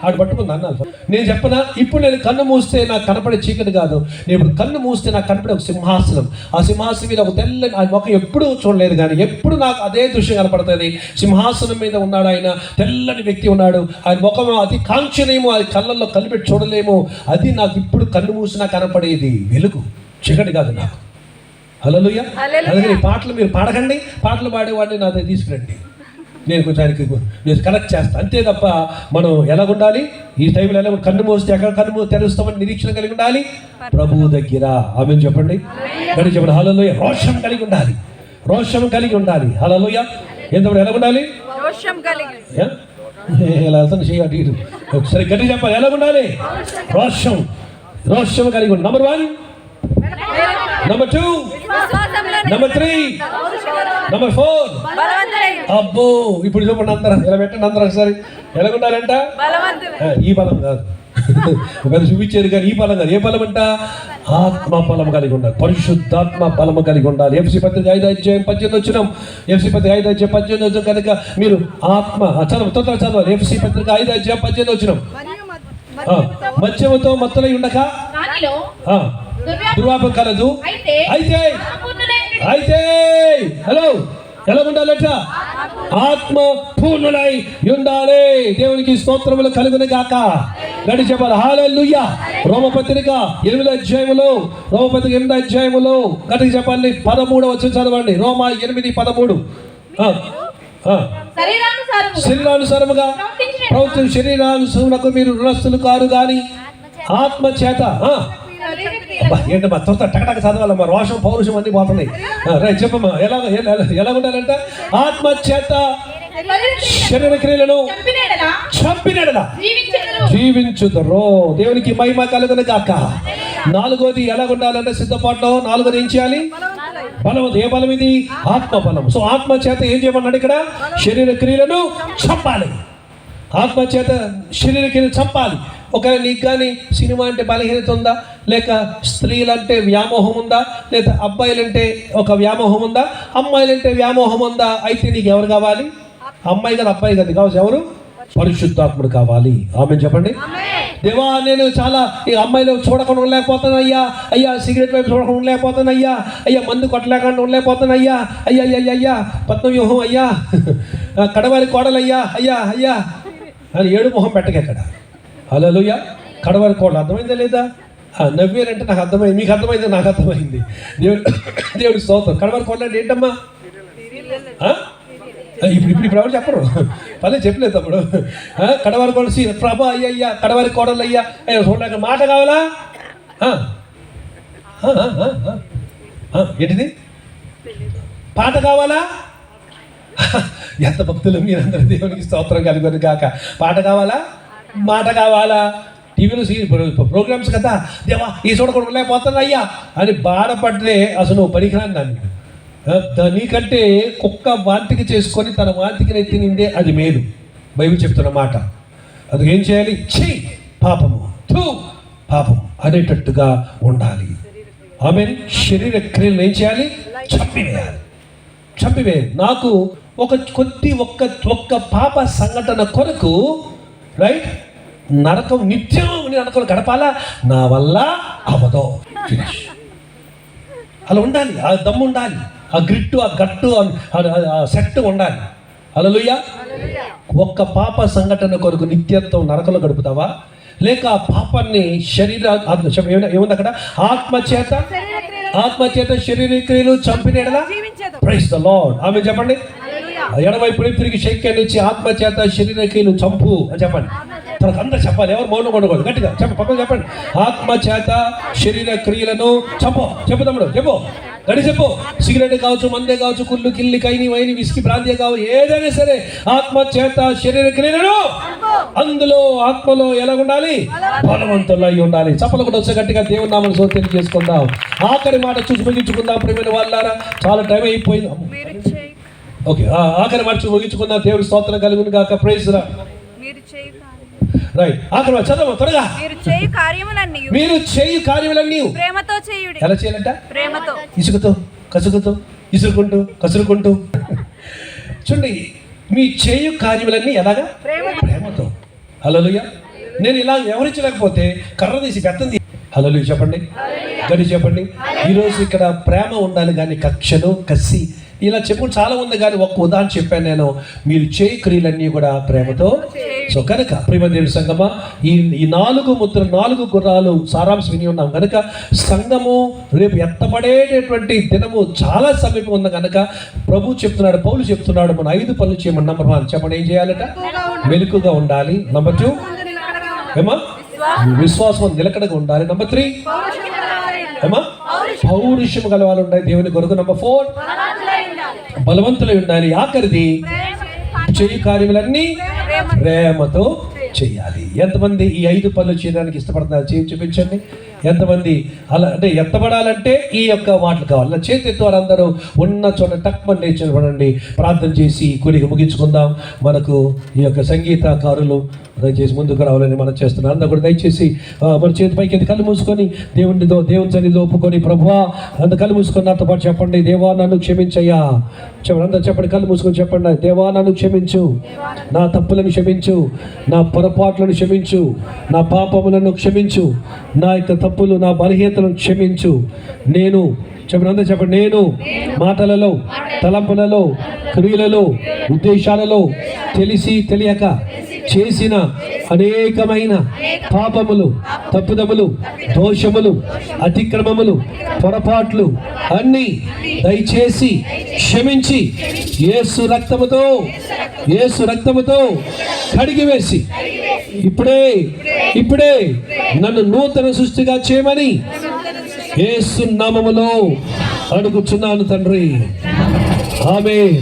ఆడు పట్టుకుంది అన్నాను. నేను చెప్పనా, ఇప్పుడు నేను కన్ను మూస్తే నాకు కనపడే చీకటి కాదు, నేను ఇప్పుడు కన్ను మూస్తే నాకు కనపడే ఒక సింహాసనం. ఆ సింహాసనం మీద ఒక తెల్లని ఆ ముఖం ఎప్పుడూ చూడలేదు, కానీ ఎప్పుడు నాకు అదే దృశ్యం కనపడుతుంది. సింహాసనం మీద ఉన్నాడు ఆయన, తెల్లని వ్యక్తి ఉన్నాడు. ఆయన ముఖం అతి కాంక్షణీయము, అది కళ్ళల్లో కలిపెట్టి చూడలేము. అది నాకు ఇప్పుడు కన్ను మూసినా కనపడేది వెలుగు, చీకటి కాదు నాకు. హల్లెలూయా. అందుకని ఈ పాటలు మీరు పాడకండి, పాటలు పాడేవాడిని నా దగ్గర తీసుకురండి, నేను కొంచెం ఆయనకి నేను కనెక్ట్ చేస్తాను, అంతే తప్ప మనం ఎలా ఉండాలి ఈ టైంలో, ఎలా కన్ను మూస్తే ఎక్కడ కన్ను తెరుస్తామని నిరీక్షణ కలిగి ఉండాలి ప్రభువు దగ్గర. ఆమేన్ చెప్పండి, కానీ చెప్పండి హల్లెలూయా. రోషం కలిగి ఉండాలి, రోషం కలిగి ఉండాలి. హల్లెలూయా. ఎంతమంది ఎలా ఉండాలి? ఎలా వెళ్తాను చేయాలి, ఒకసారి గట్టి చెప్పాలి, ఎలా ఉండాలి? రోషం, రోషం కలిగి ఉండాలి. Number 1, number 2, number 3, number 4. అబ్బో ఇప్పుడు చూపండి అందరూ, ఎలా పెట్టండి అందరూ ఒకసారి. ఎలా ఉండాలంట? ఈ బలం కాదు ఒకవేళ చూపించారు, కానీ ఈ బలం కాదు. ఏ బలం అంట? ఆత్మ బలం కలిగి ఉండాలి, పరిశుద్ధాత్మ బలము కలిగి ఉండాలి. ఎఫ్ఎస్సీ పత్రిక 5:18 ఎఫ్ఎస్సీ పత్రిక 5:18 కనుక మీరు ఆత్మ చదవాలి. ఎఫ్ఎస్సీ పత్రిక 5:18 మత్స్యముతో మత్తులై ఉండక దుర్వాపం కలదు. అయితే హలో ఎలా ఉండాలట? ఆత్మ పూర్ణులై ఉండాలి. దేవునికి స్తోత్రములు కలుగును గాక. గడి చెప్పాలి హల్లెలూయా. రోమపత్రిక 8వ అధ్యాయములో, రోమపత్రిక 8వ అధ్యాయములో గడికి చెప్పాలి 13వ వచనం చదవండి. రోమా 8:13. శరీరానుసారముగా ప్రవర్తించు శరీరానుసారమునకు మీరు రుణస్థులు కారు గాని ఆత్మ చేత. ఏంటమ్మా త్వర టకటక చదవాలమ్మా, రోషం పౌరుషం అన్ని పోతున్నాయి. రైట్ చెప్పమ్మా, ఎలా ఉండాలంట? ఆత్మ చేత శరీర క్రియలను చంపినడలా జీవించుదరో. దేవునికి మహిమ కలుగును గాక. 4వది ఎలా ఉండాలంటే సిద్ధపాటులో 4వది ఏం చేయాలి? బలం. ఏ బలం ఇది? ఆత్మ బలం. సో ఆత్మ చేత ఏం చేయమన్నాడు ఇక్కడ? శరీర క్రియలను చంపాలి. ఆత్మ చేత శరీర క్రియలు చంపాలి. ఒకవేళ నీకు కానీ సినిమా అంటే బలహీనత ఉందా, లేక స్త్రీలంటే వ్యామోహం ఉందా, లేదా అబ్బాయిలంటే ఒక వ్యామోహం ఉందా, అమ్మాయిలంటే వ్యామోహం ఉందా, అయితే నీకు ఎవరు కావాలి? అమ్మాయి కదా అబ్బాయి కదా కావచ్చు, ఎవరు? పరిశుద్ధాత్ముడు కావాలి. ఆమేన్ చెప్పండి. దేవా నేను చాలా ఈ అమ్మాయిలు చూడకుండా ఉండలేకపోతాను అయ్యా, అయ్యా సిగరెట్ వైపు చూడకుండా ఉండలేకపోతాను అయ్యా, అయ్యా మందు కొట్టలేకుండా ఉండలేకపోతాను అయ్యా, అయ్యా అయ్యా అయ్యా పద్మవ్యూహం అయ్యా, కడవారి కోడలు అయ్యా, అయ్యా అయ్యా అని ఏడు మొహం పెట్టకెక్కడ. హల్లెలూయా. కడవారి కోడలు అర్థమైందా లేదా? నవ్వేరంటే నాకు అర్థమైంది, మీకు అర్థమైంది, నాకు అర్థమైంది. దేవుడి స్తోత్రం. కడవారి కోడలు అంటే ఏంటమ్మా? ఇప్పుడు ఎవరు చెప్పరు, పదే చెప్పలేదు తమ్ముడు. కడవారి కోడలు ప్రభా అయ్యా అయ్యా కడవారి కోడలు అయ్యా అయ్యా చూడలేక మాట కావాలా? ఏంటిది? పాట కావాలా? ఎంత భక్తులు మీరందరూ, దేవునికి స్తోత్రం కలుగును గాక. పాట కావాలా? మాట కావాలా? టీవీలో ప్రోగ్రామ్స్ కదా, దేవా ఈ చూడకుండా లేకపోతాను అయ్యా అని బాధపడితే అసలు పనికిరాని దాన్ని నీకంటే కుక్క వాంతికి చేసుకొని తన వాంతికి తినిందే అది మేలు. బైబిల్ చెప్తున్న మాట. అది ఏం చేయాలి? పాపము పాపం అనేటట్టుగా ఉండాలి. ఆమేన్. శరీర క్రియలు ఏం చేయాలి? చంపివేయాలి. నాకు ఒక్క పాప సంఘటన కొరకు రైట్ నరకం నిత్యం నరకం గడపాలా? నా వల్ల అవదో. ఫినిష్. అలా ఉండాలి, ఆ దమ్ము ఉండాలి, ఆ గ్రిట్టు, ఆ గట్టు, ఆ సెట్ ఉండాలి. హల్లెలూయా. ఒక్క పాప సంఘటన కొరకు నిత్యత్వం నరకంలో గడుపుతావా, లేక ఆ పాపాన్ని ఏముంది అక్కడ? ఆత్మ చేత శరీర క్రియలు చంపినడలా. Praise the lord. ఆమె చెప్పండి. ఎడవైపు తిరిగి శక్యాన్ని ఇచ్చి ఆత్మ చేత శరీర క్రియలు చంపు అని చెప్పండి. తర్వాత అందరూ చెప్పాలి, ఎవరు మౌనం ఉండకూడదు, గట్టిగా పక్కన చెప్పండి. ఆత్మ చేత శరీర క్రియలను చెప్పు తమ్ముడు, చెప్పు గడి చెప్పు. సిగరెట్ కావచ్చు, మందే కావచ్చు, కుళ్ళు కిల్లి కైని వైని విస్కీ బ్రాంతి కావచ్చు, ఏదైనా సరే ఆత్మ చేత శరీర క్రియలను, అందులో ఆత్మలో ఎలా ఉండాలి? బలవంతులై ఉండాలి. చప్పలు కూడా వచ్చే గట్టిగా దేవుని నామమున స్తోత్రం చేసుకుందాం. ఆఖరి మాట చూసి ముగించుకుందాం. ప్రియమైన వాళ్ళారా, చాలా టైం అయిపోయింది. ఓకే, ఆఖరి మాట చూసి ముగించుకుందాం. దేవుడి స్తోత్రం కలుగును గాక. ప్రైజ్ రా. రైట్. ఆఖరి మాట చదవ త్వరగా. మీరు చేయు కార్యములన్నీ ప్రేమతో చేయుడి. ఎలా చేయాలంట? ప్రేమతో. ఇసుకతో కసురుకుంటూ చూడండి. మీ చేయు కార్యములన్నీ ఎలాగా? ప్రేమతో. హల్లెలూయా. నేను ఇలా వివరించలేకపోతే కర్ర తీసి బెత్తం తీసి. హల్లెలూయా చెప్పండి, గడి చెప్పండి. ఈరోజు ఇక్కడ ప్రేమ ఉండాలి కానీ కక్షలు, కసి ఇలా చెప్పు చాలా ఉంది. కానీ ఒక్క ఉదాహరణ చెప్పాను నేను. మీరు చేయి క్రియలన్నీ కూడా ప్రేమతో. సో కనుక ప్రియమైన సంఘమా, ఈ 4 ముద్రలు, 4 గుర్రాలు సారాంశం విని ఉన్నాం కనుక సంఘము రేపు ఎత్తబడేటటువంటి దినము చాలా సమీపం ఉంది కనుక ప్రభు చెప్తున్నాడు, పౌలు చెప్తున్నాడు, మన 5 పనులు చేయమని. నంబర్ 1 చెప్పండి, ఏం చేయాలట? మెలకుగా ఉండాలి. నంబర్ 2 ఏమా? విశ్వాసం నిలకడగా ఉండాలి. నంబర్ 3 ఏమా? పౌరుషం గల వాళ్ళు ఉండాలి దేవుని కొరకు. నంబర్ 4 బలవంతులై ఉండాలి. ఆఖరిది చేయి కార్యములన్నీ ప్రేమతో చేయాలి. ఎంతమంది ఈ 5 పనులు చేయడానికి ఇష్టపడుతున్నారు? చేయి చూపించండి. ఎంతమంది అలా అంటే ఎత్తబడాలంటే ఈ యొక్క మాటలు కావాలి. నా చేతి ఎత్తు వారందరూ ఉన్న చోట టక్మని నేర్చుకోండి. ప్రార్థన చేసి కూడికి ముగించుకుందాం. మనకు ఈ యొక్క సంగీతకారులు దయచేసి ముందుకు రావాలని మనం చేస్తున్నాం. అందరూ కూడా దయచేసి మన చేతి పైకి కళ్ళు మూసుకొని దేవుని సన్నిధిలో ఒప్పుకొని, ప్రభువా అంత కళ్ళు మూసుకొని నాతో పాటు చెప్పండి, దేవా నన్ను క్షమించయ్యా. చెప్పండి, అందరూ చెప్పండి, కళ్ళు మూసుకొని చెప్పండి, దేవా నన్ను క్షమించు, నా తప్పులను క్షమించు, నా పొరపాట్లను క్షమించు, నా పాపములను క్షమించు, నా యొక్క తప్పులు, నా బలహీనతలను క్షమించు. నేను చెప్పండి, అందరూ చెప్పండి, నేను మాటలలో, తలంపులలో, క్రియలలో, ఉద్దేశాలలో తెలిసి తెలియక చేసిన అనేకమైన పాపములు, తప్పుదములు, దోషములు, అతిక్రమములు, పొరపాట్లు అన్నీ దయచేసి క్షమించి యేసు రక్తముతో కడిగివేసి ఇప్పుడే నన్ను నూతన సృష్టిగా చేయమని యేసు నామములో అడుగుచున్నాను తండ్రి. ఆమేన్.